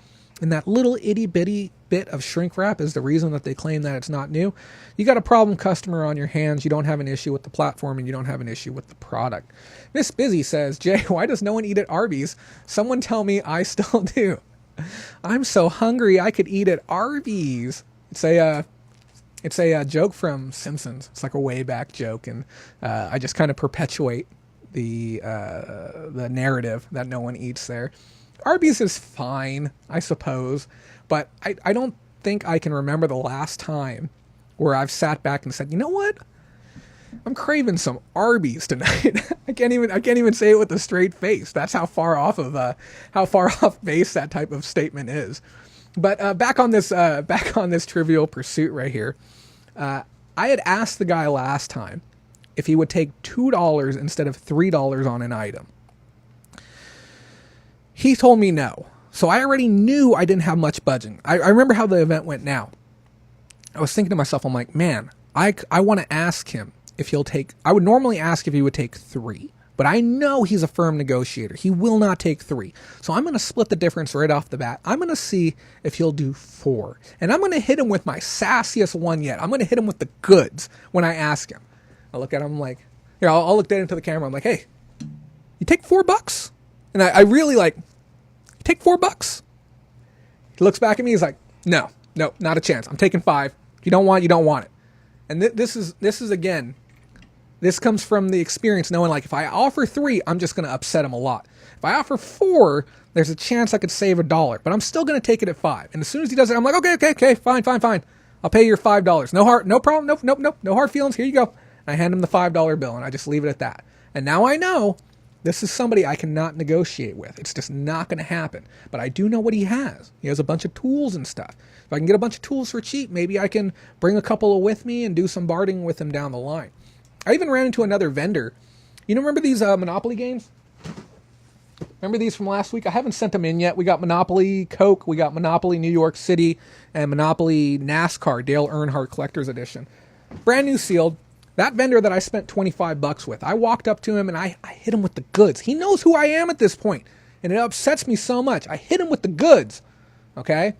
and that little itty bitty bit of shrink wrap is the reason that they claim that it's not new, you got a problem customer on your hands. You don't have an issue with the platform, and you don't have an issue with the product. Miss Busy says, Jay, why does no one eat at Arby's? Someone tell me I still do. I'm so hungry I could eat at Arby's. It's a joke from Simpsons. It's like a way back joke, and I just kind of perpetuate the narrative that no one eats there. Arby's is fine, I suppose, but I don't think I can remember the last time where I've sat back and said, you know what? I'm craving some Arby's tonight. I can't even say it with a straight face. That's how far off base that type of statement is. But back on this Trivial Pursuit right here. I had asked the guy last time if he would take $2 instead of $3 on an item. He told me no. So I already knew I didn't have much budging. I remember how the event went now. I was thinking to myself, I'm like, man, I want to ask him if he'll take, I would normally ask if he would take $3, but I know he's a firm negotiator. He will not take $3. So I'm going to split the difference right off the bat. I'm going to see if he'll do $4. And I'm going to hit him with my sassiest one yet. I'm going to hit him with the goods when I ask him. I look at him like, here, I'll look dead into the camera. I'm like, hey, you take $4? And I really like, take $4? He looks back at me. He's like, no, not a chance. I'm taking $5. If you don't want it. And this is This comes from the experience knowing like if I offer 3, I'm just going to upset him a lot. If I offer 4, there's a chance I could save $1, but I'm still going to take it at 5. And as soon as he does it, I'm like, okay, fine. I'll pay your $5. No problem. Nope. No hard feelings. Here you go. I hand him the $5 bill and I just leave it at that. And now I know this is somebody I cannot negotiate with. It's just not going to happen. But I do know what he has. He has a bunch of tools and stuff. If I can get a bunch of tools for cheap, maybe I can bring a couple with me and do some bartering with him down the line. I even ran into another vendor. You know, remember these Monopoly games? Remember these from last week? I haven't sent them in yet. We got Monopoly Coke, we got Monopoly New York City, and Monopoly NASCAR Dale Earnhardt Collector's Edition. Brand new sealed. That vendor that I spent $25 with, I walked up to him and I hit him with the goods. He knows who I am at this point, and it upsets me so much. I hit him with the goods, okay?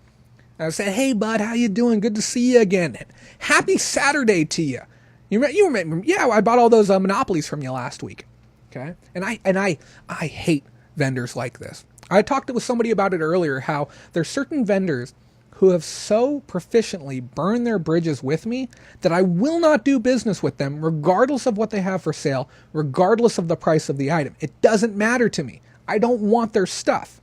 And I said, hey, bud, how you doing? Good to see you again. Happy Saturday to you. You remember? Yeah, I bought all those Monopolies from you last week, okay? And I hate vendors like this. I talked with somebody about it earlier, how there's certain vendors who have so proficiently burned their bridges with me that I will not do business with them regardless of what they have for sale, regardless of the price of the item. It doesn't matter to me. I don't want their stuff,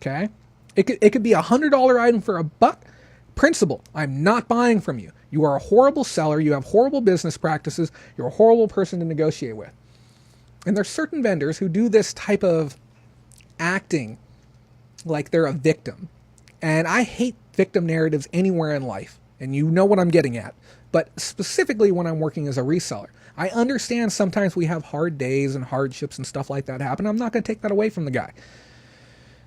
okay? It could be $100 item for $1. Principle, I'm not buying from you. You are a horrible seller. You have horrible business practices. You're a horrible person to negotiate with. And there's certain vendors who do this type of acting like they're a victim. And I hate victim narratives anywhere in life. And you know what I'm getting at. But specifically when I'm working as a reseller. I understand sometimes we have hard days and hardships and stuff like that happen. I'm not going to take that away from the guy.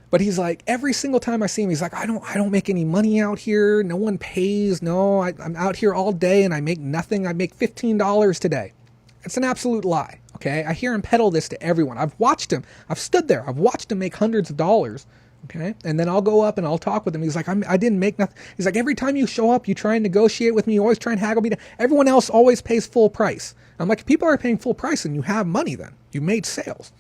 But he's like, every single time I see him, he's like, I don't make any money out here. No one pays. No, I'm out here all day and I make nothing. I make $15 today. It's an absolute lie. Okay. I hear him peddle this to everyone. I've watched him. I've stood there. I've watched him make hundreds of dollars. Okay. And then I'll go up and I'll talk with him. He's like, I didn't make nothing. He's like, every time you show up, you try and negotiate with me. You always try and haggle me down. Everyone else always pays full price. I'm like, if people are paying full price and you have money, then you made sales.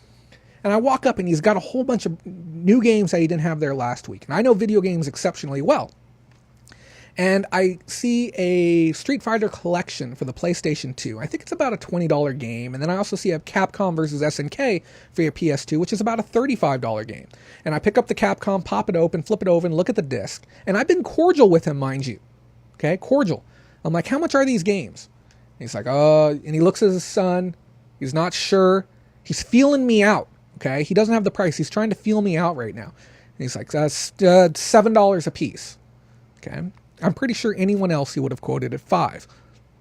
And I walk up and he's got a whole bunch of new games that he didn't have there last week. And I know video games exceptionally well. And I see a Street Fighter collection for the PlayStation 2. I think it's about a $20 game. And then I also see a Capcom versus SNK for your PS2, which is about a $35 game. And I pick up the Capcom, pop it open, flip it over, and look at the disc. And I've been cordial with him, mind you. Okay, cordial. I'm like, how much are these games? And he's like, and he looks at his son. He's not sure. He's feeling me out. Okay, he doesn't have the price. He's trying to feel me out right now. And he's like, $7 a piece. Okay, I'm pretty sure anyone else he would have quoted at $5.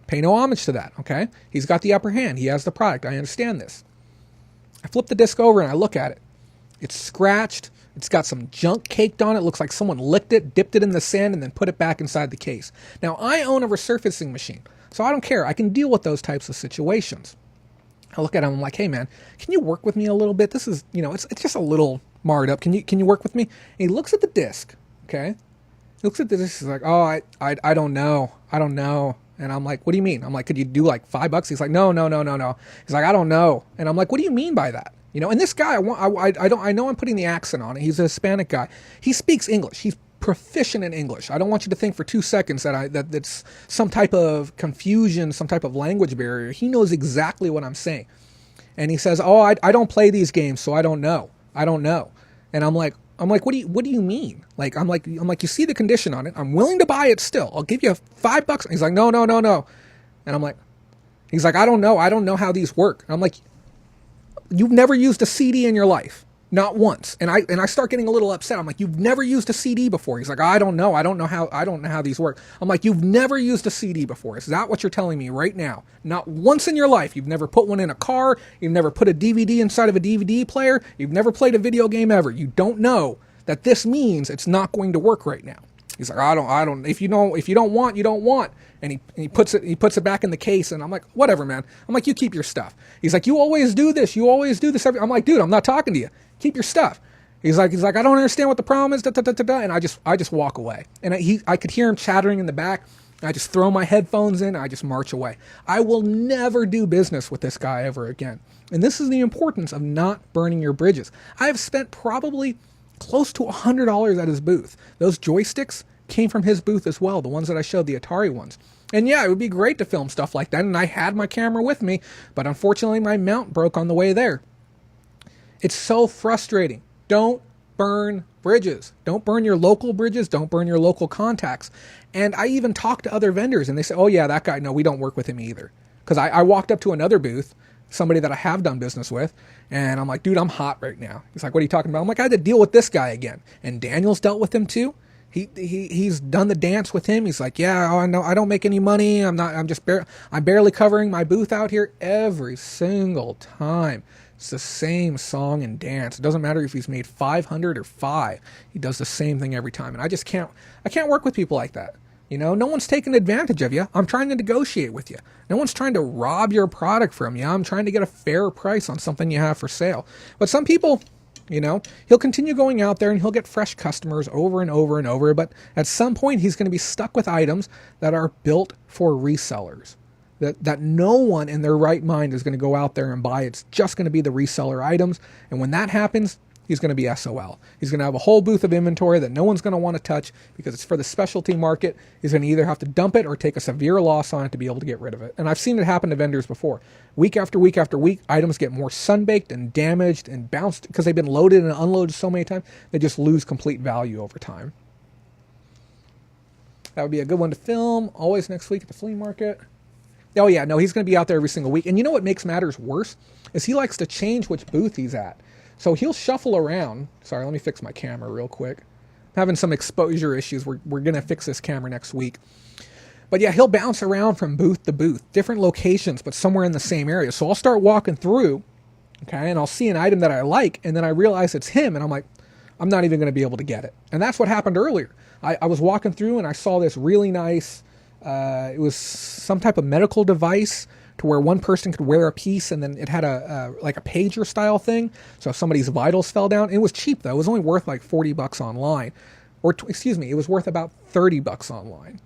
Pay no homage to that. Okay, he's got the upper hand. He has the product. I understand this. I flip the disc over and I look at it. It's scratched. It's got some junk caked on it. It looks like someone licked it, dipped it in the sand, and then put it back inside the case. Now, I own a resurfacing machine, so I don't care. I can deal with those types of situations. I look at him, I'm like, hey man, can you work with me a little bit? This is, it's just a little marred up. Can you work with me? And he looks at the disc, okay? He looks at the disc, he's like, oh, I don't know. And I'm like, what do you mean? I'm like, could you do like $5? He's like, no. He's like, I don't know. And I'm like, what do you mean by that? And this guy, I know I'm putting the accent on it. He's a Hispanic guy. He speaks English. He's proficient in English. I don't want you to think for 2 seconds that's some type of confusion, some type of language barrier. He knows exactly what I'm saying. And he says, oh, I don't play these games, so I don't know. And I'm like, what do you mean? I'm like, you see the condition on it. I'm willing to buy it still. I'll give you $5. And he's like, no. And I'm like, he's like, I don't know. I don't know how these work. And I'm like, you've never used a CD in your life. Not once. And I start getting a little upset. I'm like, you've never used a CD before. He's like, I don't know how these work. I'm like, you've never used a CD before. Is that what you're telling me right now? Not once in your life. You've never put one in a car. You've never put a DVD inside of a DVD player. You've never played a video game ever. You don't know that this means it's not going to work right now. He's like, I don't, if you don't want, you don't want. And he puts it back in the case, and I'm like, whatever, man. I'm like, you keep your stuff. He's like, you always do this. I'm like, dude, I'm not talking to you. Keep your stuff. He's like, I don't understand what the problem is. And I just walk away. And I could hear him chattering in the back. And I just throw my headphones in. And I just march away. I will never do business with this guy ever again. And this is the importance of not burning your bridges. I have spent probably close to $100 at his booth. Those joysticks came from his booth as well. The ones that I showed, the Atari ones. And yeah, it would be great to film stuff like that. And I had my camera with me, but unfortunately my mount broke on the way there. It's so frustrating. Don't burn bridges. Don't burn your local bridges. Don't burn your local contacts. And I even talked to other vendors and they say, oh yeah, that guy, no, we don't work with him either. Because I walked up to another booth, somebody that I have done business with, and I'm like, dude, I'm hot right now. He's like, what are you talking about? I'm like, I had to deal with this guy again. And Daniel's dealt with him too. He's done the dance with him. He's like, yeah, oh, no, I don't make any money. I'm barely covering my booth out here every single time. It's the same song and dance. It doesn't matter if he's made 500 or 5. He does the same thing every time. And I can't work with people like that. You know, no one's taking advantage of you. I'm trying to negotiate with you. No one's trying to rob your product from you. I'm trying to get a fair price on something you have for sale. But some people, you know, he'll continue going out there and he'll get fresh customers over and over and over. But at some point, he's going to be stuck with items that are built for resellers. That no one in their right mind is going to go out there and buy. It's just going to be the reseller items. And when that happens, he's going to be SOL. He's going to have a whole booth of inventory that no one's going to want to touch because it's for the specialty market. He's going to either have to dump it or take a severe loss on it to be able to get rid of it. And I've seen it happen to vendors before. Week after week after week, items get more sunbaked and damaged and bounced because they've been loaded and unloaded so many times, they just lose complete value over time. That would be a good one to film. Always next week at the flea market. Oh yeah, no, he's going to be out there every single week. And you know what makes matters worse is he likes to change which booth he's at. So he'll shuffle around. Sorry, let me fix my camera real quick. I'm having some exposure issues. We're going to fix this camera next week. But yeah, he'll bounce around from booth to booth, different locations, but somewhere in the same area. So I'll start walking through, okay, and I'll see an item that I like, and then I realize it's him, and I'm like, I'm not even going to be able to get it. And that's what happened earlier. I was walking through, and I saw this really nice, it was some type of medical device to where one person could wear a piece, and then it had like a pager style thing. So if somebody's vitals fell down, it was cheap though. It was only worth like $40 online, it was worth about $30 online.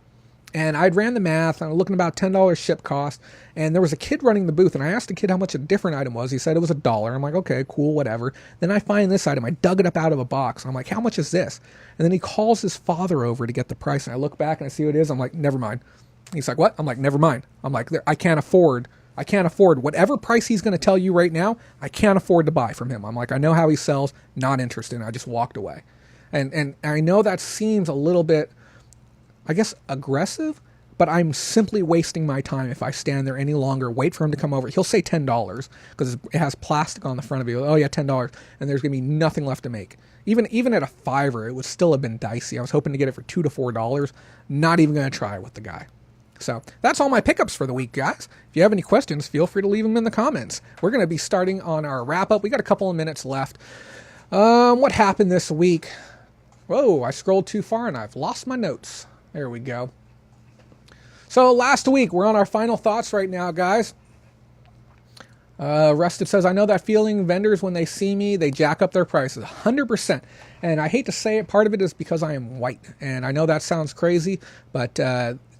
And I'd ran the math. I was looking about $10 ship cost, and there was a kid running the booth, and I asked the kid how much a different item was. He said it was $1. I'm like, okay, cool, whatever. Then I find this item. I dug it up out of a box. I'm like, how much is this? And then he calls his father over to get the price, and I look back and I see what it is. I'm like, never mind. He's like, what? I'm like, never mind. I'm like, I can't afford whatever price he's going to tell you right now. I can't afford to buy from him. I'm like, I know how he sells. Not interested. And I just walked away. And I know that seems a little bit, I guess, aggressive, but I'm simply wasting my time if I stand there any longer, wait for him to come over. He'll say $10 because it has plastic on the front of it. Oh yeah, $10. And there's going to be nothing left to make. Even at a $5, it would still have been dicey. I was hoping to get it for $2 to $4. Not even going to try with the guy. So that's all my pickups for the week, guys. If you have any questions, feel free to leave them in the comments. We're going to be starting on our wrap-up. We got a couple of minutes left. What happened this week? Whoa, I scrolled too far and I've lost my notes. There we go. So last week, we're on our final thoughts right now, guys. Rusted says, I know that feeling. Vendors, when they see me, they jack up their prices 100%. And I hate to say it, part of it is because I am white. And I know that sounds crazy, but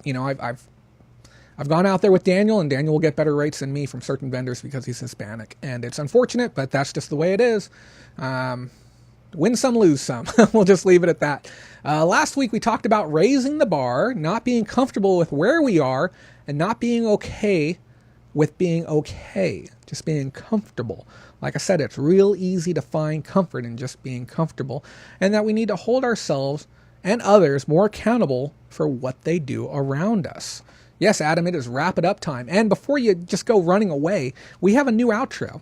you know, I've gone out there with Daniel, and Daniel will get better rates than me from certain vendors because he's Hispanic. And it's unfortunate, but that's just the way it is. Win some, lose some. We'll just leave it at that. Last week, we talked about raising the bar, not being comfortable with where we are, and not being okay with being okay, just being comfortable. Like I said, it's real easy to find comfort in just being comfortable, and that we need to hold ourselves and others more accountable for what they do around us. Yes, Adam, it is wrap it up time. And before you just go running away, we have a new outro.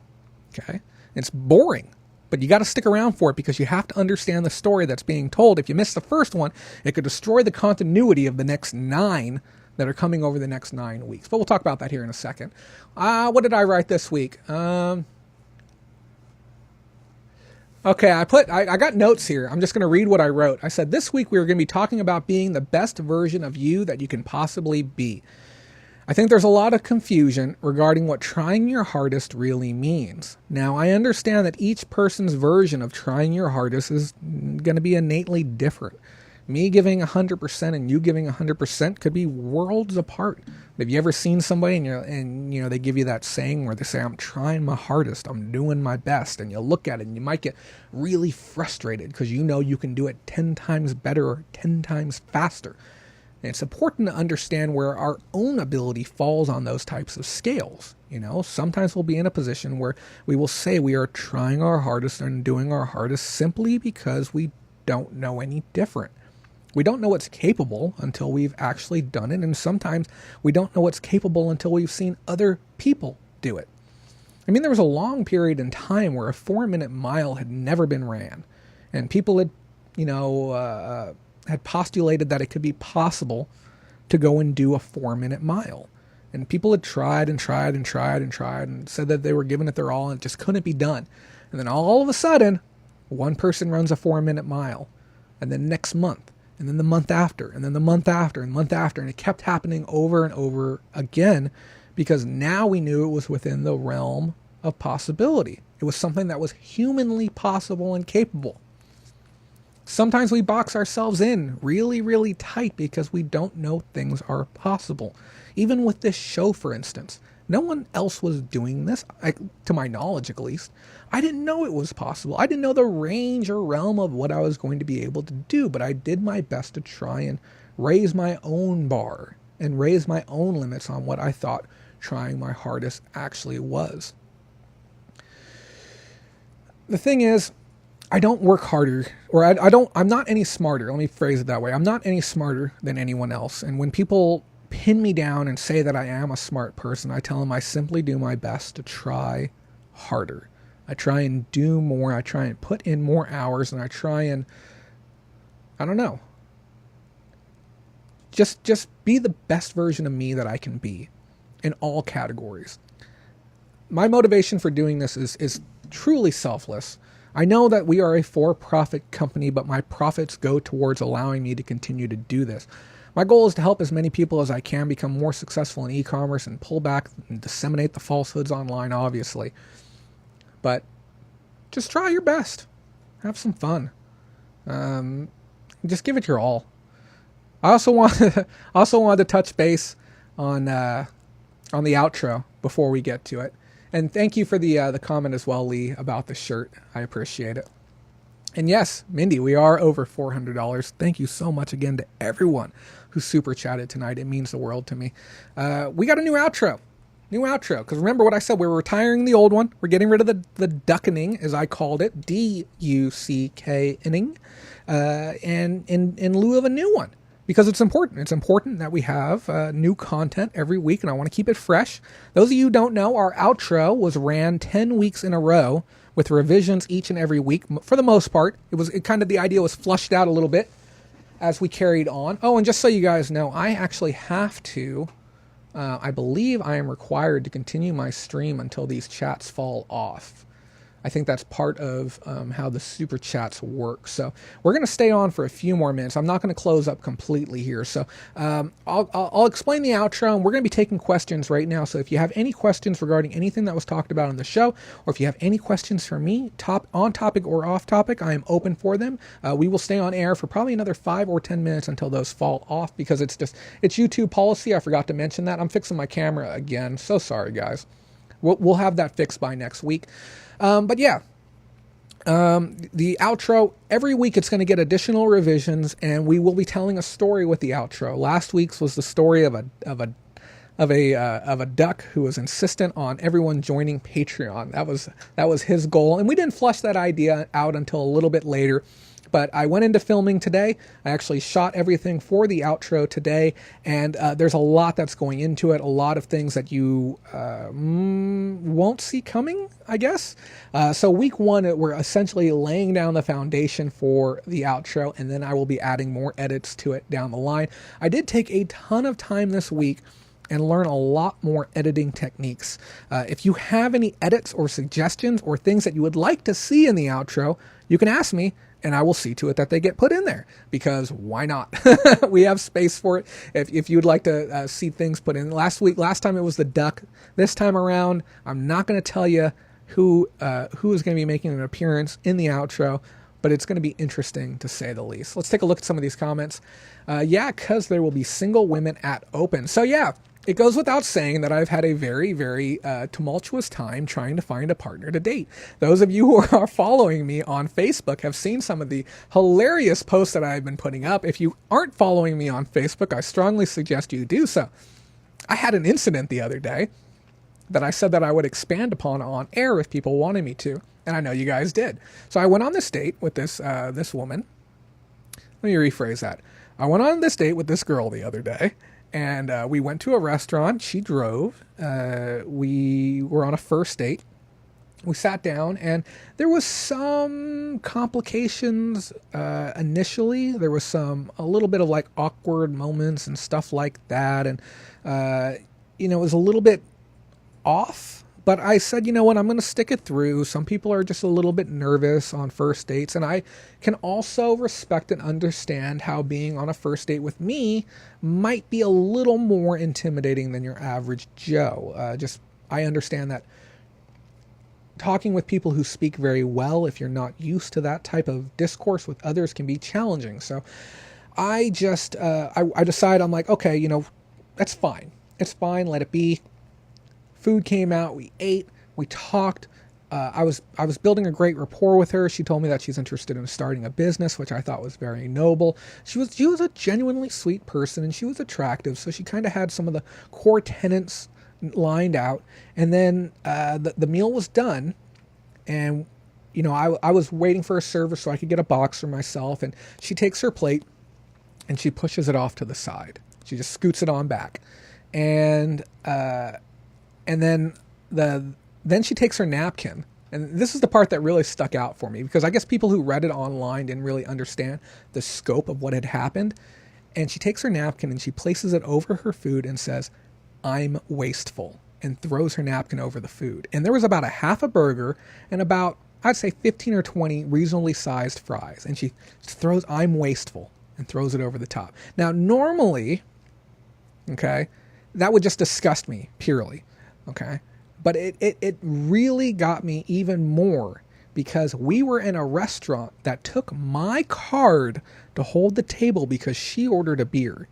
Okay? It's boring, but you got to stick around for it because you have to understand the story that's being told. If you miss the first one, it could destroy the continuity of the next 9 that are coming over the next 9 weeks. But we'll talk about that here in a second. What did I write this week? Okay, I got notes here. I'm just going to read what I wrote. I said, this week we are going to be talking about being the best version of you that you can possibly be. I think there's a lot of confusion regarding what trying your hardest really means. Now, I understand that each person's version of trying your hardest is going to be innately different. Me giving 100% and you giving 100% could be worlds apart. Have you ever seen somebody and you know they give you that saying where they say, I'm trying my hardest, I'm doing my best, and you look at it and you might get really frustrated because you know you can do it 10 times better or 10 times faster. And it's important to understand where our own ability falls on those types of scales. You know, sometimes we'll be in a position where we will say we are trying our hardest and doing our hardest simply because we don't know any different. We don't know what's capable until we've actually done it. And sometimes we don't know what's capable until we've seen other people do it. I mean, there was a long period in time where a 4-minute mile had never been ran. And people had, had postulated that it could be possible to go and do a 4-minute mile. And people had tried and tried and tried and tried and said that they were giving it their all and it just couldn't be done. And then all of a sudden, one person runs a 4-minute mile. And then next month, and then the month after, and then the month after, and month after. And it kept happening over and over again because now we knew it was within the realm of possibility. It was something that was humanly possible and capable. Sometimes we box ourselves in really, really tight because we don't know things are possible. Even with this show, for instance, no one else was doing this, to my knowledge at least. I didn't know it was possible. I didn't know the range or realm of what I was going to be able to do, but I did my best to try and raise my own bar and raise my own limits on what I thought trying my hardest actually was. The thing is, I don't work harder, or I'm not any smarter. Let me phrase it that way. I'm not any smarter than anyone else. And when people pin me down and say that I am a smart person, I tell them I simply do my best to try harder. I try and do more. I try and put in more hours, and I try and, just be the best version of me that I can be in all categories. My motivation for doing this is truly selfless. I know that we are a for-profit company, but my profits go towards allowing me to continue to do this. My goal is to help as many people as I can become more successful in e-commerce and pull back and disseminate the falsehoods online, obviously. But just try your best. Have some fun. Just give it your all. I also wanted to touch base on the outro before we get to it. And thank you for the comment as well, Lee, about the shirt. I appreciate it. And yes, Mindy, we are over $400. Thank you so much again to everyone who super chatted tonight. It means the world to me. We got a new outro. Because remember what I said, we're retiring the old one. We're getting rid of the duckening, as I called it, D-U-C-K-inning, and in lieu of a new one. Because it's important. It's important that we have new content every week, and I want to keep it fresh. Those of you who don't know, our outro was ran 10 weeks in a row with revisions each and every week. For the most part, the idea was flushed out a little bit as we carried on. Oh, and just so you guys know, I actually have to, I believe I am required to continue my stream until these chats fall off. I think that's part of how the super chats work. So we're going to stay on for a few more minutes. I'm not going to close up completely here. So I'll explain the outro, and we're going to be taking questions right now. So if you have any questions regarding anything that was talked about on the show, or if you have any questions for me, on topic or off topic, I am open for them. We will stay on air for probably another 5 or 10 minutes until those fall off, because it's YouTube policy. I forgot to mention that. I'm fixing my camera again. So sorry, guys. We'll have that fixed by next week. But yeah, the outro, every week it's going to get additional revisions, and we will be telling a story with the outro. Last week's was the story of a duck who was insistent on everyone joining Patreon. That was his goal, and we didn't flush that idea out until a little bit later. But I went into filming today. I actually shot everything for the outro today, and there's a lot that's going into it, a lot of things that you won't see coming, I guess. So week one, we're essentially laying down the foundation for the outro, and then I will be adding more edits to it down the line. I did take a ton of time this week and learn a lot more editing techniques. If you have any edits or suggestions or things that you would like to see in the outro, you can ask me, and I will see to it that they get put in there, because why not? We have space for it. If you'd like to see things put in. Last time it was the duck. This time around, I'm not going to tell you who is going to be making an appearance in the outro, but it's going to be interesting to say the least. Let's take a look at some of these comments. Yeah, because there will be single women at open. So yeah, it goes without saying that I've had a very, very tumultuous time trying to find a partner to date. Those of you who are following me on Facebook have seen some of the hilarious posts that I've been putting up. If you aren't following me on Facebook, I strongly suggest you do so. I had an incident the other day that I said that I would expand upon on air if people wanted me to, and I know you guys did. So I went on this date with this woman. Let me rephrase that. I went on this date with this girl the other day, and we went to a restaurant. She drove. We were on a first date. We sat down, and there was some complications initially. There was a little bit of like awkward moments and stuff like that, and it was a little bit off. But I said, you know what, I'm going to stick it through. Some people are just a little bit nervous on first dates, and I can also respect and understand how being on a first date with me might be a little more intimidating than your average Joe. I understand that talking with people who speak very well, if you're not used to that type of discourse with others, can be challenging. So I just, I decide, I'm like, okay, that's fine. It's fine. Let it be. Food came out, we ate, we talked. I was building a great rapport with her. She told me that she's interested in starting a business, which I thought was very noble. She was a genuinely sweet person, and she was attractive, so she kind of had some of the core tenets lined out. And then the meal was done, and I was waiting for a server so I could get a box for myself, and she takes her plate and she pushes it off to the side. She just scoots it on back, and then she takes her napkin. And this is the part that really stuck out for me, because I guess people who read it online didn't really understand the scope of what had happened. And she takes her napkin and she places it over her food and says, "I'm wasteful," and throws her napkin over the food. And there was about a half a burger and about, I'd say 15 or 20 reasonably sized fries. And she throws "I'm wasteful" and throws it over the top. Now, normally, okay, that would just disgust me purely. Okay. But it really got me even more, because we were in a restaurant that took my card to hold the table because she ordered a beer.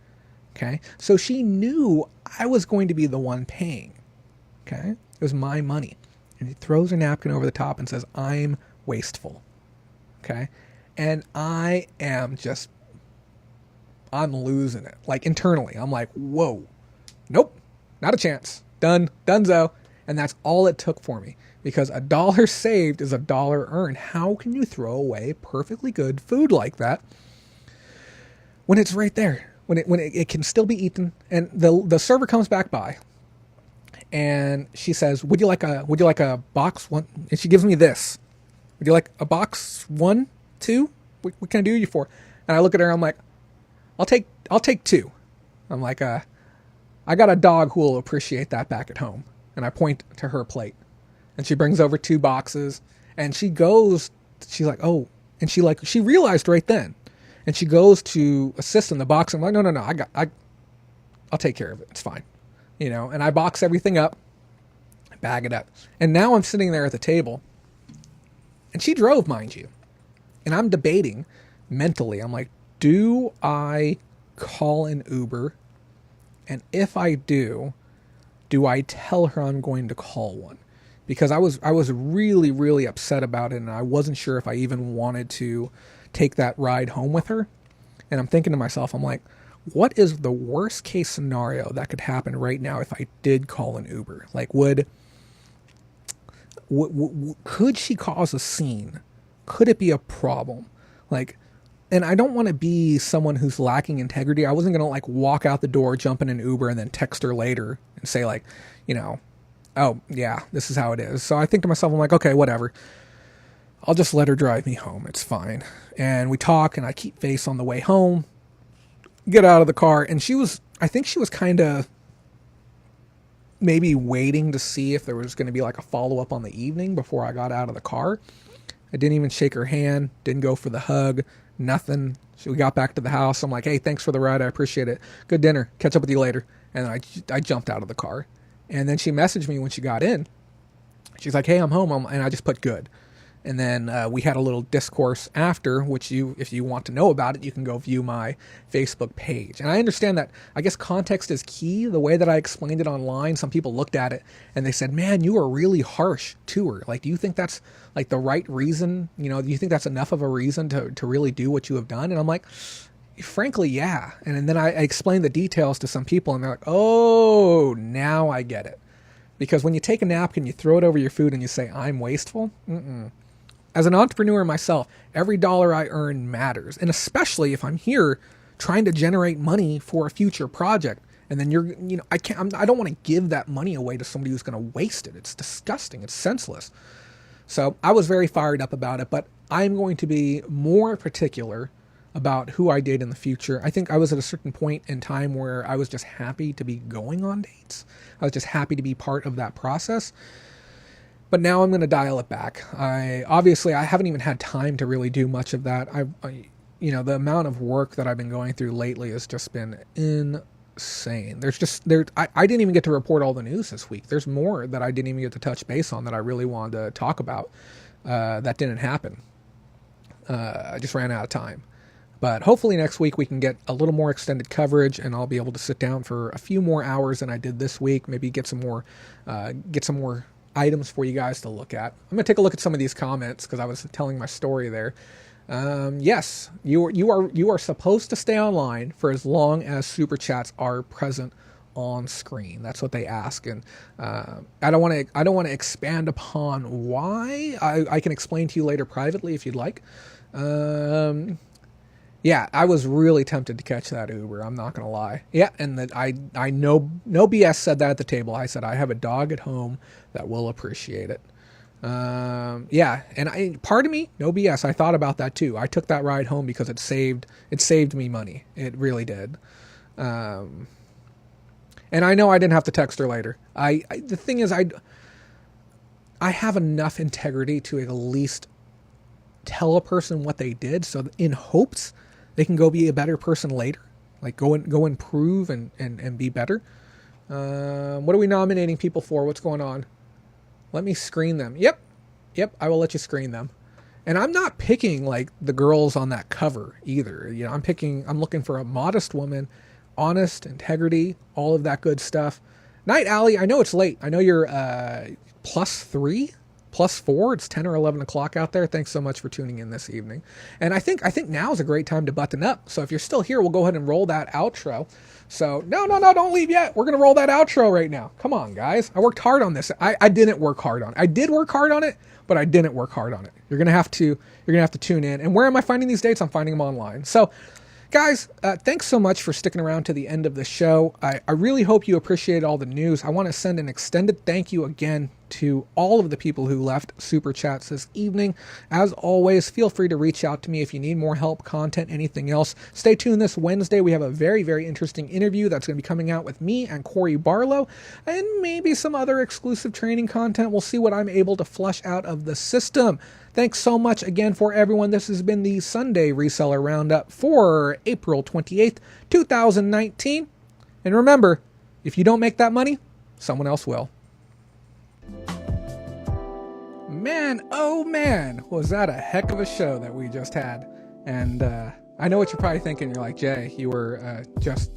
Okay. So she knew I was going to be the one paying. Okay. It was my money. And she throws her napkin over the top and says, "I'm wasteful." Okay. And I'm losing it. Like internally, I'm like, whoa, nope, not a chance. Done. Donezo. And that's all it took for me, because $1 saved is $1 earned. How can you throw away perfectly good food like that when it's right there, when it can still be eaten? And the server comes back by, and she says, would you like a box one? And she gives me this. Would you like a box 1, 2? What can I do you for? And I look at her. I'm like, I'll take 2. I'm like, I got a dog who will appreciate that back at home. And I point to her plate, and she brings over 2 boxes, and she's like, oh, and she realized right then, and she goes to assist in the box. I'm like, no, I'll take care of it. It's fine. And I box everything up, bag it up. And now I'm sitting there at the table, and she drove, mind you. And I'm debating mentally. I'm like, do I call an Uber? And if I do I tell her I'm going to call one? Because I was really, really upset about it, and I wasn't sure if I even wanted to take that ride home with her. And I'm thinking to myself, I'm like, what is the worst case scenario that could happen right now if I did call an Uber? Like, could she cause a scene? Could it be a problem? Like, and I don't want to be someone who's lacking integrity. I wasn't going to like walk out the door, jump in an Uber, and then text her later and say like, oh yeah, this is how it is. So I think to myself, I'm like, okay, whatever. I'll just let her drive me home. It's fine. And we talk, and I keep face on the way home, get out of the car. And I think she was kind of maybe waiting to see if there was going to be like a follow-up on the evening before I got out of the car. I didn't even shake her hand, didn't go for the hug. Nothing. So we got back to the house. I'm like, hey, thanks for the ride. I appreciate it. Good dinner. Catch up with you later. And I jumped out of the car. And then she messaged me when she got in. She's like, hey, I'm home. And I just put good. And then we had a little discourse after, which if you want to know about it, you can go view my Facebook page. And I understand that, I guess context is key. The way that I explained it online, some people looked at it and they said, man, you are really harsh to her. Like, do you think that's like the right reason? You know, do you think that's enough of a reason to really do what you have done? And I'm like, frankly, yeah. And then I explained the details to some people and they're like, oh, now I get it. Because when you take a napkin, you throw it over your food and you say, I'm wasteful. As an entrepreneur myself, every dollar I earn matters. And especially if I'm here trying to generate money for a future project. And then I don't want to give that money away to somebody who's going to waste it. It's disgusting. It's senseless. So I was very fired up about it, but I'm going to be more particular about who I date in the future. I think I was at a certain point in time where I was just happy to be going on dates. I was just happy to be part of that process. But now I'm going to dial it back. I haven't even had time to really do much of that. The amount of work that I've been going through lately has just been insane. I didn't even get to report all the news this week. There's more that I didn't even get to touch base on that I really wanted to talk about. That didn't happen. I just ran out of time. But hopefully next week we can get a little more extended coverage and I'll be able to sit down for a few more hours than I did this week. Maybe get some more items for you guys to look at. I'm going to take a look at some of these comments because I was telling my story there. Yes, you are supposed to stay online for as long as super chats are present on screen. That's what they ask, and I don't want to expand upon why. I can explain to you later privately if you'd like. Yeah, I was really tempted to catch that Uber. I'm not going to lie. Yeah, and that I know no BS said that at the table. I said I have a dog at home that will appreciate it. Yeah, and part of me, no BS, I thought about that too. I took that ride home because it saved me money. It really did. And I know I didn't have to text her later. The thing is, I have enough integrity to at least tell a person what they did, so in hopes they can go be a better person later, like go improve and be better. What are we nominating people for? What's going on? Let me screen them. Yep, I will let you screen them. And I'm not picking like the girls on that cover either. You know, I'm looking for a modest woman, honest, integrity, all of that good stuff. Night Alley, I know it's late. I know you're +3, +4. It's 10 or 11 o'clock out there. Thanks so much for tuning in this evening. And I think now is a great time to button up. So if you're still here, we'll go ahead and roll that outro. So no, don't leave yet. We're going to roll that outro right now. Come on, guys. I worked hard on this. I didn't work hard on it. I did work hard on it, but I didn't work hard on it. You're going to have to tune in. And where am I finding these dates? I'm finding them online. So guys, thanks so much for sticking around to the end of the show. I really hope you appreciate all the news. I want to send an extended thank you again to all of the people who left super chats this evening. As always, feel free to reach out to me if you need more help, content, anything else. Stay tuned this Wednesday. We have a very, very interesting interview that's going to be coming out with me and Corey Barlow, and maybe some other exclusive training content. We'll see what I'm able to flush out of the system. Thanks so much again for everyone. This has been the Sunday Reseller Roundup for April 28th, 2019. And remember, if you don't make that money, someone else will. Man, oh man, was that a heck of a show that we just had. And I know what you're probably thinking. You're like, Jay, you were just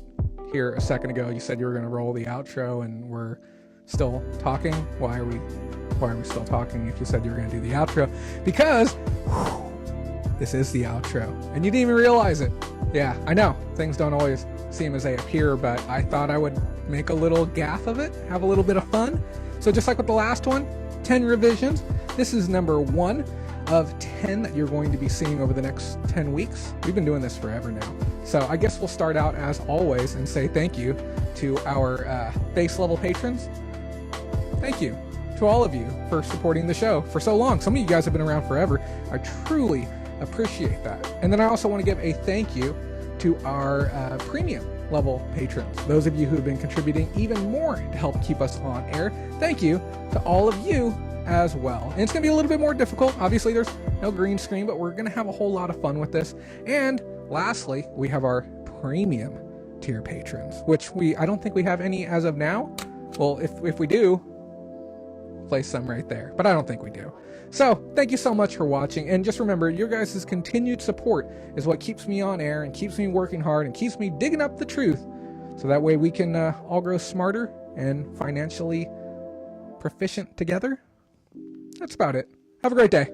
here a second ago. You said you were going to roll the outro and we're still talking. Why are we still talking if you said you were going to do the outro? Because this is the outro and you didn't even realize it. Yeah, I know things don't always seem as they appear, but I thought I would make a little gaff of it, have a little bit of fun. So just like with the last one, 10 revisions. This is number 1 of 10 that you're going to be seeing over the next 10 weeks. We've been doing this forever now. So I guess we'll start out as always and say thank you to our base level patrons. Thank you to all of you for supporting the show for so long. Some of you guys have been around forever. I truly appreciate that. And then I also want to give a thank you to our premium level patrons, those of you who have been contributing even more to help keep us on air. Thank you to all of you as well. And it's going to be a little bit more difficult. Obviously, there's no green screen, but we're going to have a whole lot of fun with this. And lastly, we have our premium tier patrons, which I don't think we have any as of now. Well, if we do, place some right there, but I don't think we do. So thank you so much for watching, and just remember, your guys' continued support is what keeps me on air and keeps me working hard and keeps me digging up the truth, so that way we can all grow smarter and financially proficient together. That's about it. Have a great day.